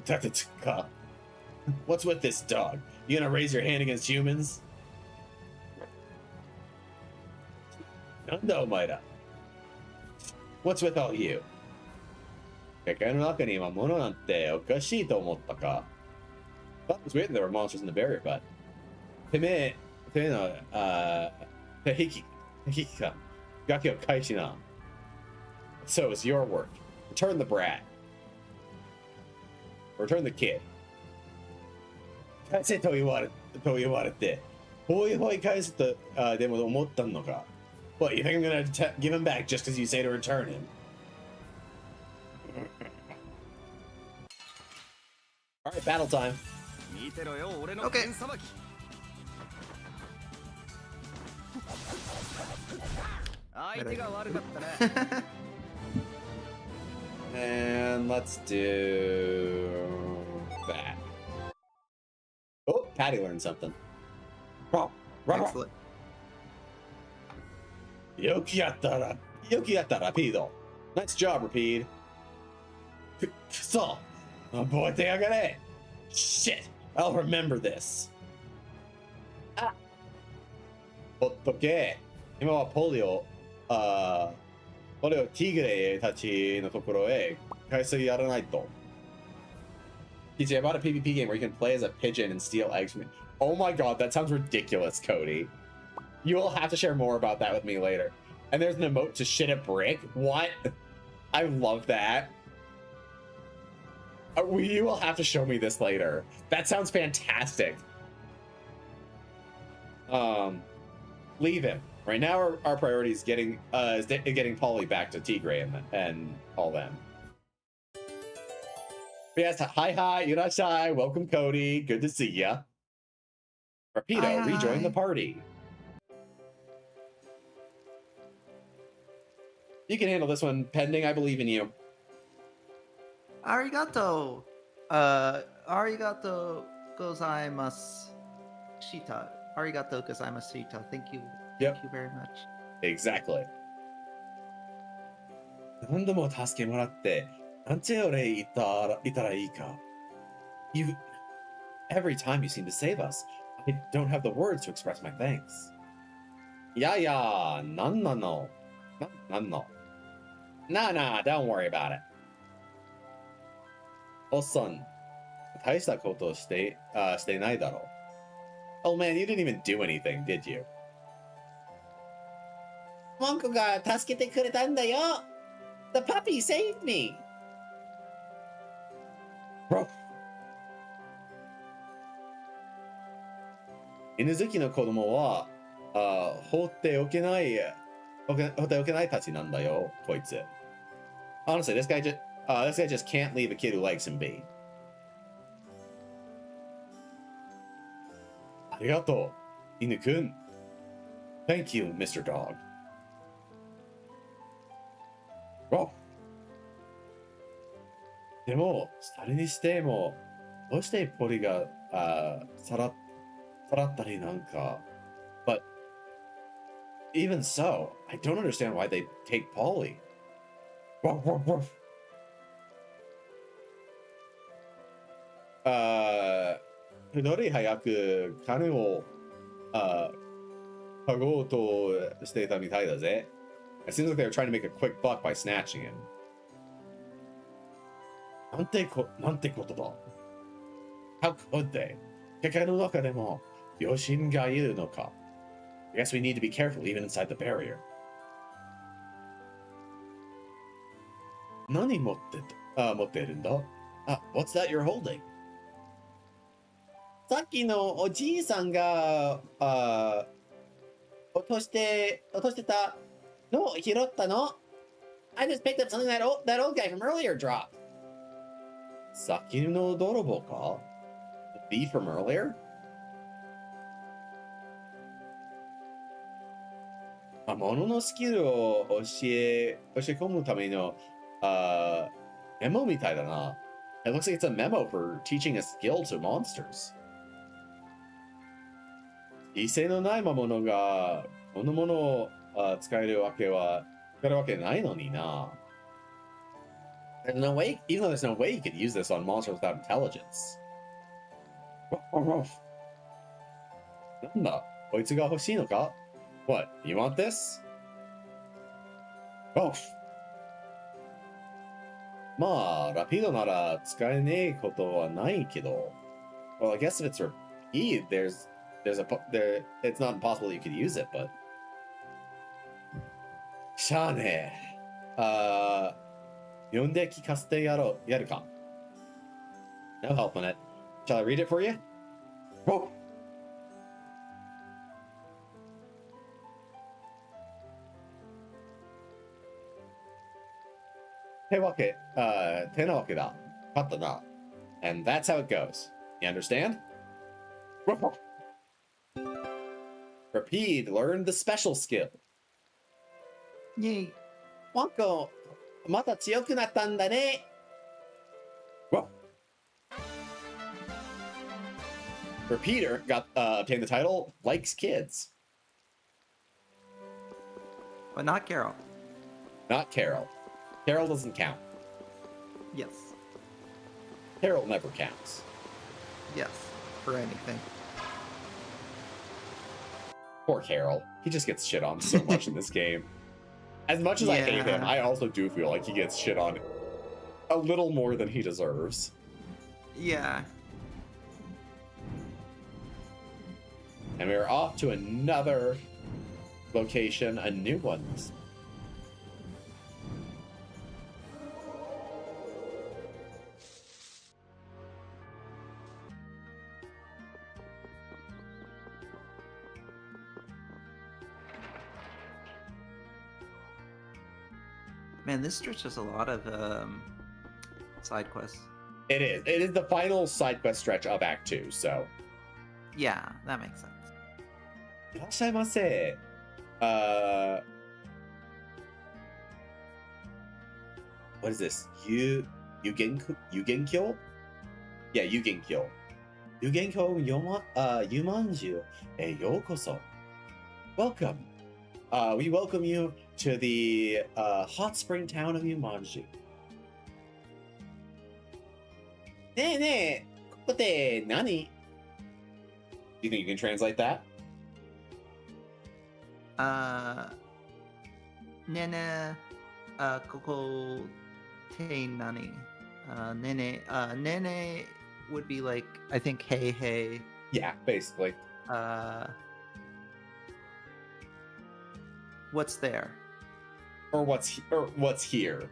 立てつくか What's with this dog? You gonna raise your hand against humans? Nanda omaira. What's with all you? 世界の中には物なんておかしいと思ったか? I thought it was weird that there were monsters in the barrier, but てめえの、てひきか、ガキを返しな. So it's your work. Return the brat. Return the kid. 返せと言われて、ほいほい返すと、でも思ったのか? What, you think I'm gonna give him back just because you say to return him? Alright, battle time. Okay. And let's do that. Oh, Patty learned something. Run. Excellent. Yokiyatta rapido. Nice job, Rapide. So, oh boy, think I got it. Shit, I'll remember this. Ah. ほっとけ。今はポリをティグレたちのところへ返すやらないと。TJ, I bought a PvP game where you can play as a pigeon and steal eggs from it. Oh my god, that sounds ridiculous, Cody. You will have to share more about that with me later. And there's an emote to shit a brick? What? I love that. You will have to show me this later. That sounds fantastic. Leave him. Right now, our priority is getting Polly back to Tigre and all them. But yes, hi, Yurashai. Welcome, Cody. Good to see ya. Rapido, rejoin the party. You can handle this one, pending. I believe in you. Arigato. Arigato gozaimasu. Shita. Arigato gozaimasu, Shita. Thank you. Yep. Thank you very much. Exactly. 何度も助けもらってなんてお礼言ったらいいか? Every time you seem to save us, I don't have the words to express my thanks. いやいや、なんなの? Nah, don't worry about it. おっさん、大したことしてないだろ? Oh man, you didn't even do anything, did you? モンコが助けてくれたんだよ. The puppy saved me. Bro. 犬好きの子供は放っておけないたちなんだよ、こいつ. Honestly, this guy just can't leave a kid who likes him be. ありがとう、犬くん. Thank you, Mr. Dog. Bro. でも、それにしても、どうしてポリがさらったりなんか. But even so, I don't understand why they take Polly. Ruff, ruff, ruff. より早く金を嗅ごうとしていたみたいだぜ. It seems like they were trying to make a quick buck by snatching him. なんてことだ. How could they? 世界の中でも余震がいるのか? I guess we need to be careful even inside the barrier. 何持ってるんだ? What's that you're holding? さっきのおじいさんが落としてたのを拾ったの? I just picked up something that old guy from earlier dropped. さっきの泥棒か? The thief from earlier? 物のスキルを教え込むためのメモみたいだな. It looks like it's a memo for teaching a skill to monsters. 犠牲のない魔物がこのものを使えるわけないのにな. There's no way, even though there's no way you could use this on monsters without intelligence. なんだこいつが欲しいのか What? You want this? Oh. まあ、ラピードなら使えねえことはないけど。Well, I guess if it's repeat, it's not impossible you could use it, but. しゃあねえ。読んで聞かせてやるか No help on it. Shall I read it for you? Oh. てなわけだ。勝ったな。And that's how it goes. You understand? Repeat, learn the special skill. Yay. ワンコ、また強くなったんだね。Repeater obtained the title Likes Kids. But not Carol. Not Carol. Carol doesn't count. Yes. Carol never counts. Yes. For anything. Poor Carol. He just gets shit on so much in this game. As much as I hate him, I also do feel like he gets shit on a little more than he deserves. Yeah. And we're off to another location, a new one. Man, this stretch has a lot of side quests. It is. It is the final side quest stretch of Act 2, so. Yeah, that makes sense. いらっしゃいませ。What is this? Yugenkyo? Yeah, Yugenkyo. Yugenkyo Yumanju e yokoso. Welcome. We welcome you to the hot spring town of Yumanju. ねえねえ、ここって何？ Do you think you can translate that? Nene, koko te nani? Nene would be like, I think, hey, hey. Yeah, basically. What's there? Or what's here.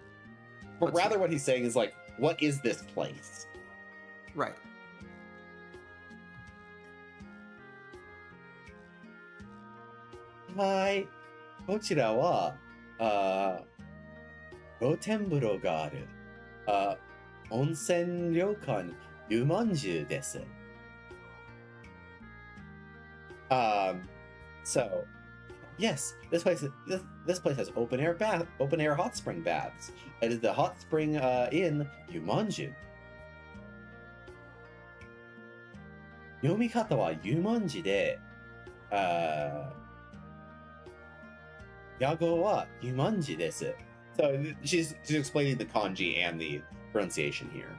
But What's rather here? what he's saying is like, what is this place? Right. はい。こちらは、露天風呂がある、温泉旅館湯まんじゅうです。So, yes, this place has open air hot spring baths. It is the hot spring in Yumanju. 読み方は湯まんじで、屋号は湯まんじです。 So she's explaining the kanji and the pronunciation here.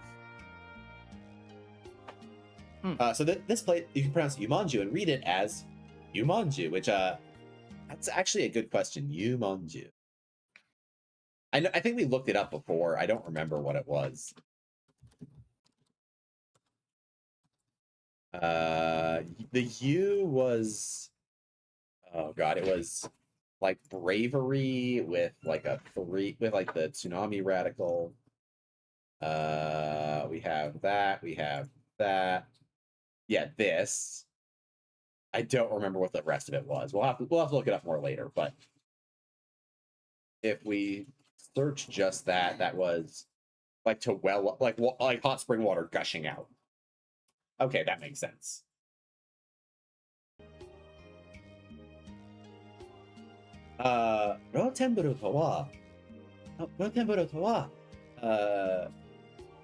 So this place, you can pronounce Yumanju and read it as Yumanju, which that's actually a good question. Yumanju. I think we looked it up before. I don't remember what it was. The U was, oh god, it was like bravery with like with like the tsunami radical. We have that. Yeah, this. I don't remember what the rest of it was. We'll have to look it up more later. But if we search just that, that was like like hot spring water gushing out. Okay, that makes sense. Rotenburu to wa,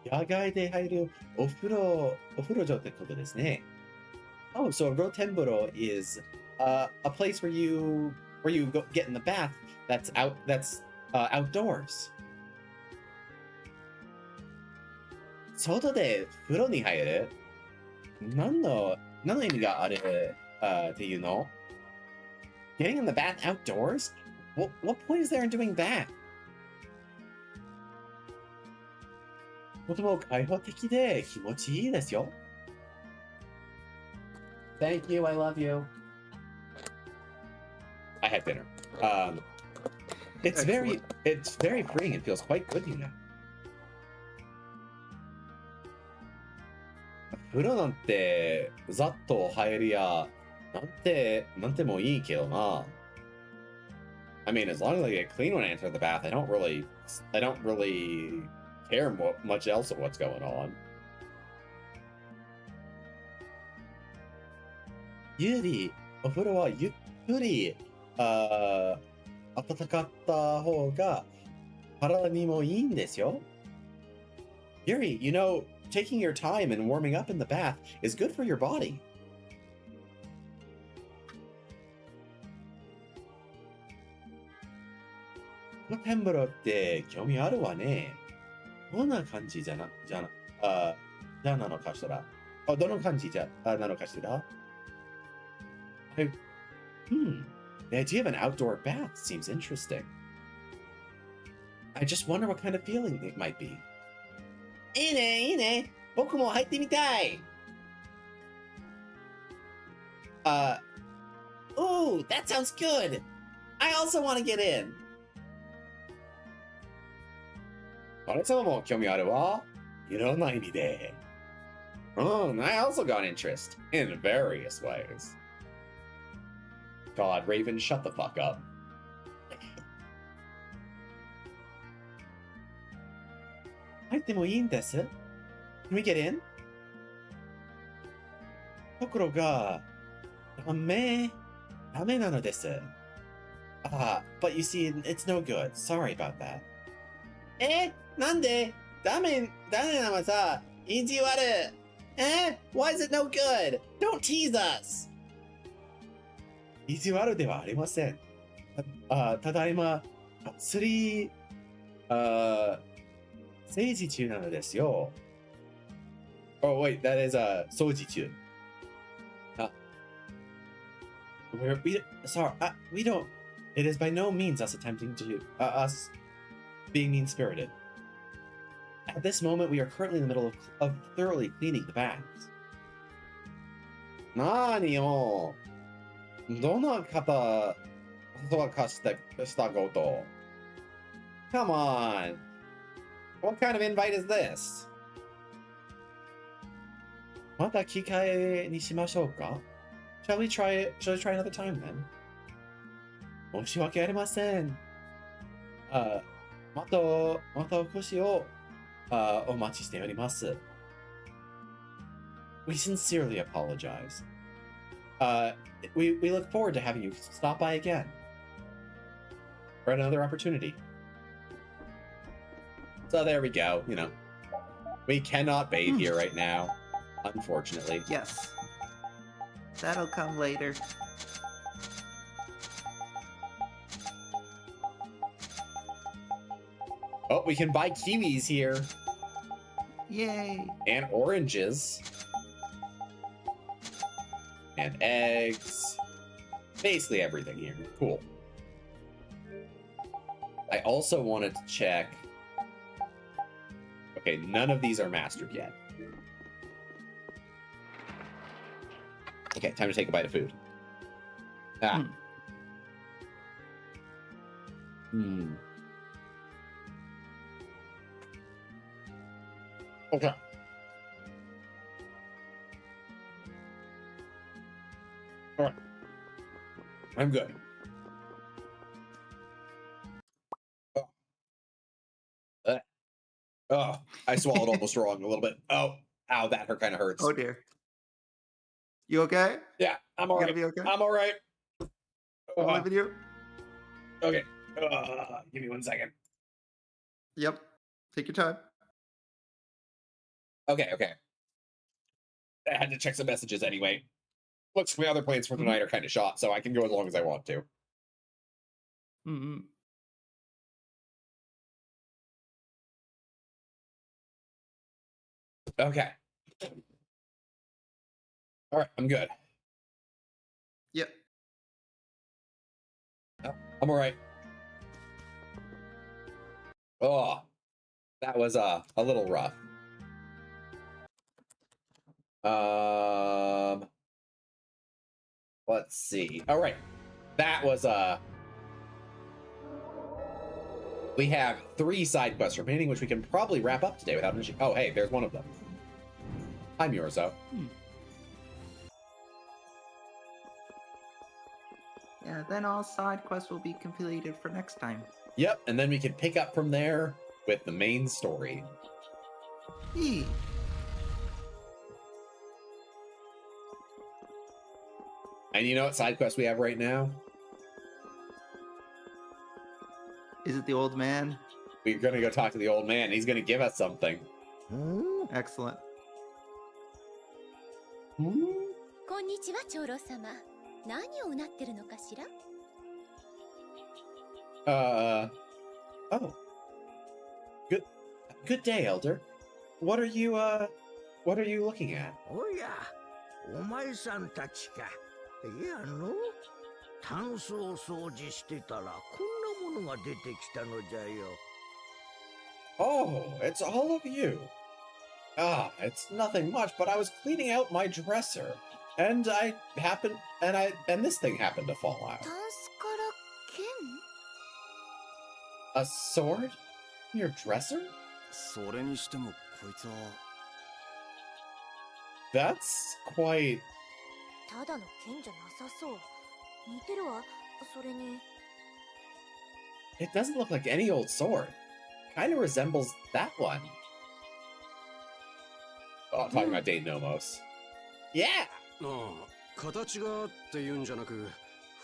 yagai de hairu ofuro jo tte koto desu ne. Oh, so Rotenburo is a place where you get in the bath that's outdoors. 外で風呂に入る？何の意味があるっていうの? Getting in the bath outdoors? What point is there in doing that? とても開放的で気持ちいいですよ。Thank you, I love you. I had dinner. It's very freeing. It feels quite good, you know. 風呂なんてざっと入りやなんてもいいけどな。I mean, as long as I get clean when I enter the bath, I don't really care much else of what's going on. ユーリ、お風呂はゆっくり暖かった方が体にもいいんですよ。Yuri, you know, taking your time and warming up in the bath is good for your body. この天風呂って興味あるわね。どんな感じじゃなのかしら。どの感じなのかしら。The idea of an outdoor bath seems interesting. I just wonder what kind of feeling it might be. いいね、いいね。僕も入ってみたい。Ooh, that sounds good. I also want to get in. あれ様も興味あるわ。いろんな意味で。I also got interest in various ways. God, Raven, shut the fuck up. 入ってもいいんです。Can we get in? ところが、ダメなのです。But you see, it's no good. Sorry about that. なんでダメなのさ、意地悪。Why is it no good? Don't tease us. 意地悪ではありません。ただいま、政治中なのですよ。Oh, wait, that is, 掃除中。Sorry, we don't, it is by no means us attempting to, us being mean-spirited. At this moment, we are currently in the middle of thoroughly cleaning the baths. なーによ。どんな方とかしたこと Come on. What kind of invite is this? また機会にしましょうか Shall we try another time then? 申し訳ありません。またお越しをお待ちしております。We sincerely apologize. We look forward to having you stop by again. For another opportunity. So there we go, you know. We cannot bathe here right now, unfortunately. Yes. That'll come later. Oh, we can buy kiwis here. Yay. And oranges. And eggs. Basically everything here. Cool. I also wanted to check. Okay, none of these are mastered yet. Okay, time to take a bite of food. Okay. All right. I'm good. Oh, I swallowed almost wrong a little bit. Oh, ow, that hurt, kind of hurts. Oh dear. You okay? Yeah, I'm all right. You gonna be okay? I'm all right. I'm leaving you. Okay. Give me 1 second. Yep. Take your time. Okay. I had to check some messages anyway. Looks like my other plans for tonight are kind of shot, so I can go as long as I want to. Mm-hmm. Okay. All right, I'm good. Yep. Oh, I'm all right. Oh, that was a little rough. Let's see. All right, that was we have 3 side quests remaining, which we can probably wrap up today without an issue. Oh, hey, there's one of them. Hi, Murazo. Yeah, then all side quests will be completed for next time. Yep, and then we can pick up from there with the main story. Eee. And you know what side quest we have right now? Is it the old man? We're gonna go talk to the old man. He's gonna give us something. Excellent. こんにちは長老様。何をうなってるのかしら？ Oh. Good day, Elder. What are you looking at? おや、お前さんたちか。いやの、タンスを掃除してたらこんなものが出てきたのじゃよ。Oh, it's all of you. It's nothing much, but I was cleaning out my dresser, and this thing happened to fall out. タンスから剣？ A sword? In your dresser? それにしてもこいつは That's quite... ただの剣じゃなさそう。似てるわ。それに。 It doesn't look like any old sword. Kind of resembles that one. Oh, talking about Dane Nomos. Yeah! 形がっていうんじゃなく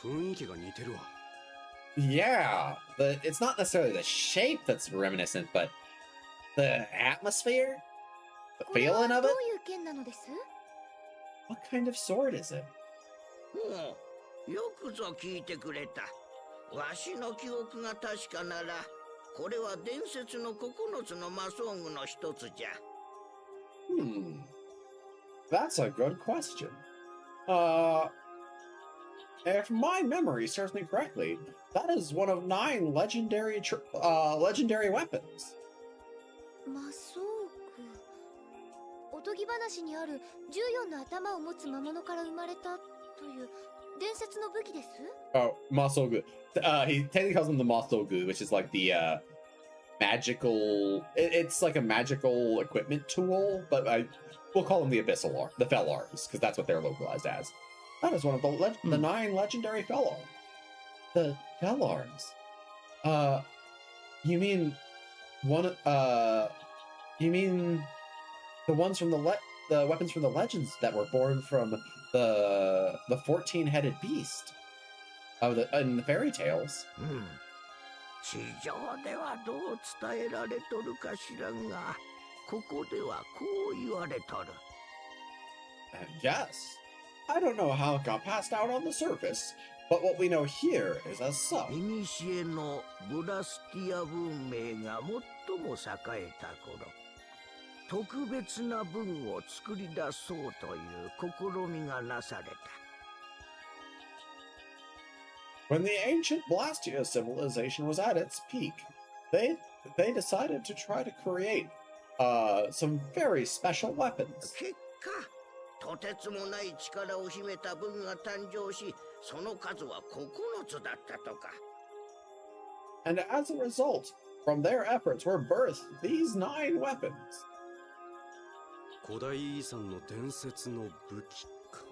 雰囲気が似てるわ。Yeah, it's not necessarily the shape that's reminiscent, but the atmosphere? The これは feeling of どう it? いう剣なのです？ What kind of sword is it? よくぞ聞いてくれた。わしの記憶が確かなら、これは伝説の9つの魔装具の一つじゃ。That's a good question. If my memory serves me correctly, that is one of 9 legendary weapons. 魔装具。おとぎ話にある14の頭を持つ魔物から生まれたという伝説の武器です。Oh, Masogu. He technically calls them the Masogu, which is like the magical. It's like a magical equipment tool, but we'll call them the the Fell Arms, because that's what they're localized as. That is one of the 9 legendary Fell Arms. The Fell Arms. You mean one? You mean the ones from the weapons from the legends that were born from the 14-headed beast in the fairy tales. 地上ではどう伝えられとるか知らんが、ここではこう言われとる。Yes. I don't know how it got passed out on the surface, but what we know here is as such. 古のブラスティア文明が最も栄えた頃、特別な文を作り出そうという試みがなされた。When the ancient Blastia civilization was at its peak, they decided to try to create some very special weapons. 結果、とてつもない力を秘めた文が誕生し、その数は9つだったとか。And as a result, from their efforts were birthed these 9 weapons. 古代遺産の伝説の武器か。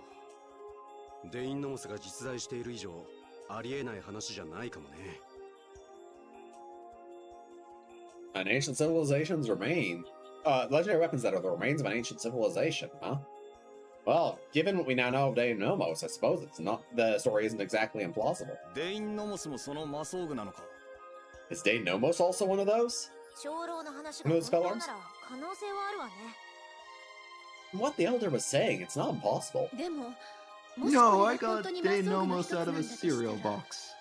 デインノモスが実在している以上、ありえない話じゃないかもね。An ancient civilization's remain. Legendary weapons that are the remains of an ancient civilization, huh? Well, given what we now know of Dane Nomos, I suppose the story isn't exactly implausible. デインノモスもその魔装具なのか。Is Dane Nomos also one of those? 長老の話が本当なら可能性はあるわね。From what the elder was saying, it's not impossible. でも、 No, I got Dane Nomos out of a cereal box.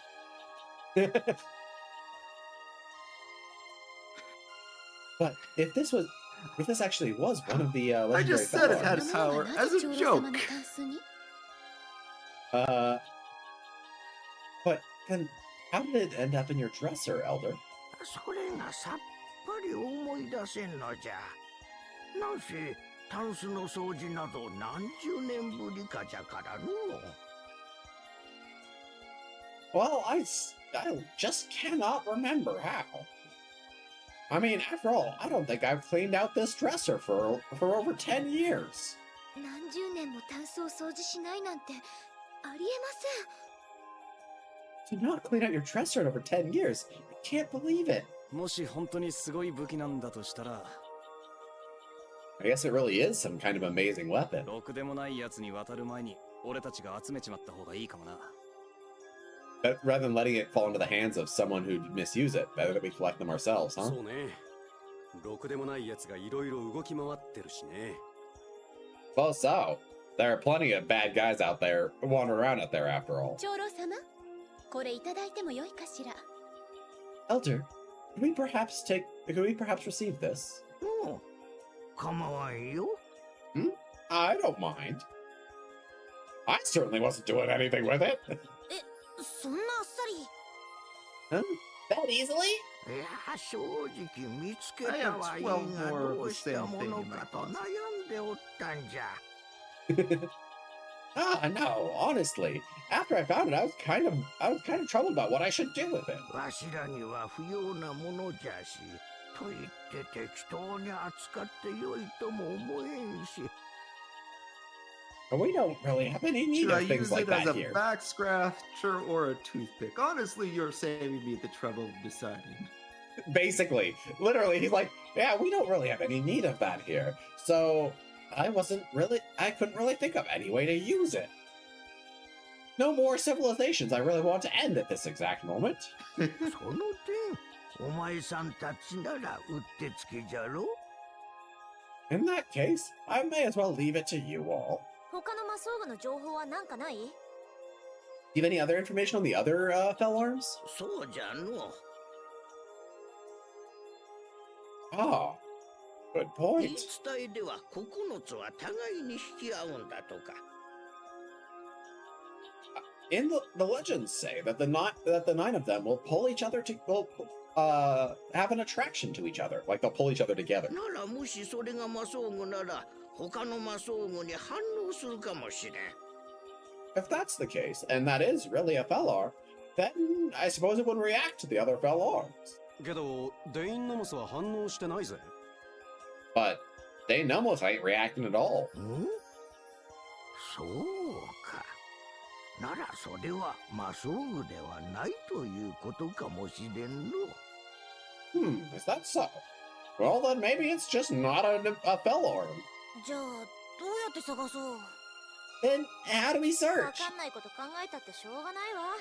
But if this was... But this actually was one of the I legendary just said it had Felars. power as a joke. But then how did it end up in your dresser, Elder? それがさっぱり思い出せんのじゃ。なんせタンスの掃除など何十年ぶりかじゃからの。Well, I just cannot remember how. I mean, after all, I don't think I've cleaned out this dresser for over 10 years. 何十年もタンスを掃除しないなんてありえません。 To not clean out your dresser in over 10 years? I can't believe it. もし本当にすごい武器なんだとしたら、 I guess it really is some kind of amazing weapon. ろくでもないやつに渡る前に俺たちが集めちまった方がいいかもな。 But rather than letting it fall into the hands of someone who'd misuse it, better that we collect them ourselves, huh? そうね。ろくでもないやつがいろいろ動き回ってるしね。 Well, so there are plenty of bad guys out there wandering around out there after all. 長老様、これいただいてもよいかしら。 Elder, could we perhaps receive this? うん。構わんよ。 I don't mind. I certainly wasn't doing anything with it. そんなあっさり。 Huh? That easily? いや、正直見つけたはいいがどうしたものかと悩んでおったんじゃ。No, honestly. After I found it, I was kind of troubled about what I should do with it. わしらには不要なものじゃし、と言って適当に扱ってよいとも思えんし。 We don't really have any need Should I of things use like it as that a here. back scratcher or a toothpick? Honestly, you're saving me the trouble of deciding. Basically, literally, he's like, yeah, we don't really have any need of that here. So I couldn't really think of any way to use it. No more civilizations I really want to end at this exact moment. その点、お前さんたちならうってつけじゃろ。 In that case, I may as well leave it to you all. 他の魔装具の情報は何かない？ Do you have any other information on the other fell arms? そうじゃの。 Ah, good 言い point. 伝えでは9つは互いに引き合うんだとか。 In the legends say that the nine of them will pull each other have an attraction to each other, like they'll pull each other together. ならもしそれが魔装具なら他の魔装具に反応するかもしれん。 If that's the case, and that is really a Fellar, then I suppose it would react to the other fell arms. けどデインノモスは反応してないぜ。 But they almost ain't reacting at all. ん？そうか。ならそれは魔装具ではないということかもしれんの。 Is that so? Well, then maybe it's just not a fell arm. じゃあどうやって探そう？ Then how do we わ search? かんないこと考えたってしょうがないわ。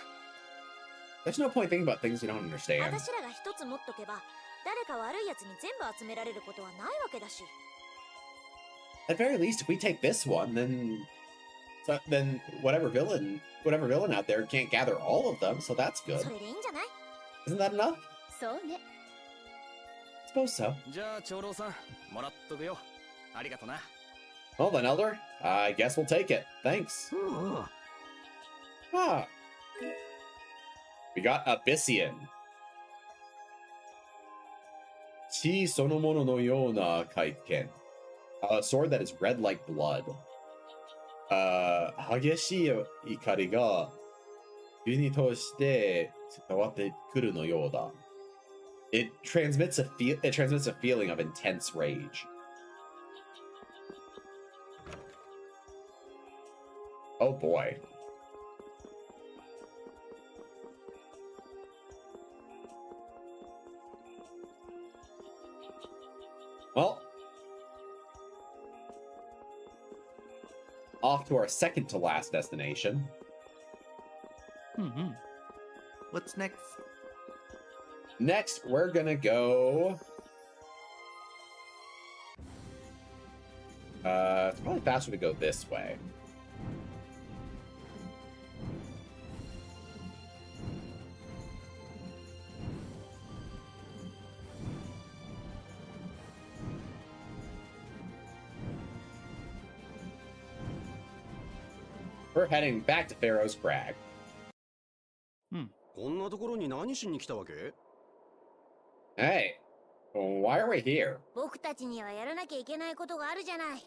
There's no point thinking about things you don't understand. 私らが一つ持っとけば、誰か悪いやつに全部集められることはないわけだし。 At very least, if we take this one, then whatever villain out there can't gather all of them, so that's good. それでいいんじゃない？ Isn't that enough? そうね。 Suppose so. じゃあ長老さん、もらっとくよ。ありがとな。 Well then, Elder, I guess we'll take it. Thanks. うんうん。 Ah. We got Abyssian. Chi sonomono no yona kaiken. A sword that is red like blood. Hageshii ikari ga yu ni toshite tsukawatte kuru no you da. It transmits a feeling of intense rage. Oh boy. Well, off to our second to last destination. What's next? Next, we're gonna go. It's probably faster to go this way. We're heading back to Pharaoh's Crag. こんなところに何しに来たわけ？ Hey, why are we here? 僕たちにはやらなきゃいけないことがあるじゃない。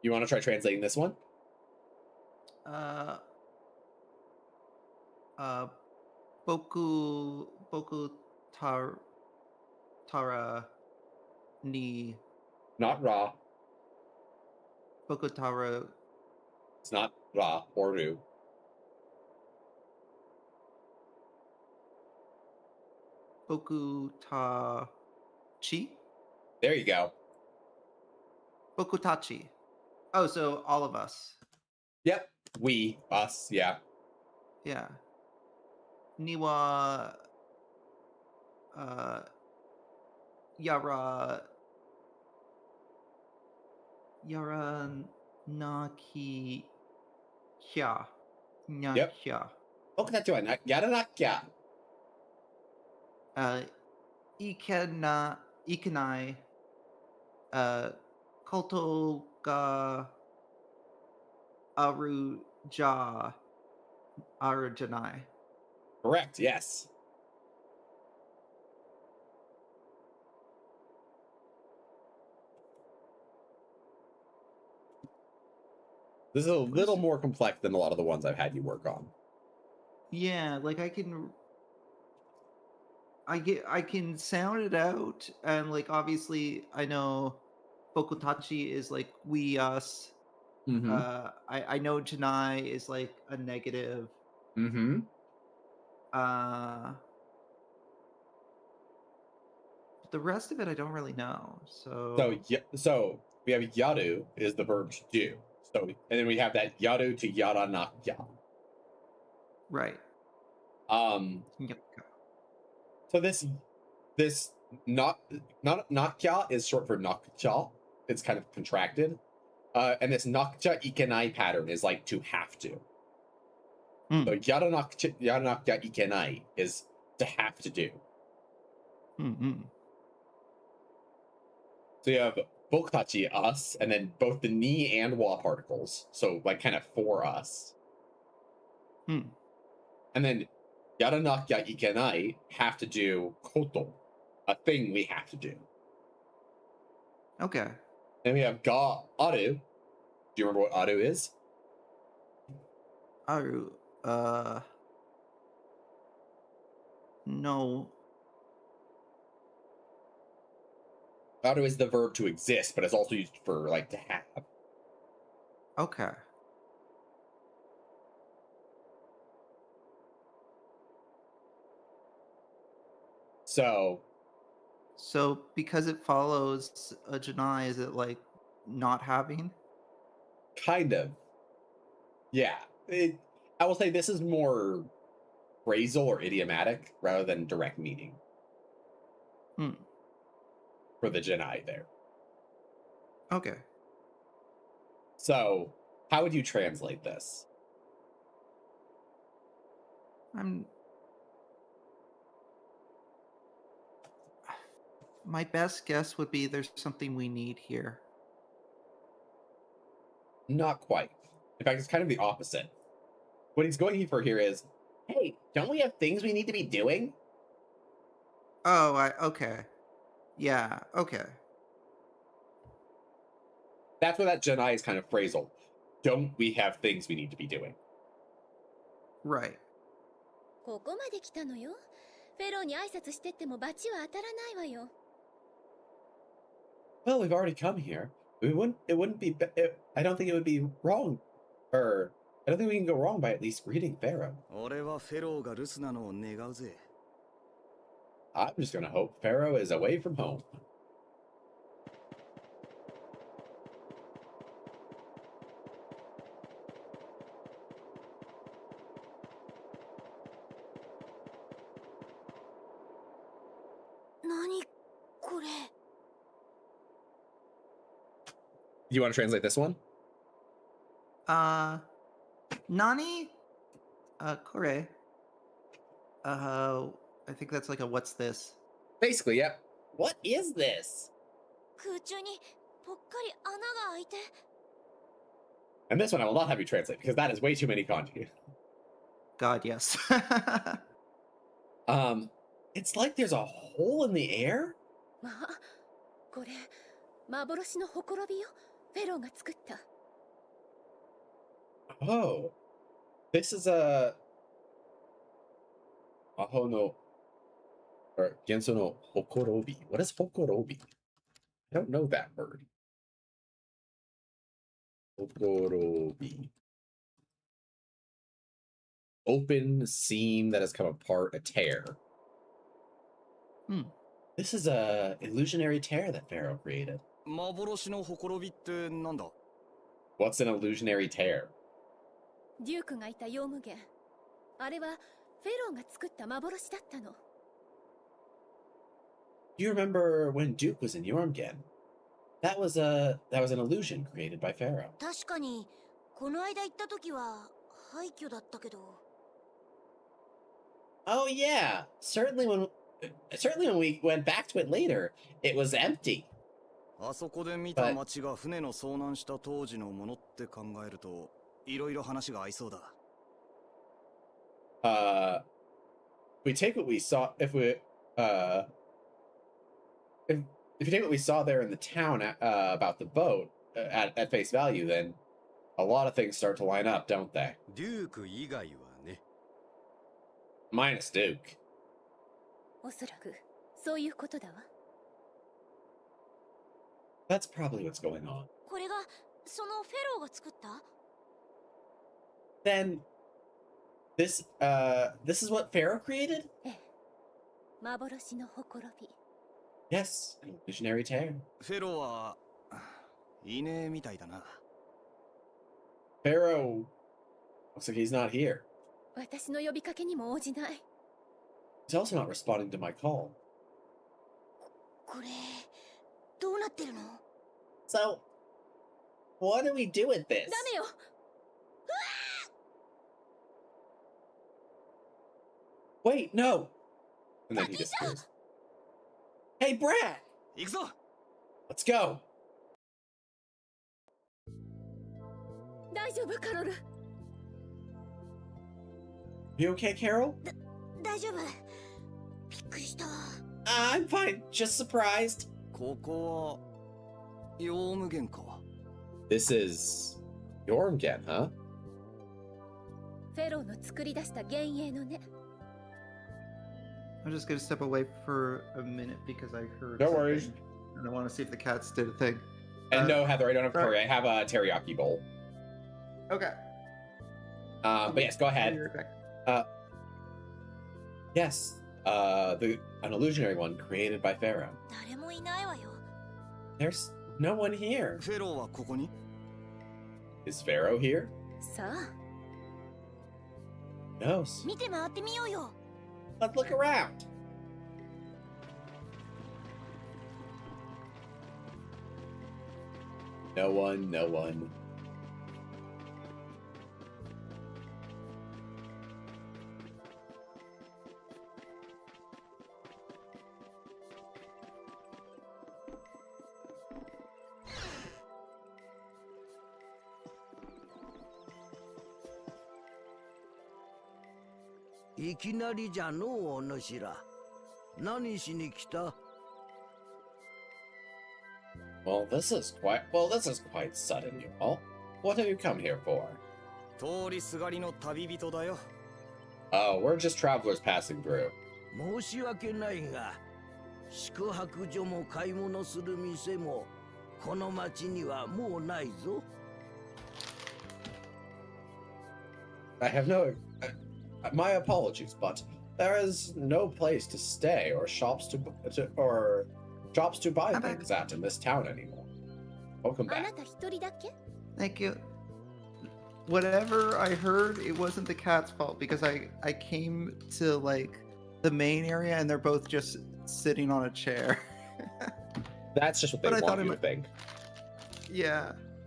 You want to try translating this one? Boku Tara ni Not Ra. Boku Tara It's not Ra or Ru. Boku Ta Chi? There you go. Boku Tachi. Oh, so all of us. Yep. We, us, yeah. Yeah. Niwa Yara Naki Hya. Yep. Hya. Okutachi wa yaranakya. Ikenai Koto ga Arujanai. Correct, yes. This is a little more complex than a lot of the ones I've had you work on. Yeah, like I can sound it out, and like obviously I know Bokutachi is like we us. Mm-hmm. I know Janai is like a negative. Mm-hmm. The rest of it I don't really know. So So we have yaru is the verb to do. So and then we have that yaru to yaranakya. right. So this nakya is short for nakcha. It's kind of contracted. And this nakcha ikenai pattern is like to have to. So yaranakya ikenai is to have to do. So you have bokutachi, us, and then both the ni and wa particles. So like kind of for us. And then yaranakya ikenai have to do koto, a thing we have to do. Okay. Then we have ga aru. Do you remember what aru is? Aru. No. Aru is the verb to exist, but it's also used for like to have. Okay. So because it follows a Janai, is it like not having? kind of. Yeah. I will say this is more phrasal or idiomatic rather than direct meaning. For the Janai there. Okay. So how would you translate this? My best guess would be there's something we need here. Not quite. In fact, it's kind of the opposite. What he's going for here is, hey, don't we have things we need to be doing? Oh, okay. Yeah, okay. That's where that Janai is kind of phrasal. Don't we have things we need to be doing? Right. ここまで来たのよ。フェローに挨拶してっても罰は当たらないわよ。Well, we've already come here. It wouldn't be, I don't think it would be wrong, or I don't think we can go wrong by at least greeting Pharaoh. 俺はフェローが留守なのを願うぜ。I'm just gonna hope Pharaoh is away from home. You want to translate this one? Nani? Kore. I think that's like a what's this? Basically, yep. What is this? 空中にぽっかり穴が開いて。And this one I will not have you translate because that is way too many kanji. God, yes. It's like there's a hole in the air? まあ、これ幻のほころびよ。フェローが作った。Oh. This is a Aho no or Genso no Hokorobi. What is Hokorobi? I don't know that word. Hokorobi. Open seam that has come apart, a tear. This is a illusionary tear that Pharaoh created. 幻のほころびってなんだ？ What's an illusionary tear? デュークがいたヨウムゲン。あれはフェローが作った幻だったの。Do you remember when Duke was in Yormgen? That was an illusion created by Pharaoh. 確かにこの間行った時は廃墟だったけど。Oh yeah, certainly when we went back to it later, it was empty. あそこで見た町が船の遭難した当時のものって考えると、いろいろ話が合いそうだ。We take what we saw if you take what we saw there in the town about the boat at face value, then a lot of things start to line up, don't they? デューク以外はね。Minus Duke. おそらくそういうことだわ。That's probably what's going on. これがそのフェローが作った？ Then this is what Pharaoh created? ええ。幻のほころび。Yes, an illusionary tear. フェローはいねえみたいだな。Pharaoh looks like he's not here. 私の呼びかけにも応じない。He's also not responding to my call. これどうなってるの？ So, what do we do with this? ダメよ。Wait, no. And then he disappears. Hey, Brad! 行くぞ。 Let's go. 大丈夫カロル。 You okay, Carol? 大丈夫。びっくりした。I'm fine. Just surprised. ここはヨウムゲンか。 This is Yormgen, huh? フェローの作り出した幻影のね。I'm just gonna step away for a minute because I heard. No something, worries. And I want to see if the cats did a thing. And no, Heather, I don't have curry. I have a teriyaki bowl. Okay. But yes, go ahead. Be right back. Yes, an illusionary one created by Pharaoh. 誰もいないわよ。 There's no one here. フェローはここに？ Is Pharaoh here? さあ、 Who knows? 見て回ってみようよ。 Let's look around. No one, no one. "いきなりじゃのう、お主ら。何しに来た？ Well, this is quite sudden, you all. What have you come here for? 通りすがりの旅人だよ。 Oh, we're just travelers passing through. 申し訳ないが、宿泊所も買い物する店もこの町にはもうないぞ。 I have no... my apologies, but there is no place to stay or shops to buy I'm back. things at in this town anymore. Welcome あな back. た一人だけ？ Thank you. Whatever I heard, it wasn't the cat's fault because I came to like the main area and they're both just sitting on a chair. That's just what they But I thought want it you to might- think.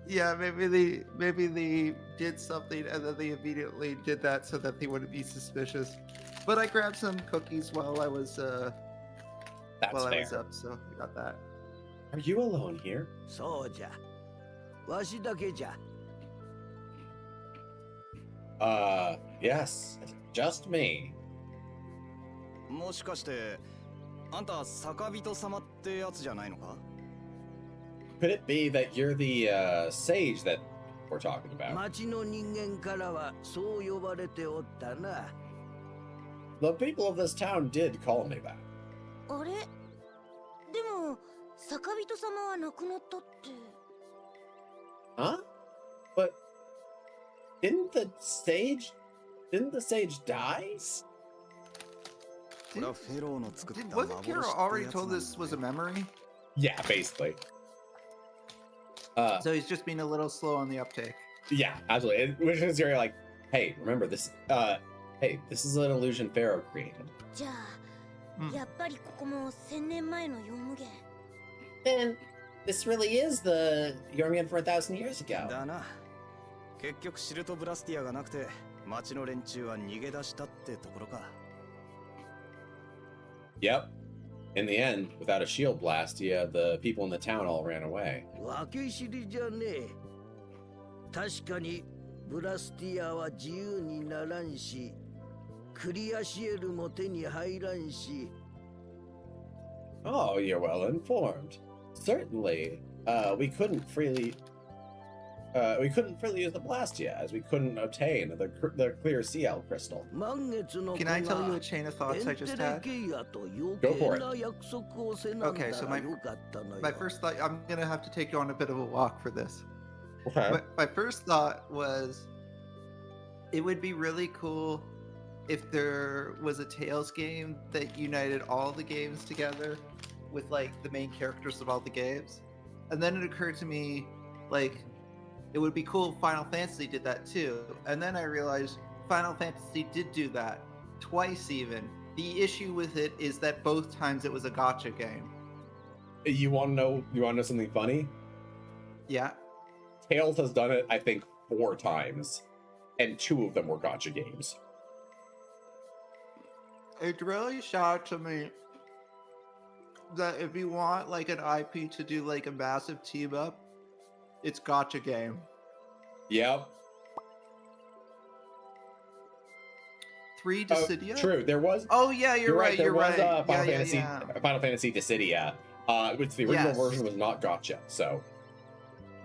Yeah, maybe they did something and then they immediately did that so that they wouldn't be suspicious. But I grabbed some cookies while I was That's while I fair. was up, so I got that. Are you alone here? そうじゃ。わしだけじゃ。Yes, just me. もしかしてあんた坂人様ってやつじゃないのか？ Could it be that you're the sage that we're talking about? 町の人間からはそう呼ばれておったな。The people of this town did call me that. あれでも坂人様は亡くなったって。 Huh? But didn't the sage die? これはフェローの作った Wasn't Kira already told this was a memory? Yeah, basically. So he's just being a little slow on the uptake. Yeah, absolutely. Which is you're like, hey, remember this? Hey, this is an illusion Pharaoh created. じゃあ、やっぱりここも1000年前のヨムゲン。 Then this really is the Yormian from 1,000 years ago. だな。結局シルトブラスティアがなくて町の連中は逃げ出したってところか。 Yep. In the end, without a shield blast, the people in the town all ran away. 分け知りじゃねえ。確かにブラスティアは自由にならんし、クリアシエルも手に入らんし。 Oh, you're well informed. Certainly, we couldn't freely use the Blastia as we couldn't obtain the clear CL crystal. 満月の Can I tell you a chain of thoughts I just had? Go for it. Okay, so my first thought, I'm gonna have to take you on a bit of a walk for this. Okay. My first thought was, it would be really cool if there was a Tales game that united all the games together with like the main characters of all the games. And then it occurred to me, like, it would be cool if Final Fantasy did that too. And then I realized Final Fantasy did do that twice even. The issue with it is that both times it was a gacha game. You want to know something funny? Yeah. Tales has done it, I think, 4 times, and 2 of them were gacha games. It's really shocked to me that if you want like an IP to do like a massive team up, it's gacha game. Yep. 3 Dissidia? True. There was. Oh yeah, you're right. There You're was right. Final Fantasy Dissidia, which the original Yes. version was not gacha. So.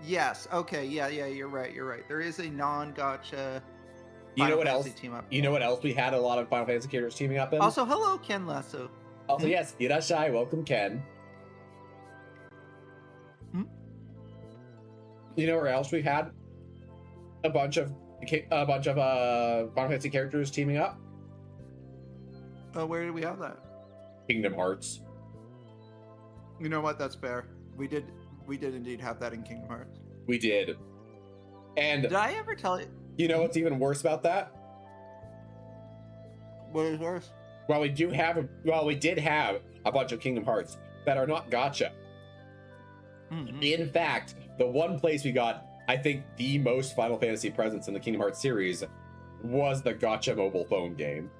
Yes. Okay. Yeah. You're right. You're right. There is a non-gacha. You know Final what Fantasy else? Team up. You know what else we had a lot of Final Fantasy characters teaming up in? Also, hello, Ken Lasso. Also, yes, Irashai, welcome Ken. Hmm? You know where else we had a bunch of Final Fantasy characters teaming up? Oh, where did we have that? Kingdom Hearts. You know what? That's fair. We did indeed have that in Kingdom Hearts. We did. And Did I ever tell you? you know what's even worse about that? What is worse? While we did have a bunch of Kingdom Hearts that are not gacha. Mhm. In fact, the one place we got, I think, the most Final Fantasy presents in the Kingdom Hearts series was the gacha mobile phone game.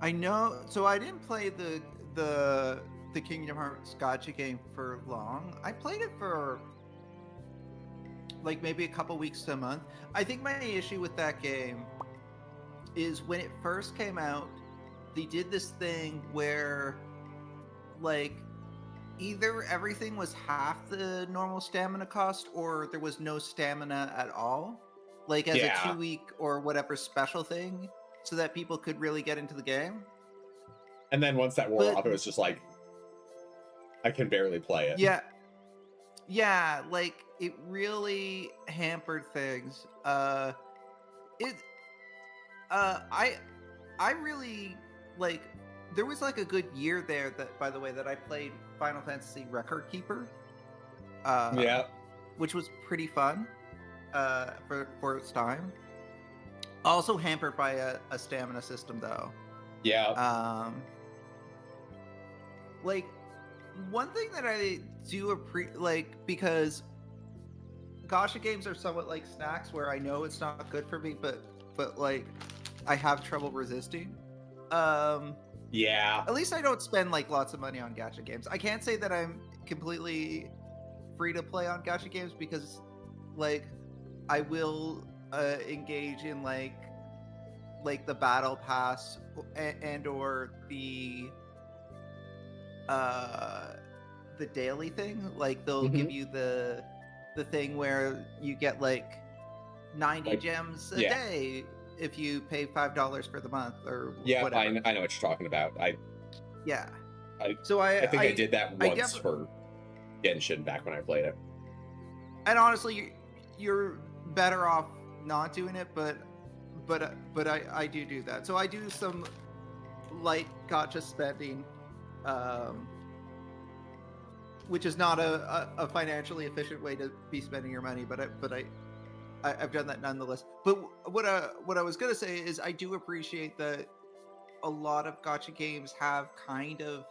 I know. So I didn't play the Kingdom Hearts gacha game for long. I played it for like maybe a couple weeks to a month. I think my issue with that game is when it first came out, they did this thing where like either everything was half the normal stamina cost or there was no stamina at all, like as Yeah. a 2-week or whatever special thing, so that people could really get into the game. And then once that wore But- off, it was just like, I can barely play it. Yeah, like it really hampered things. I really like. There was like a good year there that, by the way, that I played Final Fantasy Record Keeper. Yeah. Which was pretty fun, for its time. Also hampered by a stamina system, though. Yeah. Like one thing that I do because gacha games are somewhat like snacks where I know it's not good for me, but like I have trouble resisting. Yeah. At least I don't spend like lots of money on gacha games. I can't say that I'm completely free to play on gacha games because, like, I will engage in like the battle pass and or the daily thing. Like they'll give you the thing where you get like 90 gems a day if you pay $5 for the month or whatever. I know what you're talking about. I think I did that once for Genshin back when I played it. And honestly, you're better off not doing it, but I do that. So I do some light gacha spending, which is not a financially efficient way to be spending your money, but I've done that nonetheless. But what I was gonna say is I do appreciate that a lot of gacha games have kind of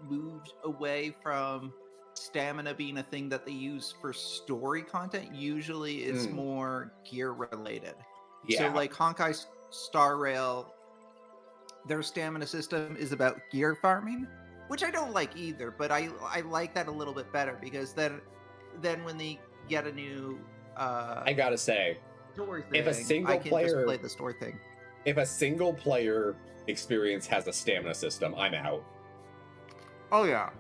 moved away from stamina being a thing that they use for story content. Usually it's more gear related. So like Honkai Star Rail, their stamina system is about gear farming, which I don't like either, but I like that a little bit better because then when they get a new I gotta say, story thing, if a single I can player just play the story thing. If a single player experience has a stamina system, I'm out. Oh yeah.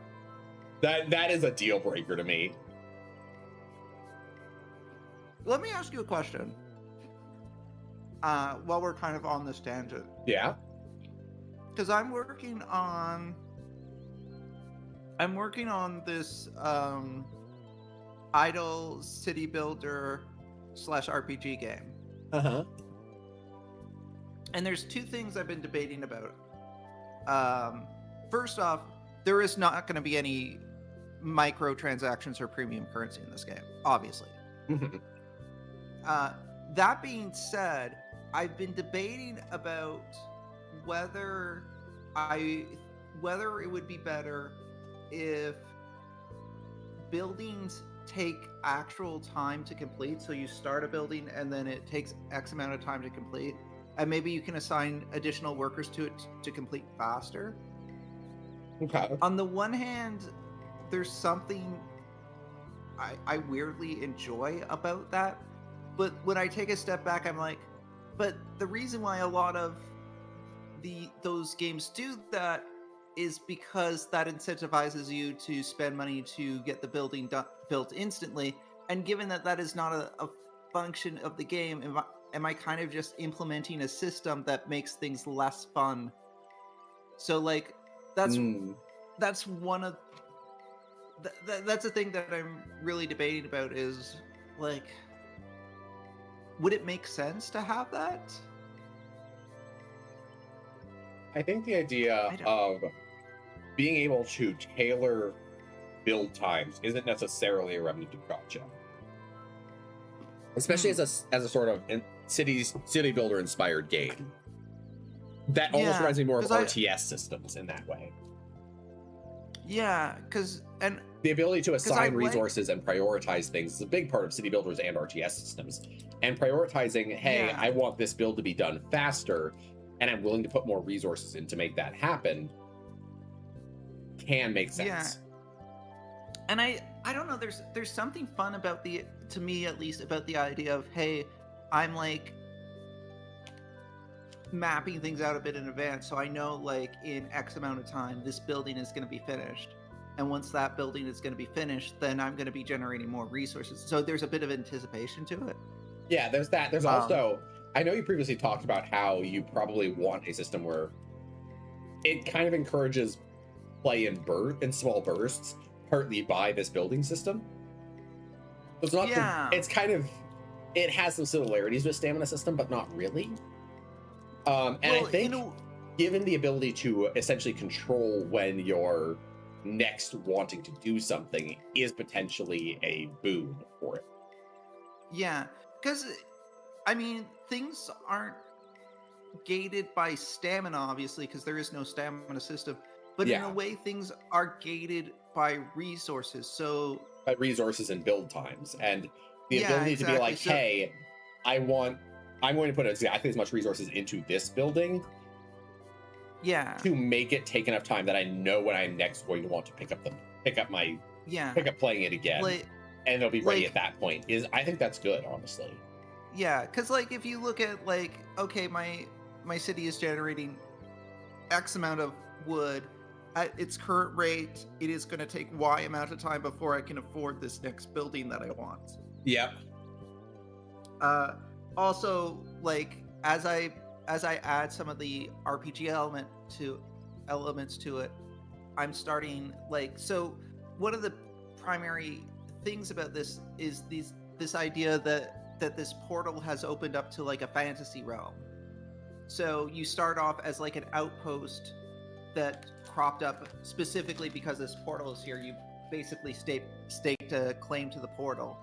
That is a deal breaker to me. Let me ask you a question. While we're kind of on this tangent. Yeah. Because I'm working on this idle city builder / RPG game. Uh-huh. And there's two things I've been debating about. First off, there is not going to be any microtransactions or premium currency in this game, obviously. That being said, I've been debating about whether it would be better if buildings take actual time to complete. So you start a building and then it takes X amount of time to complete, and maybe you can assign additional workers to it to complete faster. Okay. On the one hand, there's something I weirdly enjoy about that, but when I take a step back, I'm like, but the reason why a lot of those games do that is because that incentivizes you to spend money to get the building built instantly. And given that is not a function of the game, am I kind of just implementing a system that makes things less fun? So like that's one of that's a thing that I'm really debating about, is like, would it make sense to have that? I think the idea of being able to tailor build times isn't necessarily a remnant of gacha, especially as a sort of city builder inspired game. That almost reminds me more of RTS systems in that way. Yeah, because the ability to assign resources and prioritize things is a big part of city builders and RTS systems. And prioritizing, hey, I want this build to be done faster, and I'm willing to put more resources in to make that happen, can make sense. Yeah. And I don't know, there's something fun about to me at least, about the idea of, hey, I'm like mapping things out a bit in advance, so I know like in X amount of time this building is going to be finished, and once that building is going to be finished, then I'm going to be generating more resources. So there's a bit of anticipation to it. Yeah, there's that. There's also, I know you previously talked about how you probably want a system where it kind of encourages play in small bursts, partly by this building system. It's not. It's kind of, it has some similarities with stamina system, but not really. And I think, given the ability to essentially control when you're next wanting to do something is potentially a boon for it. Yeah, because I mean, things aren't gated by stamina, obviously, because there is no stamina system. But in a way, things are gated by resources. So by resources and build times, and the ability to be like, hey, I'm going to put exactly as much resources into this building. Yeah. To make it take enough time that I know when I'm next going to want to pick up playing it again. and they'll be ready Like- at that point. I think that's good, honestly. Yeah, because like if you look at like, okay, my city is generating X amount of wood at its current rate, it is going to take Y amount of time before I can afford this next building that I want. Yep. Also, like as I add some of the RPG elements to it, I'm starting like, so one of the primary things about this is this idea that this portal has opened up to like a fantasy realm. So you start off as like an outpost that cropped up specifically because this portal is here. You basically staked a claim to the portal,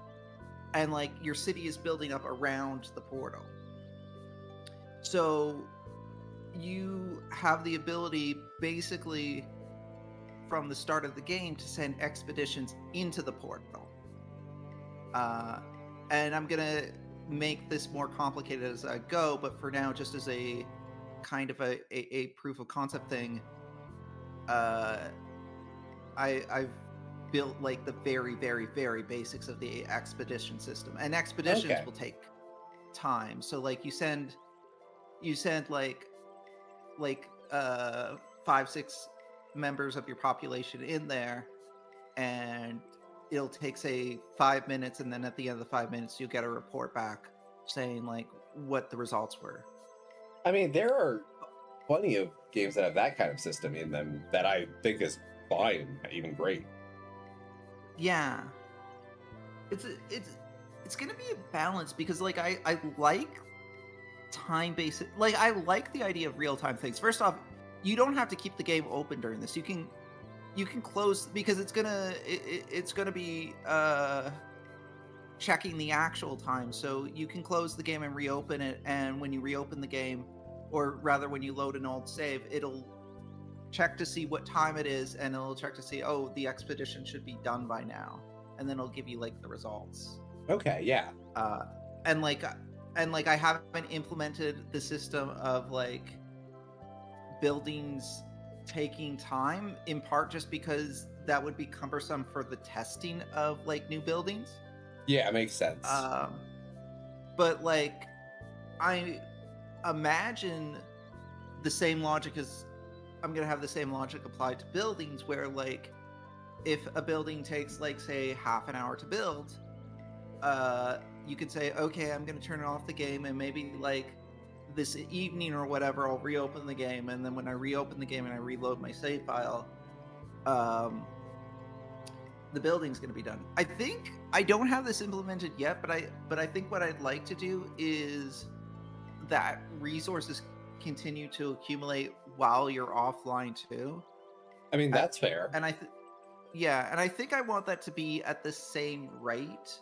and like your city is building up around the portal. So you have the ability basically from the start of the game to send expeditions into the portal. And I'm gonna make this more complicated as I go, but for now, just as a kind of a proof of concept thing, I've built like the very, very, very basics of the expedition system, and expeditions Okay. will take time. So like you send like 5-6 members of your population in there, and it'll take say 5 minutes, and then at the end of the 5 minutes you get a report back saying like what the results were. I mean, there are plenty of games that have that kind of system in them that I think is fine, even great. Yeah, it's gonna be a balance because like I like time based, like I like the idea of real-time things. First off, you don't have to keep the game open during this. You can close, because it's gonna be checking the actual time, so you can close the game and reopen it, and when you reopen the game, or rather when you load an old save, it'll check to see what time it is, and it'll check to see, oh, the expedition should be done by now, and then it'll give you like the results. Okay, yeah. And like I haven't implemented the system of like buildings taking time, in part just because that would be cumbersome for the testing of like new buildings. Yeah, it makes sense. But like I imagine the same logic as I'm gonna have the same logic applied to buildings, where like if a building takes like say half an hour to build, you could say, okay, I'm gonna turn off the game, and maybe like this evening or whatever I'll reopen the game, and then when I reopen the game and I reload my save file, the building's going to be done. I think I don't have this implemented yet, but I think what I'd like to do is that resources continue to accumulate while you're offline too. I mean, that's fair. And I think I want that to be at the same rate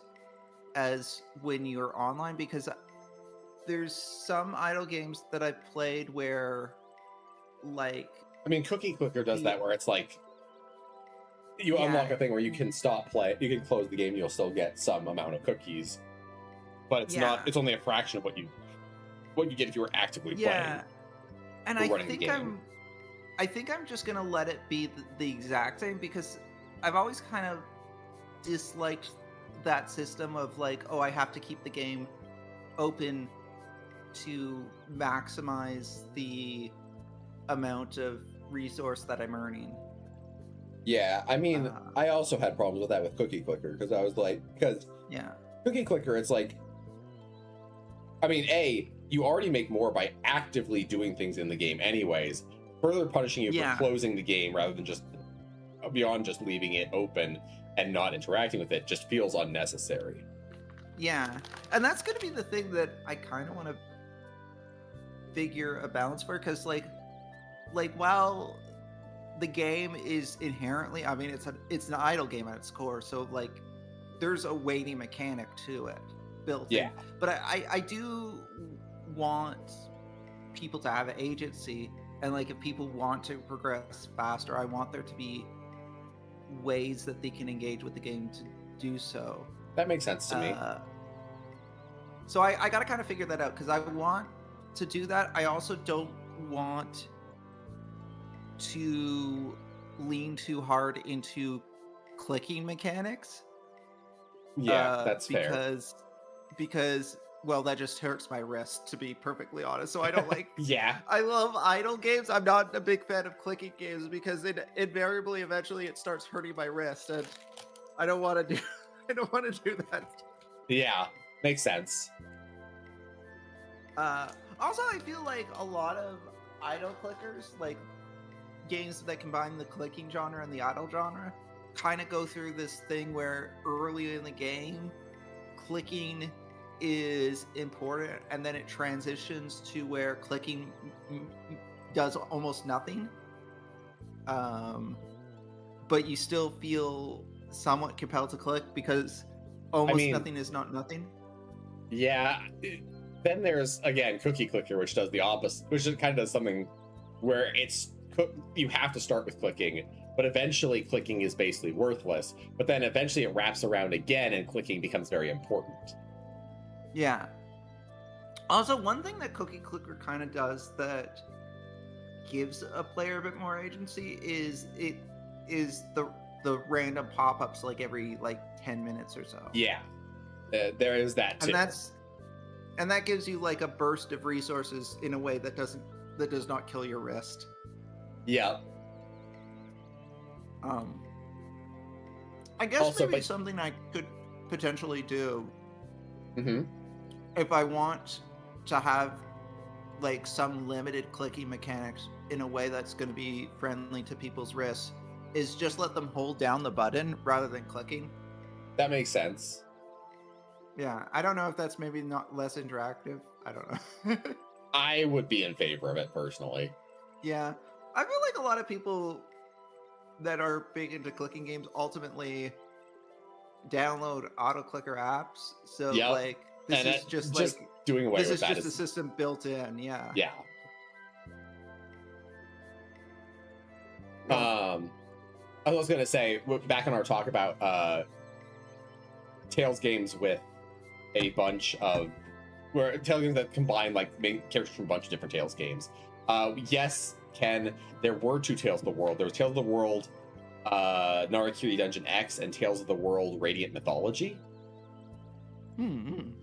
as when you're online, because there's some idle games that I've played where like, I mean, Cookie Clicker does that, where it's like you unlock a thing where you can stop play, you can close the game, you'll still get some amount of cookies, but it's not, it's only a fraction of what you get if you were actively playing. And or I running the think game. I think I'm just gonna let it be the exact same, because I've always kind of disliked that system of like, oh, I have to keep the game open to maximize the amount of resource that I'm earning. Yeah, I mean, I also had problems with that with Cookie Clicker, because I was like, Cookie Clicker, it's like, I mean, you already make more by actively doing things in the game anyways, further punishing you for closing the game rather than just beyond just leaving it open and not interacting with it just feels unnecessary. Yeah, and that's going to be the thing that I kind of want to figure a balance for, because like while the game is inherently, I mean, it's an idle game at its core, so like there's a waiting mechanic to it built in. But I do want people to have agency, and like if people want to progress faster, I want there to be ways that they can engage with the game to do so. That makes sense to me. So I got to kind of figure that out, because I want to do that. I also don't want to lean too hard into clicking mechanics, Yeah, that's fair. Because well, that just hurts my wrist, to be perfectly honest. So I don't like. Yeah. I love idle games. I'm not a big fan of clicking games because it invariably, eventually, it starts hurting my wrist, and I don't want to do. I don't want to do that. Yeah, makes sense. Also, I feel like a lot of idle clickers, like games that combine the clicking genre and the idle genre, kind of go through this thing where early in the game, clicking is important, and then it transitions to where clicking does almost nothing. But you still feel somewhat compelled to click because almost nothing is not nothing. Yeah. Then there's, again, Cookie Clicker, which does the opposite, which kind of does something where you have to start with clicking, but eventually clicking is basically worthless. But then eventually it wraps around again and clicking becomes very important. Yeah. Also, one thing that Cookie Clicker kind of does that gives a player a bit more agency is the random pop-ups like every 10 minutes or so. Yeah. There is that too. And that gives you like a burst of resources in a way that does not kill your wrist. Yeah. I guess also, maybe something I could potentially do if I want to have like some limited clicking mechanics in a way that's going to be friendly to people's wrists is just let them hold down the button rather than clicking. That makes sense. Yeah, I don't know if that's maybe not less interactive. I don't know. I would be in favor of it personally. Yeah, I feel like a lot of people that are big into clicking games ultimately download auto clicker apps. So like this is just doing away with that. This is just a system built in. Yeah. Yeah. I was gonna say back in our talk about Tales games with a bunch of Tales games that combine like main characters from a bunch of different Tales games. Yes, Ken, there were two Tales of the World. There was Tales of the World Narakiri Dungeon X and Tales of the World Radiant Mythology. And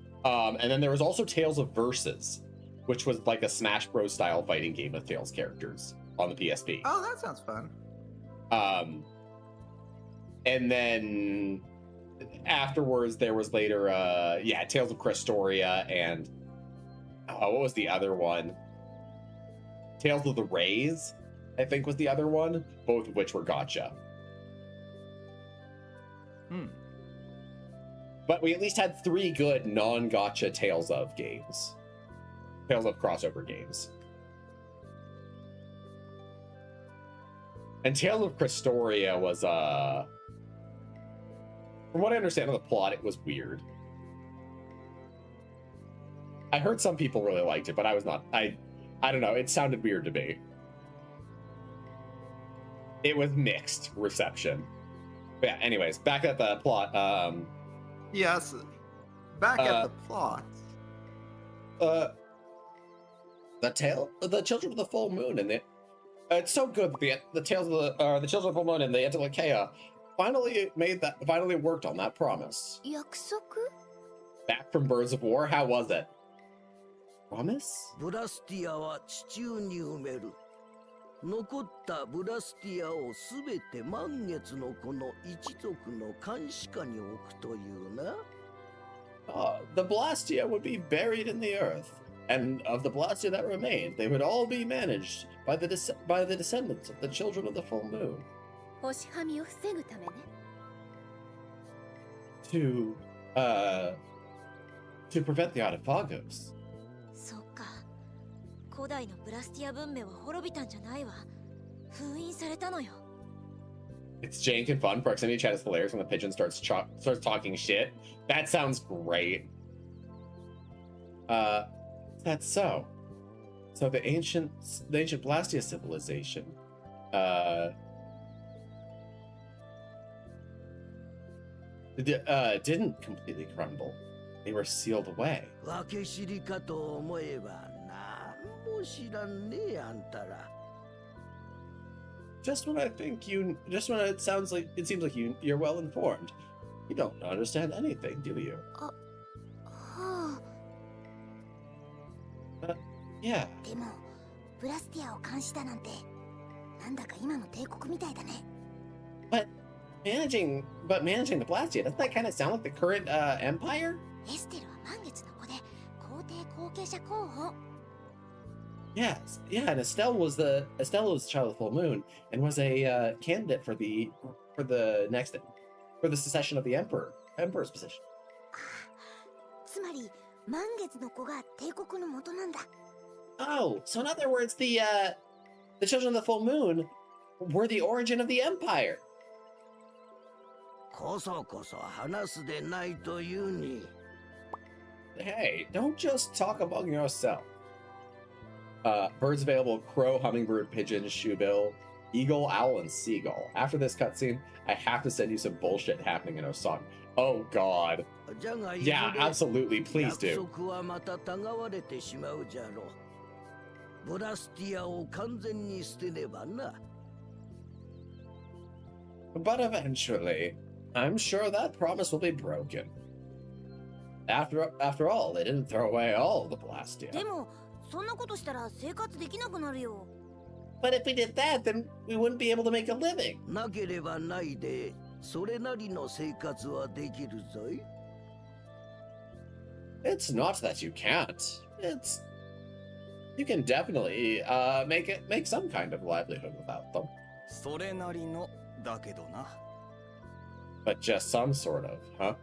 then there was also Tales of Versus, which was like a Smash Bros style fighting game with Tales characters on the PSP. Oh, that sounds fun. And then afterwards there was later Tales of Crestoria and what was the other one? Tales of the Rays, I think was the other one, both of which were gacha. But we at least had 3 good non-gacha Tales of games. Tales of crossover games. And Tales of Crestoria was, from what I understand of the plot, it was weird. I heard some people really liked it, but I was not. I don't know. It sounded weird to me. It was mixed reception. But yeah, anyways, back at the plot. Yes, back at the plot. The Children of the Full Moon, and it's so good. The Tales of the Children of the Full Moon and the Antilocheia finally worked on that promise. 約束? Back from Birds of War, how was it? Promise? ブラスティアは地中に埋める。残ったブラスティアをすべて満月の子の一族の監視下に置くというな。The Blastia would be buried in the earth, and of the Blastia that remained, they would all be managed by the descendants of the Children of the Full Moon. 星はみを防ぐためね。To prevent the Autophagos. そうか。古代のブラスティア文明は滅びたんじゃないわ。封印されたのよ。It's jank and fun. Proximity chat is hilarious when the pigeon starts talking shit. That sounds great. That's so. So the ancient Blastia civilization, didn't completely crumble. They were sealed away. 分け知りかと思えば何も知らんねえあんたら。Just when it seems like you're well informed. You don't understand anything, do you? はあ。 Yeah. でもブラスティアを監視だなんてなんだか今の帝国みたいだね。 Managing the Blastia, doesn't that kind of sound like the current empire? エステルは満月の子で皇帝後継者候補。 Yes, yeah, and Estelle was the child of the full moon and was a candidate for the succession of the emperor's position. つまり満月の子が帝国の元なんだ。 Oh, so in other words, the children of the full moon were the origin of the empire. こそこそ話すでないというに。 Hey, don't just talk among yourself. Birds available: crow, hummingbird, pigeon, shoebill, eagle, owl, and seagull. After this cutscene, I have to send you some bullshit happening in Osan. Oh God. じゃが Yeah, absolutely. Please 約 do. 束はまたたがわれてしまうじゃろう。ブラスティアを完全に捨てねばな。 But eventually, I'm sure that promise will be broken. After all, they didn't throw away all of the Blastia. でもそんなことしたら生活できなくなるよ。 But if we did that, then we wouldn't be able to make a living. なければないで、それなりの生活はできるぞい。 It's not that you can't. You can definitely make some kind of livelihood without them. それなりのだけどな。 But just some sort of, huh?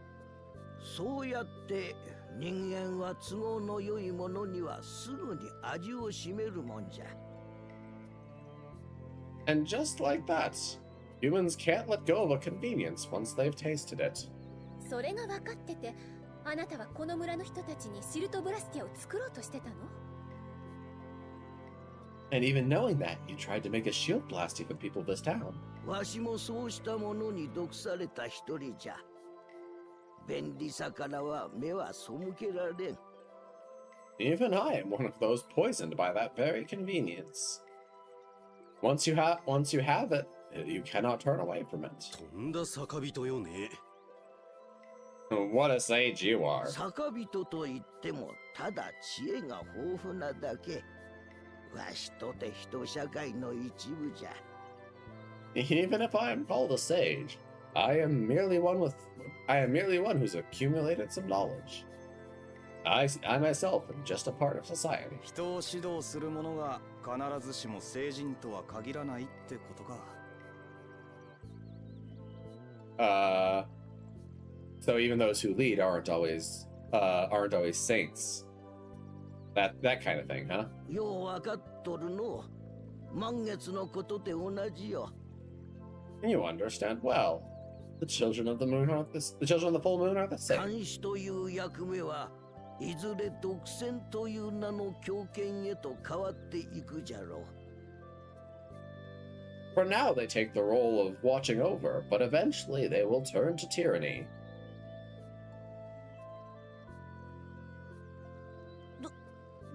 そうやって人間は都合の良いものにはすぐに味を占めるもんじゃ。 And just like that, humans can't let go of a convenience once they've tasted it. それが分かってて、あなたはこの村の人たちにシルトブラスティアを作ろうとしてたの？ And even knowing that, you tried to make a shield blasty for the people of this town. わしもそうしたものに毒された一人じゃ。便利さからは目は背けられん。 Even I am one of those poisoned by that very convenience. Once you have it, you cannot turn away from it. とんだ酒人よね。 What a sage you are. 酒人と言ってもただ知恵が豊富なだけ。わしとて人社会の一部じゃ。 Even if I am called a sage, I am merely one who's accumulated some knowledge. I myself am just a part of society. 人を指導する者が必ずしも聖人とは限らないってことか。 So even those who lead aren't always saints. That kind of thing, huh? ようわかっとるの。満月のことで同じよ。 And you understand well. The children of the full moon are the same. 監視という役目はいずれ独占という名の強権へと変わっていくじゃろう。 For now, they take the role of watching over, but eventually they will turn to tyranny.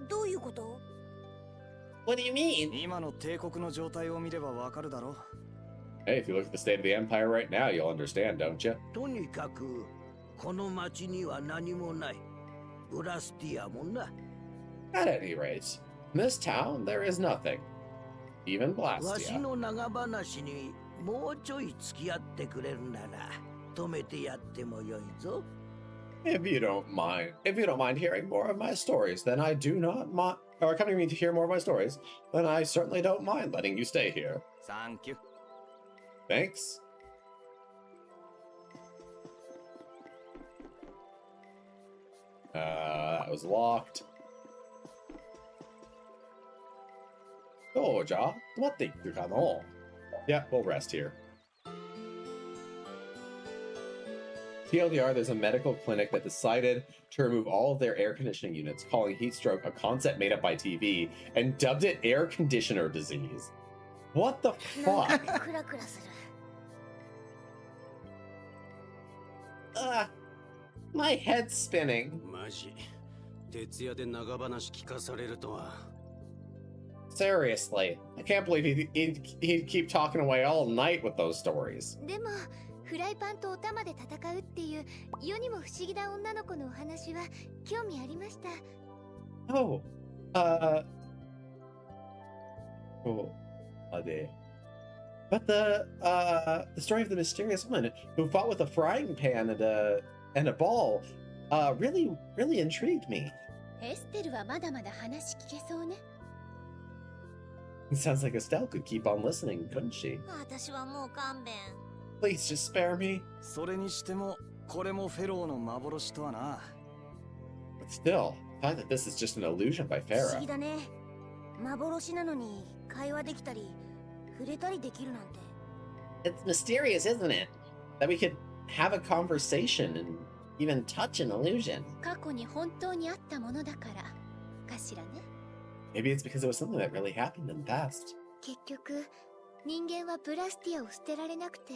どういうこと？ What do you mean? 今の帝国の状態を見ればわかるだろう。 Hey, if you look at the state of the empire right now, you'll understand, don't you? とにかくこの町には何もない。ブラスティアもな。 At any rate, in this town there is nothing. Even わし Blastia. の長話にもうちょい付き合ってくれるなら止めてやってもよいぞ。 If you don't mind hearing more of my stories, then I do not mind, or coming to me to hear more of my stories, then I certainly don't mind letting you stay here. サンキュー。 Thanks. That was locked. Oh, ja, what the no? Yeah, we'll rest here. TLDR, there's a medical clinic that decided to remove all of their air conditioning units, calling heat stroke a concept made up by TV, and dubbed it air conditioner disease. What the fuck? クラクラする。 My head's spinning. マジ。徹夜で長話聞かされるとは。 Seriously, I can't believe he'd keep talking away all night with those stories. でもフライパンとお玉で戦うっていう世にも不思議な女の子のお話は興味ありました。Oh, oh, but the story of the mysterious woman who fought with a frying pan and a ball, really intrigued me. エステルはまだまだ話聞けそうね。It sounds like Estelle could keep on listening, couldn't she? 私はもう勘弁。 Please just spare me. それにしてもこれもフェローの幻とはな。 But still, I thought that this is just an illusion by 不思 Farah. 議だね。幻なのに会話できたり触れたりできるなんて。 It's mysterious, isn't it? That we could have a conversation and even touch an illusion. 過去に本当にあったものだからかしらね。 Maybe it's because it was something that really happened in the past. 結局人間はブラスティアを捨てられなくて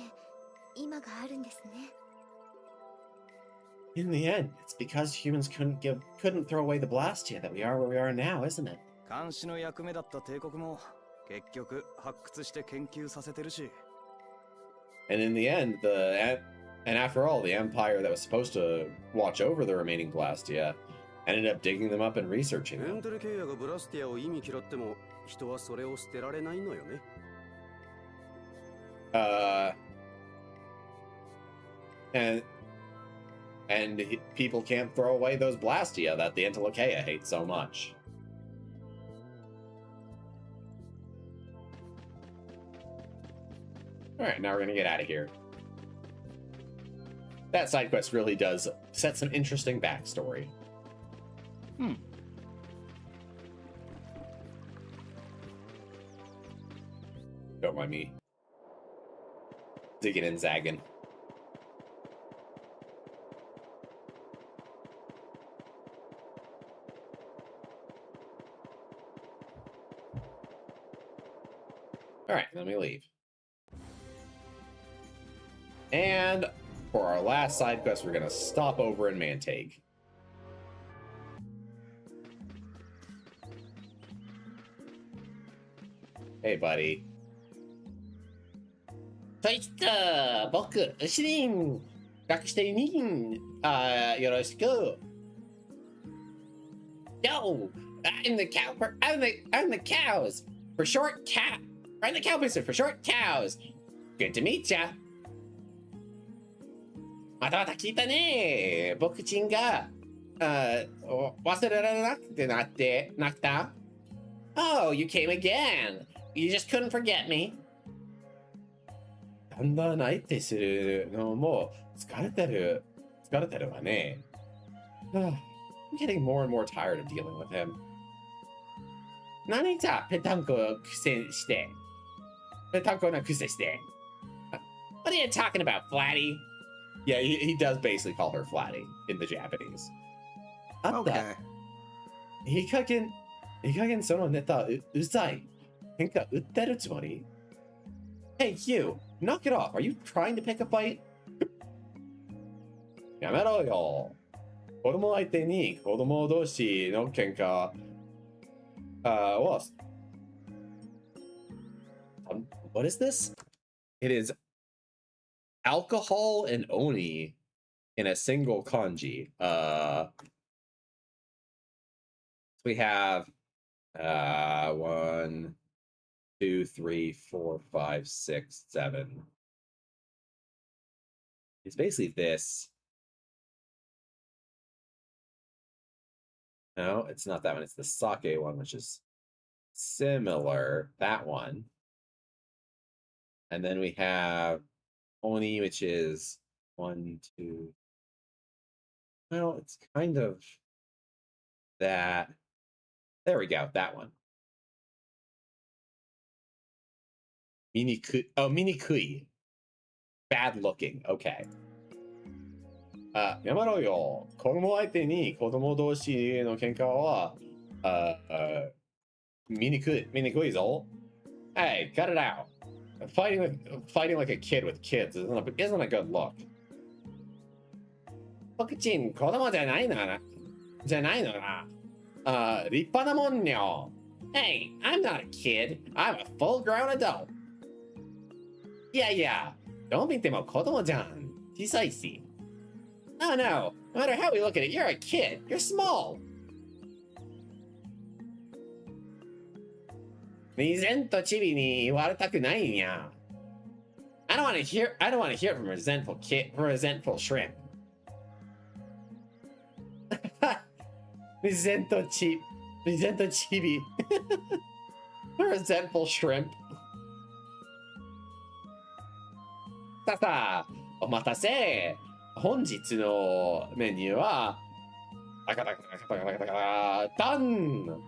今があるんですね。 In the end, it's because humans couldn't throw away the Blastia that we are where we are now, isn't it? 監視の役目だった帝国も結局発掘して研究させてるし。 And in the end, and after all, the empire that was supposed to watch over the remaining Blastia ended up digging them up and researching エン them. テルケイヤがブラスティアを意味嫌っても人はそれを捨てられないのよね。 And people can't throw away those Blastia that the Antilocheia hate so much. Alright, now we're gonna get out of here. That side quest really does set some interesting backstory. Don't mind me digging and zagging. Alright, let me leave. And for our last side quest, we're gonna stop over in Mantake. Hey, buddy. そいつ僕、シリン、学してにん、よろしく。Yo, I'm the cow, I'm the cows for short cow. I'm the cow person for short cows. Good to meet ya. またまた聞いたね。僕ちんが、忘れられなくてなった。Oh, you came again. You just couldn't forget me. だんだん相手するのも疲れてるわね。I'm getting more and more tired of dealing with him. 何さ、ぺたんこな癖して。What are you talking about, Flatty? Yeah, he does basically call her Flatty in the Japanese. Okay. いい加減そのネタうざい。喧嘩売ってるつもり？ Hey, you! Knock it off! Are you trying to pick a fight? やめろよ。子供相手に子供同士の喧嘩をWhat is this? It is alcohol and oni in a single kanji. We have 1, 2, 3, 4, 5, 6, 7. It's basically this. No, it's not that one. It's the sake one, which is similar. That one. And then we have Oni, which is 1, 2. Well, it's kind of that. There we go. That one. Minikui. Bad looking. Okay. やめろよ。子供相手に子供同士の喧嘩は、醜いぞ。Hey, cut it out. Fighting like a kid with kids isn't a good look. 僕ちん、子供じゃないのな。立派なもんよ。Hey, I'm not a kid. I'm a full-grown adult. Yeah. どう見ても子供じゃん。小さいし。Oh no, no matter how we look at it, you're a kid. You're small. 未然とチビに言われたくないんや。I don't want to hear it from a resentful kid, from a resentful shrimp. 未然とチビ。resentful shrimp. さあ、お待たせ。本日のメニューは、done!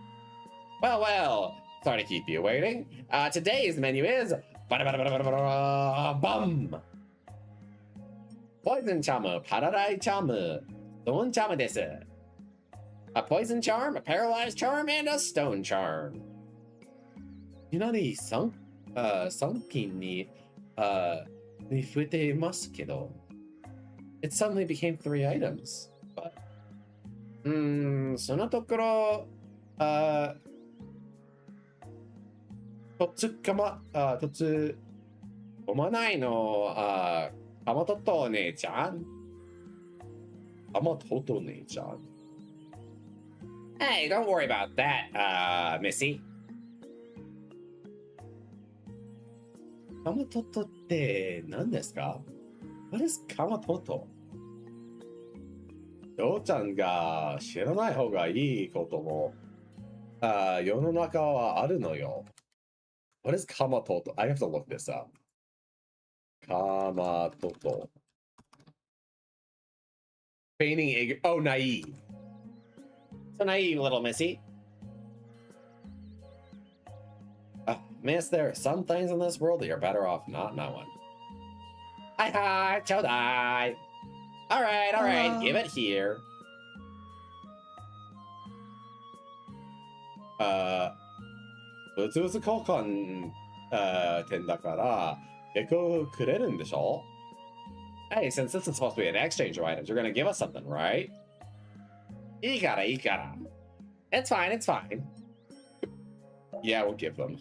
Well, sorry to keep you waiting. Today's menu is bum! Poison charm, paradise charm, stone charm です。A poison charm, a paralyzed charm, and a stone charm. いきなり3品に増えていますけど。It suddenly became 3 items. But そのところ、突込まないの、かまとっとお姉ちゃん。かまとっとお姉ちゃん。Hey, don't worry about that, Missy. かまとっとって何ですか？ What is かまとっと？父ちゃんが知らない方がいいことも、世の中はあるのよ。What is かまとっと？ I have to look this up. かまとっと。Feigning ignorance. Oh, naive. So naive, little Missy. Miss, there are some things in this world that you're better off not knowing. Hi, chodai. All right, give it here. 物々交換店だから結構くれるんでしょ? Hey, since this is supposed to be an exchange of items, you're gonna give us something, right? いいから。It's fine. Yeah, we'll give them.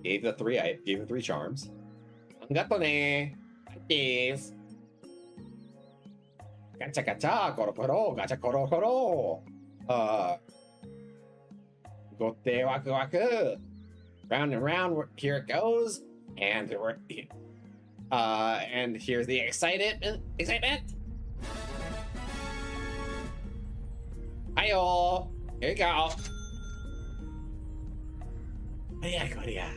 Gave the 3 charms. ありがとね。Thanks. ガチャガチャ、コロコロ、ガチャコロコロ。ごってワクワク。Round and round, here it goes. And here's the excitement. Hi-yo. Here you go. こりゃ。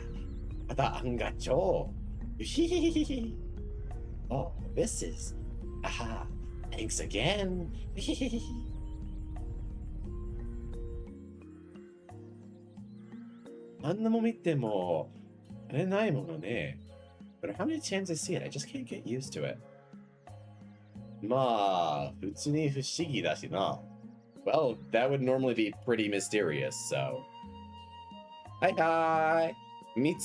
また案が超。Oh, this is. Aha. Thanks again. あんなも見ても、あれないものね。But how many times I see it, I just can't get used to it. まあ、普通に不思議だしな。Well, that would normally be pretty mysterious, so. はい。3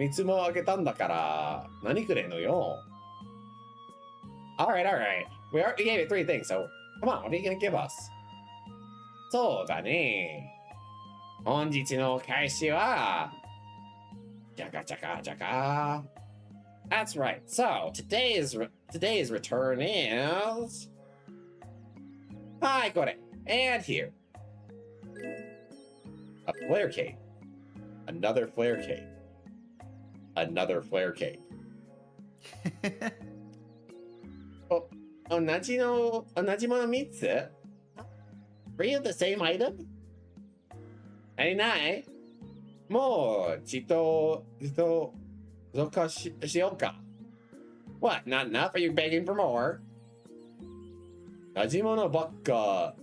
つもあげたんだから、何くれんのよ。Alright. We already gave you 3 things, so come on, what are you gonna give us? そうだね。本日の開始は、じゃか。That's right. So today's return is. はい、これ。And here. A flare cake. Another flare cake. Another flare cake. 同じもの3つ ?3 of the same item? ないもう、ちょっと、増加しようか。What? Not enough? Are you begging for more? 同じものばっか、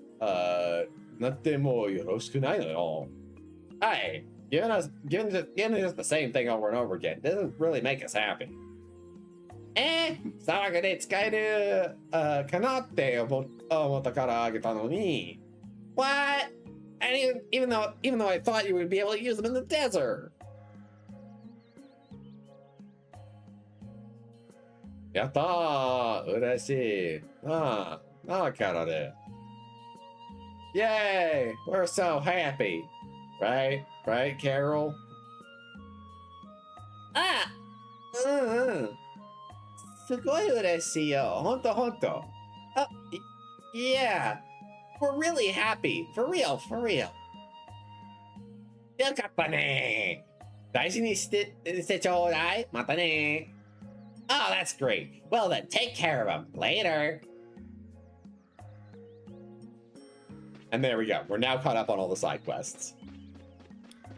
なってもよろしくないのよ。Hey, giving us just the same thing over and over again doesn't really make us happy. 騒ぎで使える、かなって思ったからあげたのに。What? And even though I thought you would be able to use them in the desert. やったー、嬉しい。なあ、キャラで。Yay! We're so happy. Right, Carol? Ah! Mm-hmm. すごい嬉しいよ。ほんとほんと。Oh, yeah. We're really happy. For real, for real. よかったね。大事にしてちょうだい。またね。Oh, that's great. Well then, take care of him. Later. And there we go. We're now caught up on all the side quests.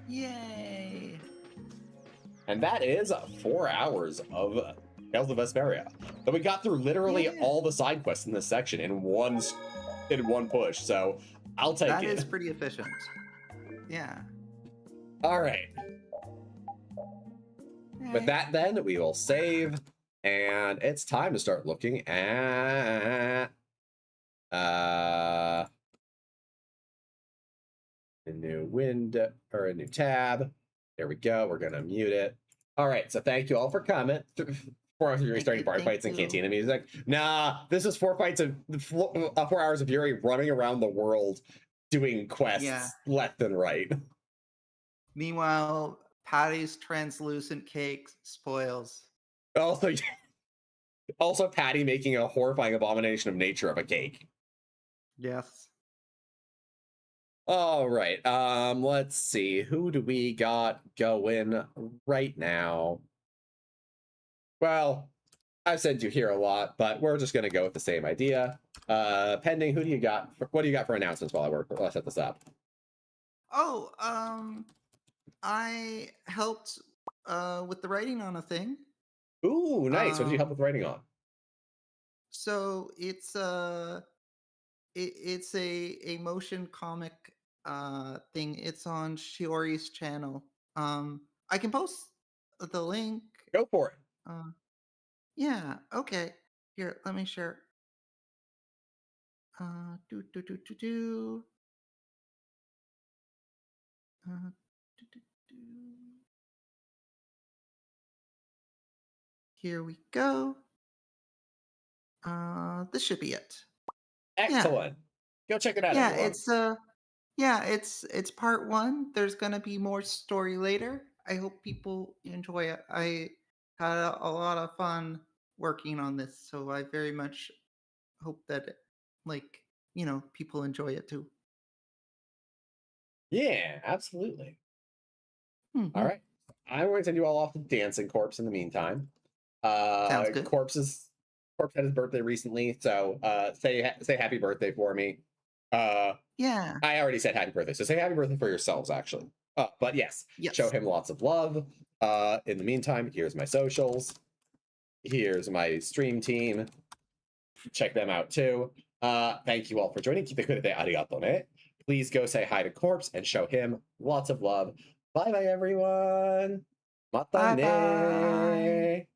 Yay! And that is 4 hours of Tales of Vesperia. But we got through literally all the side quests in this section in one push. So I'll take it. That is pretty efficient. Yeah. All right. With that, then we will save, and it's time to start looking at a new window or a new tab. There we go. We're gonna mute it. All right. So thank you all for coming. 4 hours of Fury starting bar fights and Cantina music. Nah, this is 4 fights of 4 hours of Fury running around the world doing quests left and right. Meanwhile, Patty's translucent cake spoils. Also, Patty making a horrifying abomination of nature of a cake. Yes. All right. Let's see. Who do we got going right now? Well, I've said you hear a lot, but we're just gonna go with the same idea. Pending, who do you got? What do you got for announcements while I set this up? Oh, I helped with the writing on a thing. Ooh, nice. What did you help with writing on? So it's a motion comic thing. It's on Shiori's channel. I can post the link. Go for it. Yeah, okay. Here, let me share. Do do do do do. Do, do, do. Here we go. This should be it. Excellent. Go check it out. Yeah, everyone. it's part 1. There's gonna be more story later. I hope people enjoy it. I had a lot of fun working on this, so I very much hope that people enjoy it too. Yeah, absolutely. Mhm. All right. I'm going to send you all off to Dancing Corpse in the meantime. Sounds good. Corpse had his birthday recently, so say happy birthday for me. Yeah. I already said happy birthday, so say happy birthday for yourselves, actually. But yes, Yes. show him lots of love. In the meantime, here's my socials. Here's my stream team. Check them out too. Thank you all for joining. Arigato ne. Please go say hi to Corpse and show him lots of love. Bye bye, everyone. Mata Bye ne. bye.